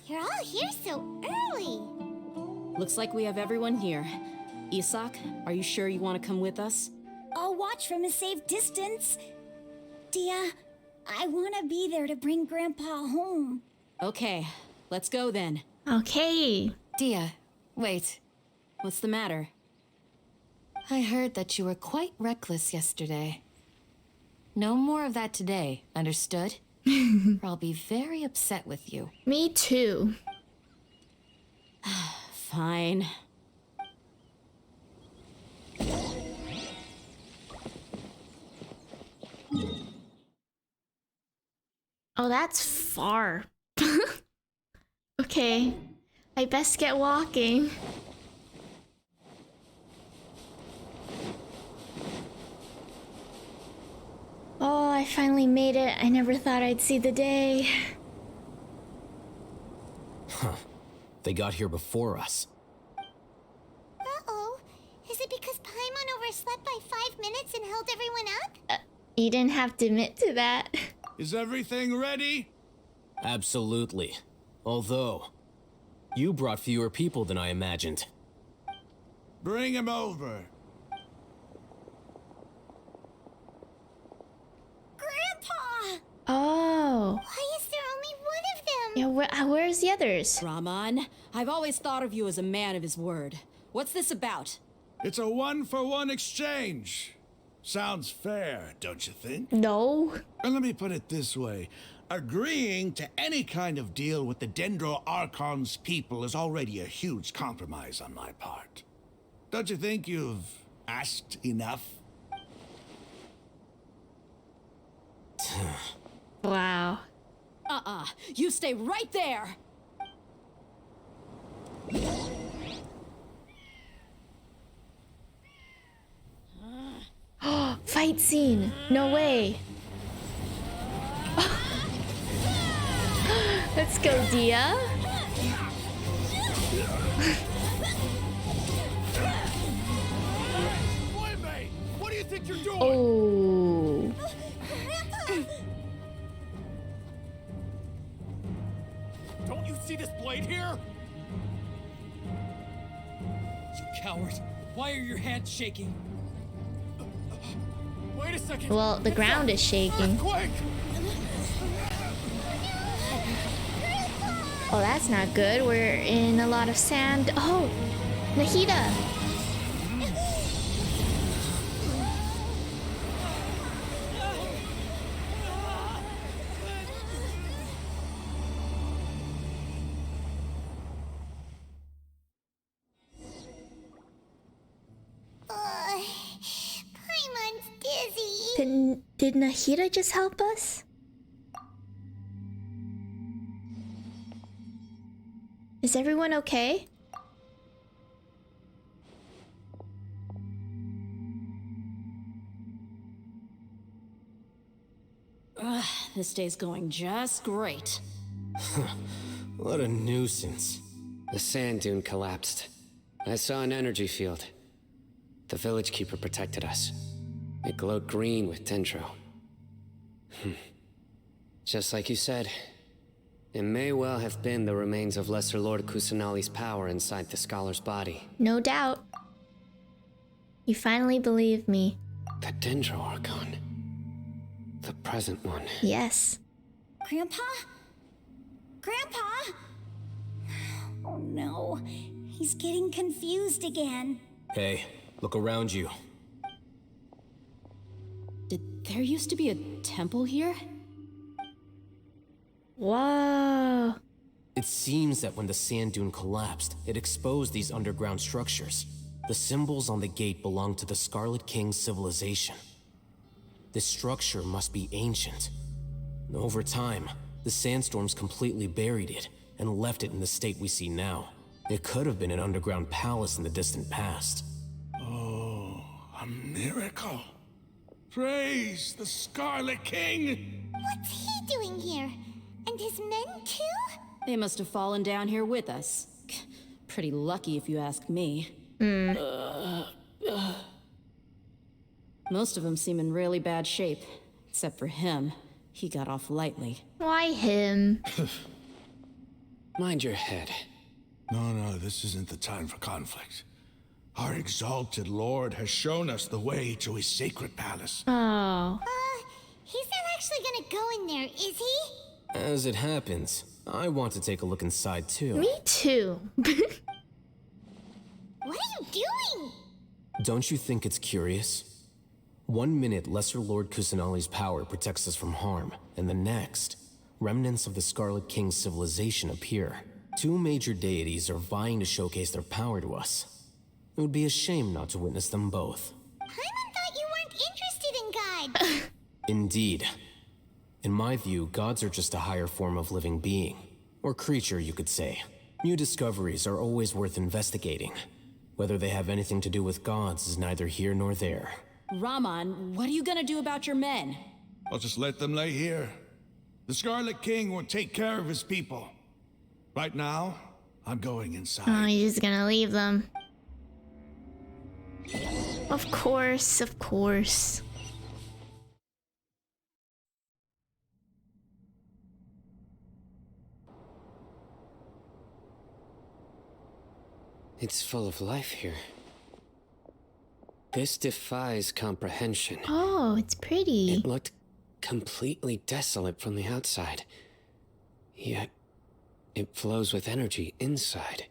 [SPEAKER 8] You're all here so early.
[SPEAKER 10] Looks like we have everyone here. Isak, are you sure you want to come with us?
[SPEAKER 1] I'll watch from a safe distance. Dia, I want to be there to bring Grandpa home.
[SPEAKER 10] Okay, let's go then.
[SPEAKER 3] Okay.
[SPEAKER 9] Dia, wait.
[SPEAKER 10] What's the matter?
[SPEAKER 9] I heard that you were quite reckless yesterday. No more of that today, understood? Or I'll be very upset with you.
[SPEAKER 3] Me too.
[SPEAKER 10] Fine.
[SPEAKER 3] Oh, that's far. Okay. I best get walking. Oh, I finally made it. I never thought I'd see the day.
[SPEAKER 6] Huh. They got here before us.
[SPEAKER 8] Uh-oh. Is it because Paimon overslept by 5 minutes and held everyone up?
[SPEAKER 3] You didn't have to admit to that.
[SPEAKER 16] Is everything ready?
[SPEAKER 6] Absolutely. Although, you brought fewer people than I imagined.
[SPEAKER 16] Bring him over.
[SPEAKER 8] Grandpa!
[SPEAKER 3] Oh.
[SPEAKER 8] Why is there only one of them?
[SPEAKER 3] Yeah, where's the others?
[SPEAKER 15] Rahman, I've always thought of you as a man of his word. What's this about?
[SPEAKER 16] It's a one-for-one exchange. Sounds fair, don't you think?
[SPEAKER 3] No.
[SPEAKER 16] And let me put it this way. Agreeing to any kind of deal with the Dendro Archon's people is already a huge compromise on my part. Don't you think you've asked enough?
[SPEAKER 3] Wow.
[SPEAKER 15] You stay right there!
[SPEAKER 3] Fight scene. No way. Let's go, Dia.
[SPEAKER 16] What do you think you're doing?
[SPEAKER 3] Oh.
[SPEAKER 17] Don't you see this blade here? You coward! Why are your hands shaking? Wait a second.
[SPEAKER 3] Well, the ground is shaking.
[SPEAKER 17] Quick!
[SPEAKER 3] Oh, that's not good. We're in a lot of sand. Oh, Nahida.
[SPEAKER 8] Paimon's dizzy.
[SPEAKER 3] Did Nahida just help us? Is everyone okay?
[SPEAKER 10] This day's going just great.
[SPEAKER 6] What a nuisance.
[SPEAKER 4] The sand dune collapsed. I saw an energy field. The village keeper protected us. It glowed green with dendro. Just like you said, it may well have been the remains of Lesser Lord Kusanali's power inside the scholar's body.
[SPEAKER 3] No doubt. You finally believe me.
[SPEAKER 4] The Dendro Archon. The present one.
[SPEAKER 3] Yes.
[SPEAKER 1] Grandpa? Grandpa? Oh no. He's getting confused again.
[SPEAKER 6] Hey, look around you.
[SPEAKER 10] Did there used to be a temple here?
[SPEAKER 3] Whoa.
[SPEAKER 6] It seems that when the sand dune collapsed, it exposed these underground structures. The symbols on the gate belong to the Scarlet King's civilization. This structure must be ancient. Over time, the sandstorms completely buried it and left it in the state we see now. It could have been an underground palace in the distant past.
[SPEAKER 16] Oh, a miracle. Praise the Scarlet King!
[SPEAKER 8] What's he doing here? And his men too?
[SPEAKER 10] They must have fallen down here with us. Pretty lucky if you ask me. Most of them seem in really bad shape, except for him. He got off lightly.
[SPEAKER 3] Why him?
[SPEAKER 4] Mind your head.
[SPEAKER 16] No, this isn't the time for conflict. Our exalted lord has shown us the way to his sacred palace.
[SPEAKER 3] Oh.
[SPEAKER 8] He's not actually gonna go in there, is he?
[SPEAKER 6] As it happens, I want to take a look inside too.
[SPEAKER 3] Me too.
[SPEAKER 8] What are you doing?
[SPEAKER 6] Don't you think it's curious? 1 minute, Lesser Lord Kusanali's power protects us from harm, and the next, remnants of the Scarlet King's civilization appear. 2 major deities are vying to showcase their power to us. It would be a shame not to witness them both.
[SPEAKER 8] Paimon thought you weren't interested in God.
[SPEAKER 6] Indeed. In my view, gods are just a higher form of living being, or creature, you could say. New discoveries are always worth investigating. Whether they have anything to do with gods is neither here nor there.
[SPEAKER 15] Raman, what are you gonna do about your men?
[SPEAKER 16] I'll just let them lay here. The Scarlet King will take care of his people. Right now, I'm going inside.
[SPEAKER 3] Oh, he's just gonna leave them. Of course, of course.
[SPEAKER 4] It's full of life here. This defies comprehension.
[SPEAKER 3] Oh, it's pretty.
[SPEAKER 4] It looked completely desolate from the outside. Yet, it flows with energy inside.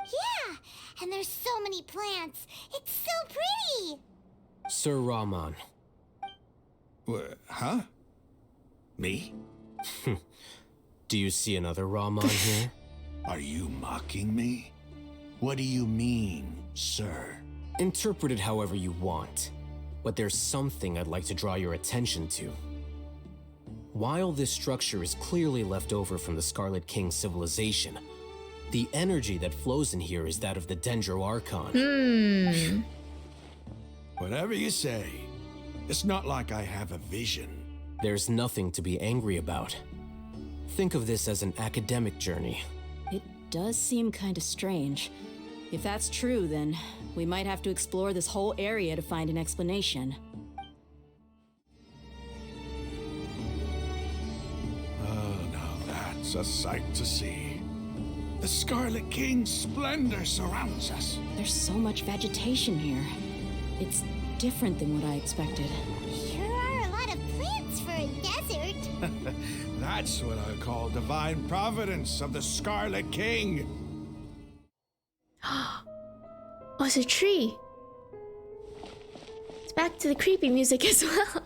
[SPEAKER 8] Yeah, and there's so many plants. It's so pretty.
[SPEAKER 6] Sir Raman.
[SPEAKER 16] Huh? Me?
[SPEAKER 6] Do you see another Raman here?
[SPEAKER 16] Are you mocking me? What do you mean, sir?
[SPEAKER 6] Interpret it however you want, but there's something I'd like to draw your attention to. While this structure is clearly left over from the Scarlet King's civilization, the energy that flows in here is that of the Dendro Archon.
[SPEAKER 16] Whatever you say. It's not like I have a vision.
[SPEAKER 6] There's nothing to be angry about. Think of this as an academic journey.
[SPEAKER 10] It does seem kinda strange. If that's true, then we might have to explore this whole area to find an explanation.
[SPEAKER 16] Oh, now that's a sight to see. The Scarlet King's splendor surrounds us.
[SPEAKER 10] There's so much vegetation here. It's different than what I expected.
[SPEAKER 8] Sure are a lot of plants for a desert.
[SPEAKER 16] That's what I call divine providence of the Scarlet King.
[SPEAKER 3] Oh, it's a tree. It's back to the creepy music as well.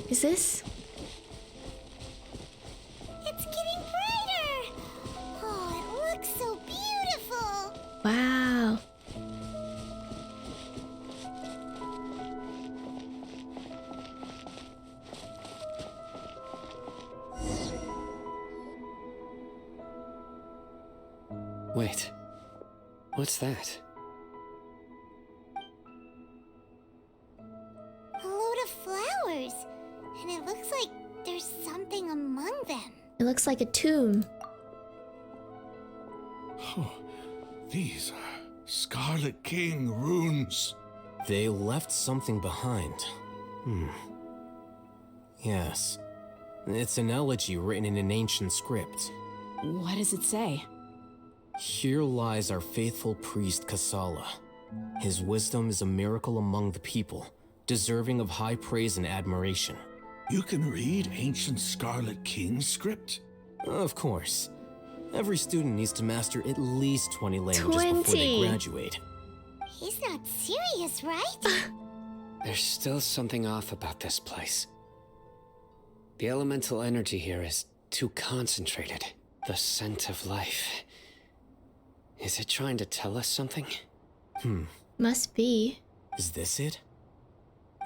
[SPEAKER 3] Is this?
[SPEAKER 8] It's getting brighter. Oh, it looks so beautiful.
[SPEAKER 3] Wow.
[SPEAKER 4] Wait. What's that?
[SPEAKER 8] A load of flowers. And it looks like there's something among them.
[SPEAKER 3] It looks like a tomb.
[SPEAKER 16] Oh, these are Scarlet King runes.
[SPEAKER 6] They left something behind. Yes. It's an elegy written in an ancient script.
[SPEAKER 10] What does it say?
[SPEAKER 6] Here lies our faithful priest Kasala. His wisdom is a miracle among the people, deserving of high praise and admiration.
[SPEAKER 16] You can read ancient Scarlet King script?
[SPEAKER 6] Of course. Every student needs to master at least 20 languages before they graduate.
[SPEAKER 8] He's not serious, right?
[SPEAKER 4] There's still something off about this place. The elemental energy here is too concentrated. The scent of life. Is it trying to tell us something?
[SPEAKER 3] Must be.
[SPEAKER 6] Is this it?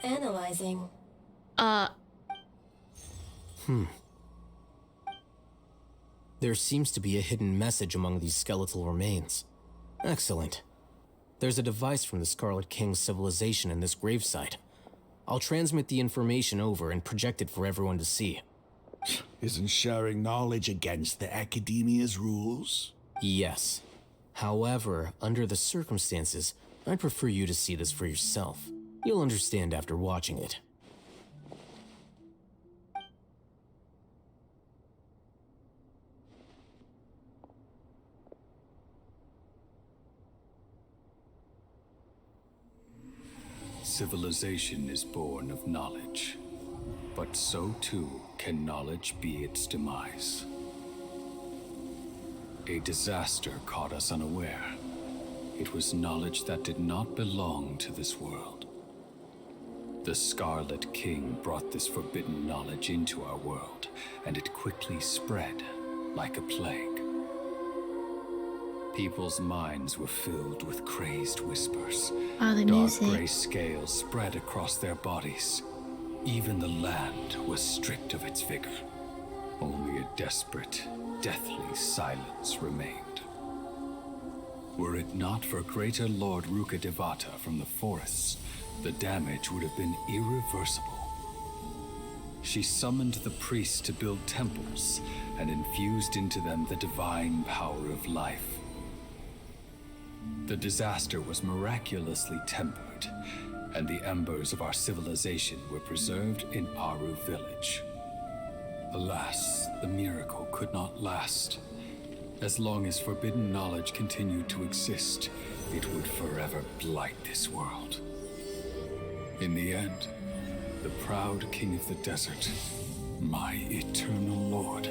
[SPEAKER 18] Analyzing.
[SPEAKER 6] There seems to be a hidden message among these skeletal remains. Excellent. There's a device from the Scarlet King's civilization in this gravesite. I'll transmit the information over and project it for everyone to see.
[SPEAKER 16] Isn't sharing knowledge against the Academia's rules?
[SPEAKER 6] Yes. However, under the circumstances, I'd prefer you to see this for yourself. You'll understand after watching it.
[SPEAKER 2] Civilization is born of knowledge, but so too can knowledge be its demise. A disaster caught us unaware. It was knowledge that did not belong to this world. The Scarlet King brought this forbidden knowledge into our world, and it quickly spread like a plague. People's minds were filled with crazed whispers.
[SPEAKER 3] Oh, the
[SPEAKER 2] Dark
[SPEAKER 3] music.
[SPEAKER 2] gray scales spread across their bodies. Even the land was stripped of its vigor. Only a desperate, deathly silence remained. Were it not for Greater Lord Rukkhadevata from the forests, the damage would have been irreversible. She summoned the priests to build temples and infused into them the divine power of life. The disaster was miraculously tempered, and the embers of our civilization were preserved in Aru village. Alas, the miracle could not last. As long as forbidden knowledge continued to exist, it would forever blight this world. In the end, the proud king of the desert, my eternal lord,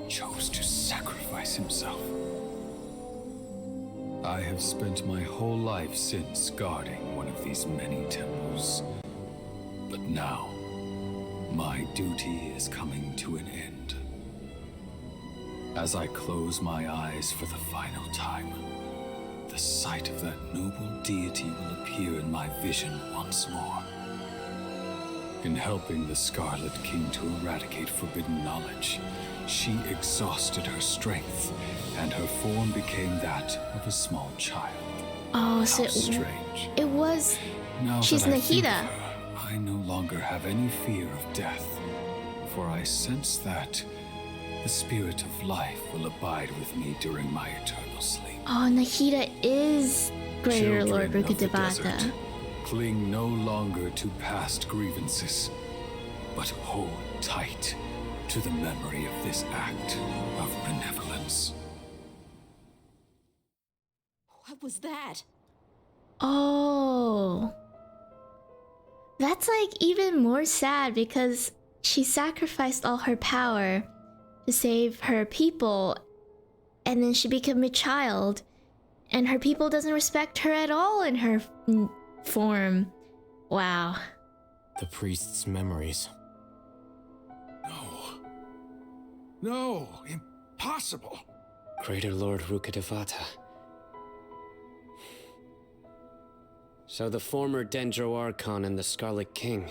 [SPEAKER 2] chose to sacrifice himself. I have spent my whole life since guarding one of these many temples. But now, my duty is coming to an end. As I close my eyes for the final time, the sight of that noble deity will appear in my vision once more. In helping the Scarlet King to eradicate forbidden knowledge, she exhausted her strength, and her form became that of a small child.
[SPEAKER 3] Oh, so
[SPEAKER 2] How strange.
[SPEAKER 3] it was.
[SPEAKER 2] Now
[SPEAKER 3] She's
[SPEAKER 2] that I think of
[SPEAKER 3] Nahida.
[SPEAKER 2] her, I no longer have any fear of death, for I sense that the spirit of life will abide with me during my eternal sleep.
[SPEAKER 3] Oh, Nahida is Greater
[SPEAKER 2] Children
[SPEAKER 3] Lord
[SPEAKER 2] of the
[SPEAKER 3] Rukkhadevata.
[SPEAKER 2] desert, cling no longer to past grievances, but hold tight to the memory of this act of benevolence.
[SPEAKER 15] What was that?
[SPEAKER 3] Oh. That's like even more sad because she sacrificed all her power to save her people, and then she became a child, and her people doesn't respect her at all in her form. Wow.
[SPEAKER 6] The priest's memories.
[SPEAKER 16] No, impossible.
[SPEAKER 4] Greater Lord Rukkhadevata. So the former Dendro Archon and the Scarlet King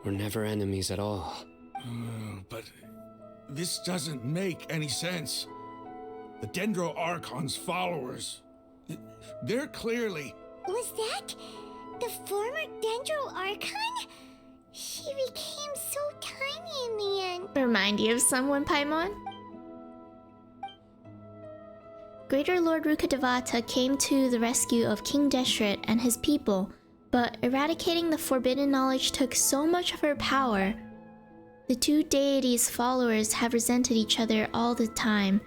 [SPEAKER 4] were never enemies at all.
[SPEAKER 16] But this doesn't make any sense. The Dendro Archon's followers, they're clearly...
[SPEAKER 8] Was that the former Dendro Archon? She became so tiny in the end.
[SPEAKER 3] Remind you of someone, Paimon? Greater Lord Rukkhadevata came to the rescue of King Deshret and his people, but eradicating the forbidden knowledge took so much of her power. The two deities' followers have resented each other all this time,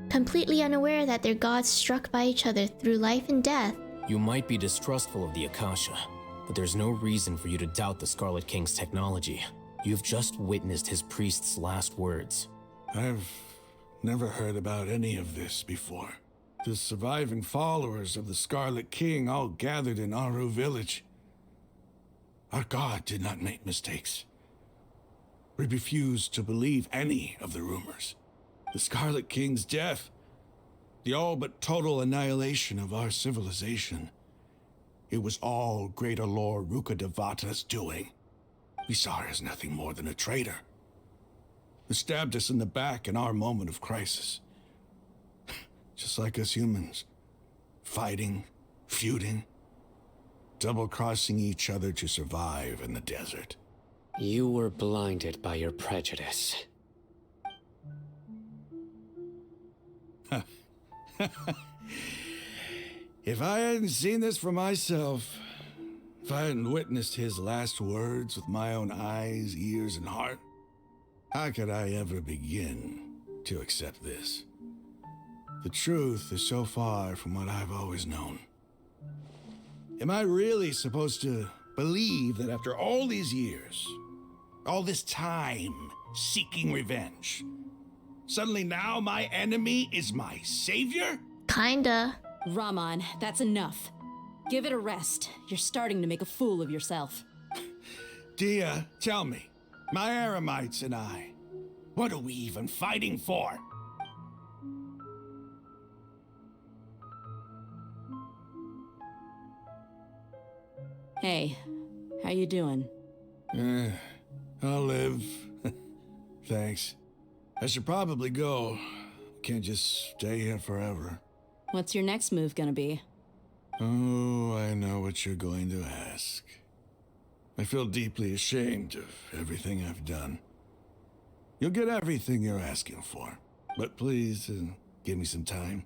[SPEAKER 3] completely unaware that their gods struck by each other through life and death.
[SPEAKER 6] You might be distrustful of the Akasha, but there's no reason for you to doubt the Scarlet King's technology. You've just witnessed his priest's last words.
[SPEAKER 16] I've never heard about any of this before. The surviving followers of the Scarlet King all gathered in Aru village. Our god did not make mistakes. We refused to believe any of the rumors. The Scarlet King's death The all but total annihilation of our civilization. It was all Greater Lord Rukkhadevata's doing. We saw her as nothing more than a traitor. Who stabbed us in the back in our moment of crisis. Just like us humans. Fighting, feuding, double-crossing each other to survive in the desert.
[SPEAKER 4] You were blinded by your prejudice.
[SPEAKER 16] If I hadn't seen this for myself, if I hadn't witnessed his last words with my own eyes, ears, and heart, how could I ever begin to accept this? The truth is so far from what I've always known. Am I really supposed to believe that after all these years, all this time seeking revenge, suddenly now my enemy is my savior?
[SPEAKER 3] Kinda.
[SPEAKER 15] Raman, that's enough. Give it a rest. You're starting to make a fool of yourself.
[SPEAKER 16] Dia, tell me, my Aramites and I, what are we even fighting for?
[SPEAKER 15] Hey, how you doing?
[SPEAKER 16] I'll live. Thanks. I should probably go. Can't just stay here forever.
[SPEAKER 15] What's your next move gonna be?
[SPEAKER 16] Oh, I know what you're going to ask. I feel deeply ashamed of everything I've done. You'll get everything you're asking for, but please give me some time.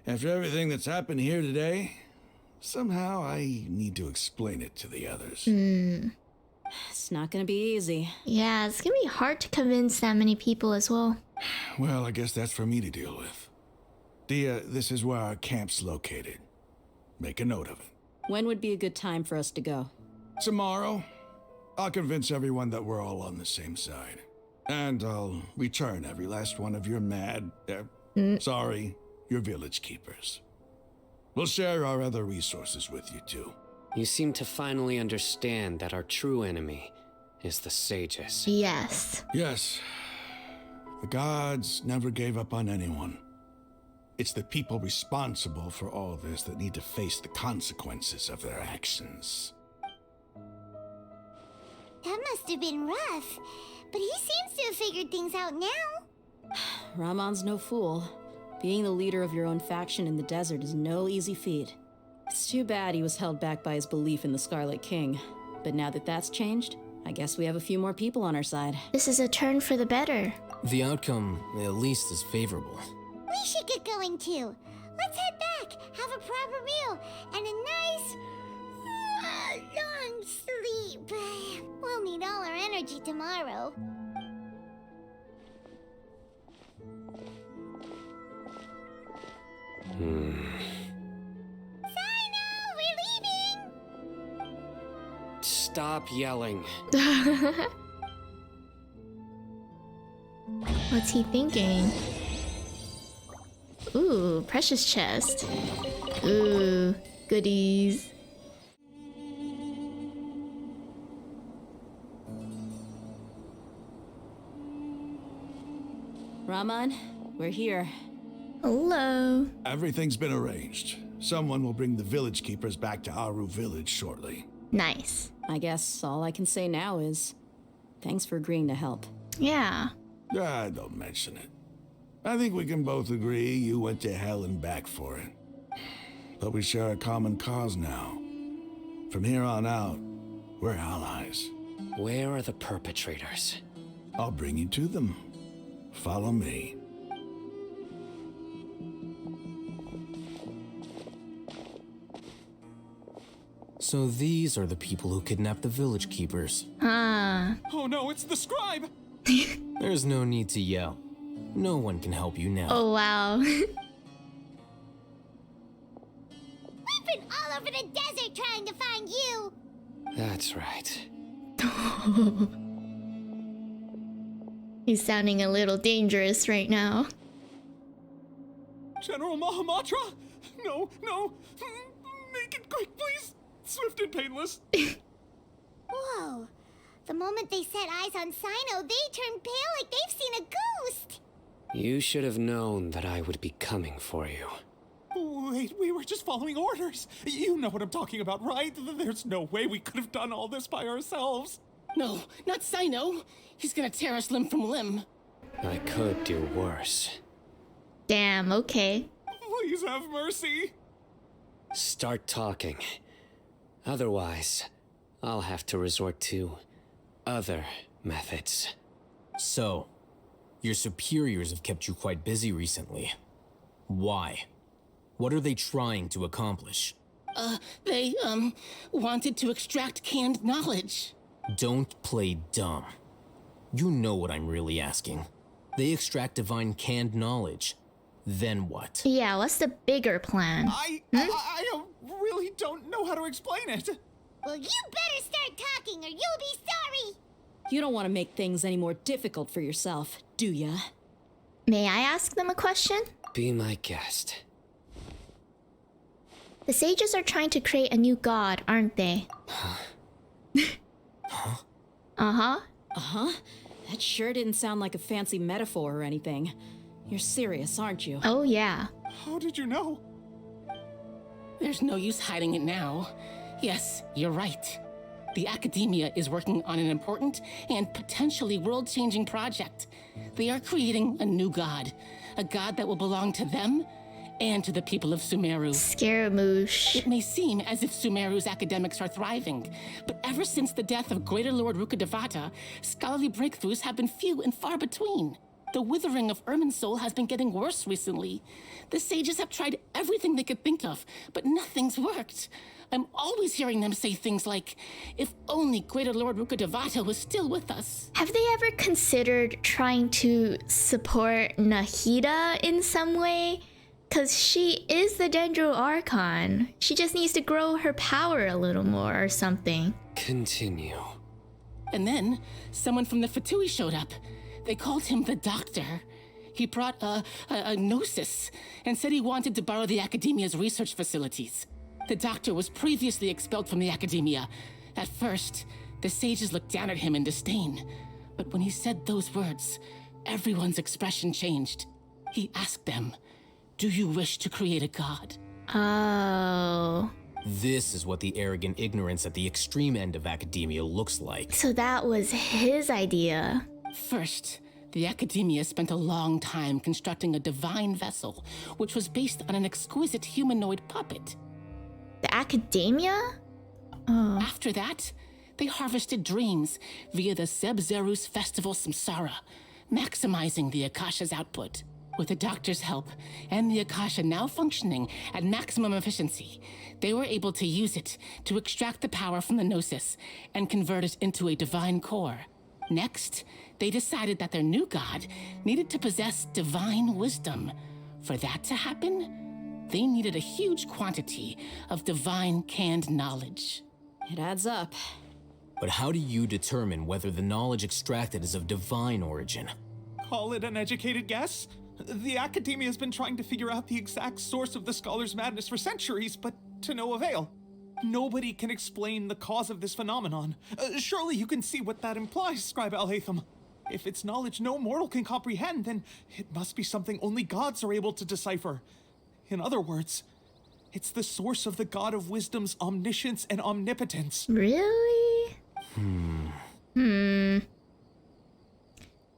[SPEAKER 16] After everything that's happened here today, somehow I need to explain it to the others.
[SPEAKER 15] It's not gonna be easy.
[SPEAKER 3] Yeah, it's gonna be hard to convince that many people as well.
[SPEAKER 16] Well, I guess that's for me to deal with. Dia, this is where our camp's located. Make a note of it.
[SPEAKER 15] When would be a good time for us to go?
[SPEAKER 16] Tomorrow, I'll convince everyone that we're all on the same side. And I'll return every last one of your your village keepers. We'll share our other resources with you too.
[SPEAKER 4] You seem to finally understand that our true enemy is the sages.
[SPEAKER 3] Yes.
[SPEAKER 16] Yes. The gods never gave up on anyone. It's the people responsible for all this that need to face the consequences of their actions.
[SPEAKER 8] That must have been rough, but he seems to have figured things out now.
[SPEAKER 15] Ramon's no fool. Being the leader of your own faction in the desert is no easy feat. It's too bad he was held back by his belief in the Scarlet King. But now that that's changed, I guess we have a few more people on our side.
[SPEAKER 3] This is a turn for the better.
[SPEAKER 6] The outcome, at least, is favorable.
[SPEAKER 8] We should get going too. Let's head back, have a proper meal, and a nice, long sleep. We'll need all our energy tomorrow. Sino, we're leaving!
[SPEAKER 4] Stop yelling.
[SPEAKER 3] What's he thinking? Ooh, precious chest. Ooh, goodies.
[SPEAKER 15] Raman, we're here.
[SPEAKER 3] Hello.
[SPEAKER 16] Everything's been arranged. Someone will bring the village keepers back to Aru village shortly.
[SPEAKER 3] Nice.
[SPEAKER 15] I guess all I can say now is thanks for agreeing to help.
[SPEAKER 3] Yeah.
[SPEAKER 16] Don't mention it. I think we can both agree you went to hell and back for it. But we share a common cause now. From here on out, we're allies.
[SPEAKER 4] Where are the perpetrators?
[SPEAKER 16] I'll bring you to them. Follow me.
[SPEAKER 6] So these are the people who kidnapped the village keepers.
[SPEAKER 17] Oh no, it's the scribe! There's no need to yell. No one can help you now.
[SPEAKER 3] Oh, wow.
[SPEAKER 8] We've been all over the desert trying to find you.
[SPEAKER 4] That's right.
[SPEAKER 3] He's sounding a little dangerous right now.
[SPEAKER 17] General Mahamatra? No, no. Make it quick, please. Swift and painless.
[SPEAKER 8] Whoa. The moment they set eyes on Sino, they turned pale like they've seen a ghost.
[SPEAKER 4] You should have known that I would be coming for you.
[SPEAKER 19] Wait, we were just following orders. You know what I'm talking about, right? There's no way we could have done all this by ourselves.
[SPEAKER 20] No, not Sino. He's gonna tear us limb from limb.
[SPEAKER 4] I could do worse.
[SPEAKER 3] Damn, okay.
[SPEAKER 19] Please have mercy.
[SPEAKER 4] Start talking. Otherwise, I'll have to resort to other methods.
[SPEAKER 17] So, your superiors have kept you quite busy recently. Why? What are they trying to accomplish?
[SPEAKER 20] They wanted to extract canned knowledge.
[SPEAKER 17] Don't play dumb. You know what I'm really asking. They extract divine canned knowledge. Then what?
[SPEAKER 3] Yeah, what's the bigger plan?
[SPEAKER 19] I really don't know how to explain it.
[SPEAKER 8] Well, you better start talking or you'll be sorry.
[SPEAKER 10] You don't want to make things any more difficult for yourself, do ya?
[SPEAKER 3] May I ask them a question?
[SPEAKER 4] Be my guest.
[SPEAKER 3] The sages are trying to create a new god, aren't they?
[SPEAKER 4] Huh?
[SPEAKER 3] Uh-huh.
[SPEAKER 10] Uh-huh? That sure didn't sound like a fancy metaphor or anything. You're serious, aren't you?
[SPEAKER 3] Oh, yeah.
[SPEAKER 19] How did you know?
[SPEAKER 20] There's no use hiding it now. Yes, you're right. The Academia is working on an important and potentially world-changing project. They are creating a new god. A god that will belong to them and to the people of Sumeru.
[SPEAKER 3] Scaramouche.
[SPEAKER 20] It may seem as if Sumeru's academics are thriving, but ever since the death of Greater Lord Rukkhadevata, scholarly breakthroughs have been few and far between. The withering of Irminsul has been getting worse recently. The sages have tried everything they could think of, but nothing's worked. I'm always hearing them say things like, if only Greater Lord Rukkhadevata was still with us.
[SPEAKER 3] Have they ever considered trying to support Nahida in some way? Because she is the Dendro Archon. She just needs to grow her power a little more or something.
[SPEAKER 4] Continue.
[SPEAKER 20] And then, someone from the Fatui showed up. They called him the Doctor. He brought a gnosis and said he wanted to borrow the Academia's research facilities. The Doctor was previously expelled from the Academia. At first, the sages looked down at him in disdain. But when he said those words, everyone's expression changed. He asked them, "Do you wish to create a god?"
[SPEAKER 3] Oh.
[SPEAKER 17] This is what the arrogant ignorance at the extreme end of academia looks like.
[SPEAKER 3] So that was his idea.
[SPEAKER 20] First, the Academia spent a long time constructing a divine vessel, which was based on an exquisite humanoid puppet.
[SPEAKER 3] The Academia? Oh.
[SPEAKER 20] After that, they harvested dreams via the Zeb-Zerus Festival Samsara, maximizing the Akasha's output. With the Doctor's help, and the Akasha now functioning at maximum efficiency, they were able to use it to extract the power from the Gnosis and convert it into a divine core. Next, they decided that their new god needed to possess divine wisdom. For that to happen, they needed a huge quantity of divine canned knowledge.
[SPEAKER 10] It adds up.
[SPEAKER 17] But how do you determine whether the knowledge extracted is of divine origin?
[SPEAKER 19] Call it an educated guess? The Academia has been trying to figure out the exact source of the scholar's madness for centuries, but to no avail. Nobody can explain the cause of this phenomenon. Surely you can see what that implies, Scribe Al-Haytham. If it's knowledge no mortal can comprehend, then it must be something only gods are able to decipher. In other words, it's the source of the God of Wisdom's omniscience and omnipotence.
[SPEAKER 3] Really?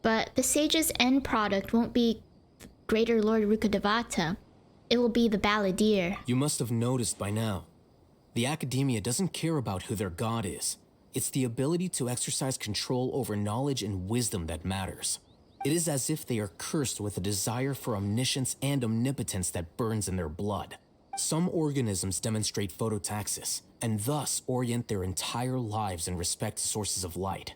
[SPEAKER 3] But the sage's end product won't be Greater Lord Rukkhadevata. It will be the Balladeer.
[SPEAKER 17] You must have noticed by now. The Academia doesn't care about who their god is. It's the ability to exercise control over knowledge and wisdom that matters. It is as if they are cursed with a desire for omniscience and omnipotence that burns in their blood. Some organisms demonstrate phototaxis, and thus orient their entire lives in respect to sources of light.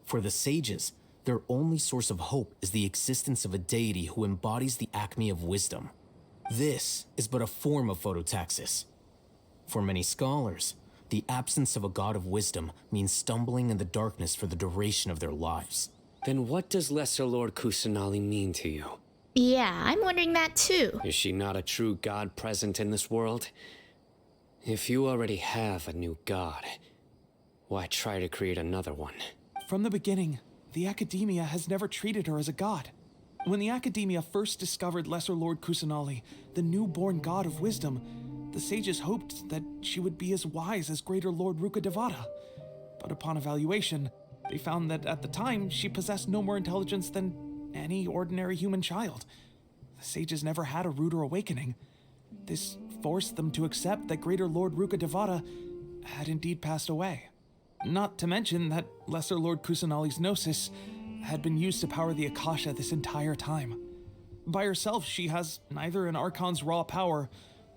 [SPEAKER 17] For the sages, their only source of hope is the existence of a deity who embodies the acme of wisdom. This is but a form of phototaxis. For many scholars, the absence of a god of wisdom means stumbling in the darkness for the duration of their lives.
[SPEAKER 4] Then what does Lesser Lord Kusanali mean to you?
[SPEAKER 3] Yeah, I'm wondering that too.
[SPEAKER 4] Is she not a true god present in this world? If you already have a new god, why try to create another one?
[SPEAKER 19] From the beginning, the Academia has never treated her as a god. When the Academia first discovered Lesser Lord Kusanali, the newborn god of wisdom, the sages hoped that she would be as wise as Greater Lord Rukkhadevata. But upon evaluation, they found that at the time, she possessed no more intelligence than any ordinary human child. The sages never had a ruder awakening. This forced them to accept that Greater Lord Rukkhadevata had indeed passed away. Not to mention that Lesser Lord Kusanali's gnosis had been used to power the Akasha this entire time. By herself, she has neither an Archon's raw power,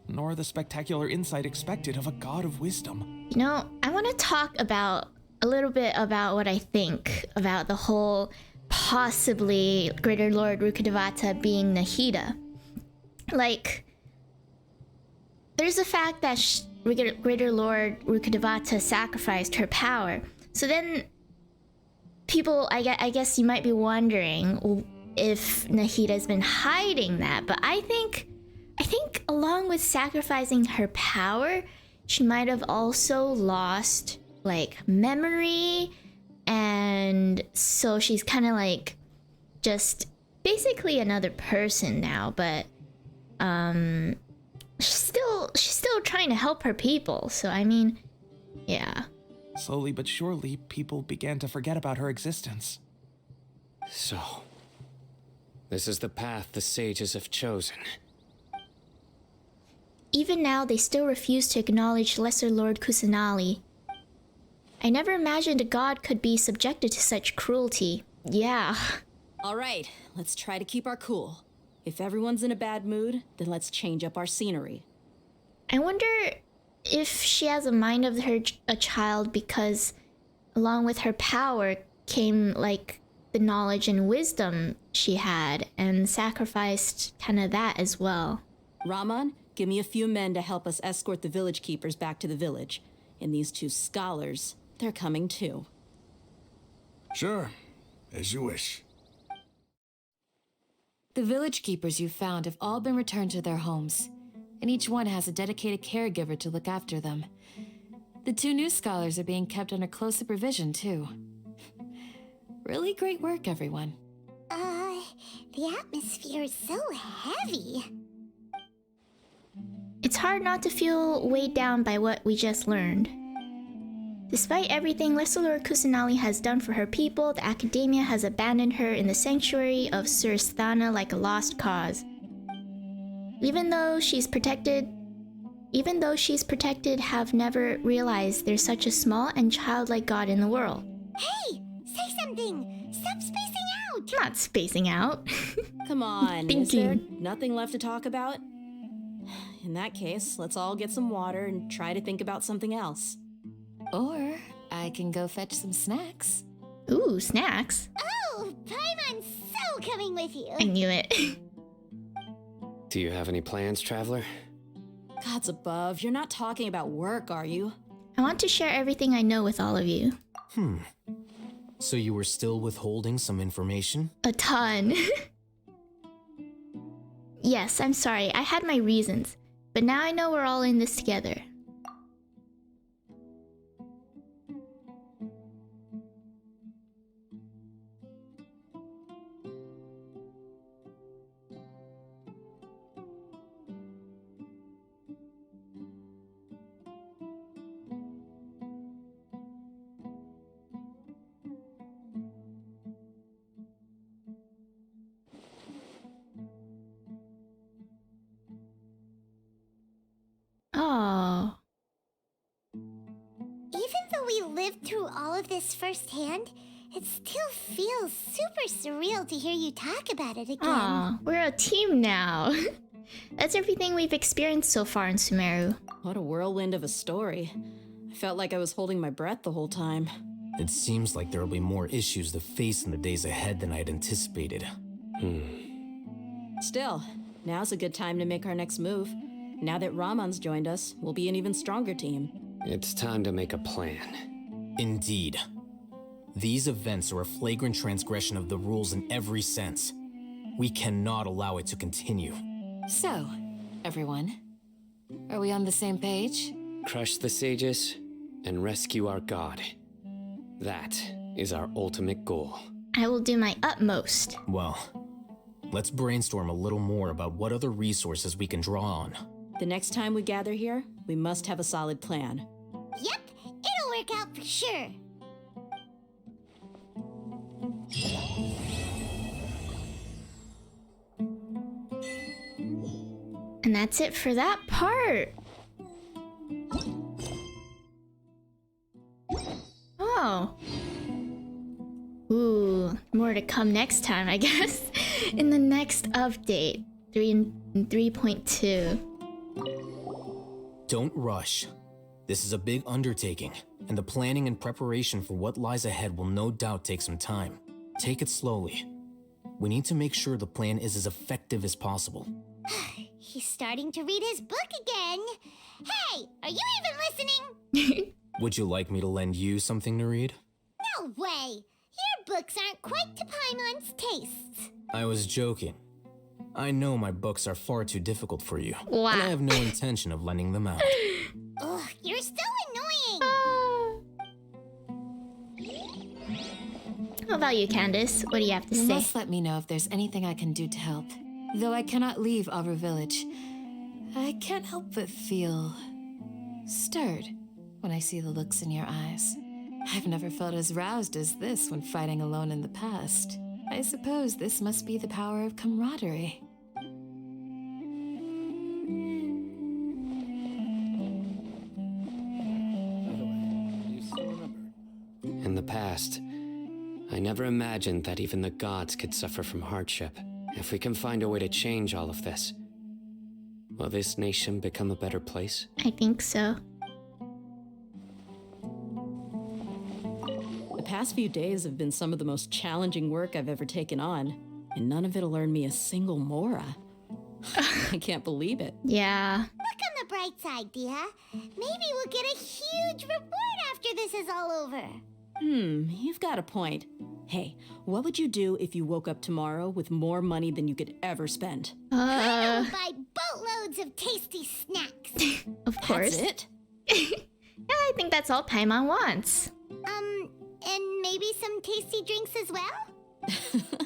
[SPEAKER 19] nor the spectacular insight expected of a god of wisdom.
[SPEAKER 3] You know, I want to talk about a little bit about what I think about the whole possibly Greater Lord Rukkhadevata being Nahida. Like, there's the fact that Greater Lord Rukkhadevata sacrificed her power. So then people, I guess you might be wondering if Nahida's been hiding that, but I think along with sacrificing her power, she might have also lost like memory, and so she's kind of like just basically another person now, but she's still trying to help her people. So I mean, yeah.
[SPEAKER 19] Slowly but surely, people began to forget about her existence.
[SPEAKER 4] So, this is the path the sages have chosen.
[SPEAKER 3] Even now, they still refuse to acknowledge Lesser Lord Kusanali. I never imagined a god could be subjected to such cruelty. Yeah.
[SPEAKER 15] All right, let's try to keep our cool. If everyone's in a bad mood, then let's change up our scenery.
[SPEAKER 3] I wonder if she has a mind of a child, because along with her power came like the knowledge and wisdom she had, and sacrificed kind of that as well.
[SPEAKER 15] Raman, give me a few men to help us escort the village keepers back to the village. And these two scholars, they're coming too.
[SPEAKER 16] Sure, as you wish.
[SPEAKER 9] The village keepers you found have all been returned to their homes, and each one has a dedicated caregiver to look after them. The two new scholars are being kept under close supervision, too. Really great work, everyone.
[SPEAKER 8] The atmosphere is so heavy.
[SPEAKER 3] It's hard not to feel weighed down by what we just learned. Despite everything Lesser Lord Kusanali has done for her people, the Academia has abandoned her in the sanctuary of Suristhana like a lost cause. Even though she's protected, have never realized there's such a small and childlike god in the world.
[SPEAKER 8] Hey, say something! Stop spacing out!
[SPEAKER 3] Not spacing out.
[SPEAKER 15] Come on,
[SPEAKER 3] Thinking.
[SPEAKER 15] Is there nothing left to talk about? In that case, let's all get some water and try to think about something else.
[SPEAKER 9] Or I can go fetch some snacks.
[SPEAKER 3] Ooh, snacks.
[SPEAKER 8] Oh, Paimon's so coming with you!
[SPEAKER 3] I knew it.
[SPEAKER 4] Do you have any plans, traveler?
[SPEAKER 15] Gods above, you're not talking about work, are you?
[SPEAKER 3] I want to share everything I know with all of you.
[SPEAKER 17] So you were still withholding some information?
[SPEAKER 3] A ton. Yes, I'm sorry. I had my reasons. But now I know we're all in this together. Oh.
[SPEAKER 8] Even though we lived through all of this firsthand, it still feels super surreal to hear you talk about it again.
[SPEAKER 3] Aw, we're a team now. That's everything we've experienced so far in Sumeru.
[SPEAKER 15] What a whirlwind of a story. I felt like I was holding my breath the whole time.
[SPEAKER 17] It seems like there will be more issues to face in the days ahead than I had anticipated.
[SPEAKER 15] Still, now's a good time to make our next move. Now that Raman's joined us, we'll be an even stronger team.
[SPEAKER 4] It's time to make a plan.
[SPEAKER 17] Indeed. These events are a flagrant transgression of the rules in every sense. We cannot allow it to continue.
[SPEAKER 9] So, everyone, are we on the same page?
[SPEAKER 4] Crush the sages and rescue our god. That is our ultimate goal.
[SPEAKER 3] I will do my utmost.
[SPEAKER 17] Well, Let's brainstorm a little more about what other resources we can draw on.
[SPEAKER 10] The next time we gather here, we must have a solid plan.
[SPEAKER 8] Yep, it'll work out for sure.
[SPEAKER 3] And that's it for that part. Oh. Ooh, more to come next time, I guess. In the next update, 3.2.
[SPEAKER 17] Don't rush. This is a big undertaking, and the planning and preparation for what lies ahead will no doubt take some time. Take it slowly. We need to make sure the plan is as effective as possible.
[SPEAKER 8] He's starting to read his book again. Hey, are you even listening?
[SPEAKER 17] Would you like me to lend you something to read?
[SPEAKER 8] No way. Your books aren't quite to Paimon's tastes.
[SPEAKER 17] I was joking. I know my books are far too difficult for you,
[SPEAKER 3] wow.
[SPEAKER 17] and I have no intention of lending them out.
[SPEAKER 8] Ugh, you're so annoying.
[SPEAKER 3] How about you, Candace? What do you have to
[SPEAKER 9] You
[SPEAKER 3] say?
[SPEAKER 9] must let me know if there's anything I can do to help. Though I cannot leave our village, I can't help but feel stirred when I see the looks in your eyes. I've never felt as roused as this when fighting alone in the past. I suppose this must be the power of camaraderie.
[SPEAKER 4] In the past, I never imagined that even the gods could suffer from hardship. If we can find a way to change all of this, will this nation become a better place?
[SPEAKER 3] I think so.
[SPEAKER 10] The past few days have been some of the most challenging work I've ever taken on, and none of it'll earn me a single Mora. I can't believe it.
[SPEAKER 3] Yeah.
[SPEAKER 8] Look on the bright side, Dia. Maybe we'll get a huge reward after this is all over.
[SPEAKER 10] You've got a point. Hey, what would you do if you woke up tomorrow with more money than you could ever spend?
[SPEAKER 8] I will buy boatloads of tasty snacks.
[SPEAKER 3] Of course.
[SPEAKER 10] That's it?
[SPEAKER 3] Yeah, I think that's all Paimon wants.
[SPEAKER 8] And maybe some tasty drinks as well?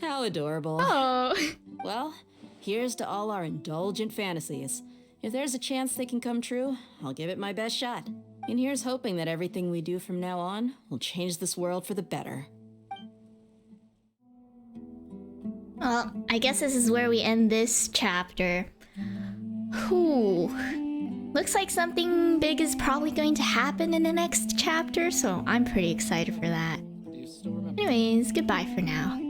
[SPEAKER 10] How adorable.
[SPEAKER 3] Oh.
[SPEAKER 10] Well, here's to all our indulgent fantasies. If there's a chance they can come true, I'll give it my best shot. And here's hoping that everything we do from now on will change this world for the better.
[SPEAKER 3] Well, I guess this is where we end this chapter. Whew. Looks like something big is probably going to happen in the next chapter, so I'm pretty excited for that. Anyways, goodbye for now.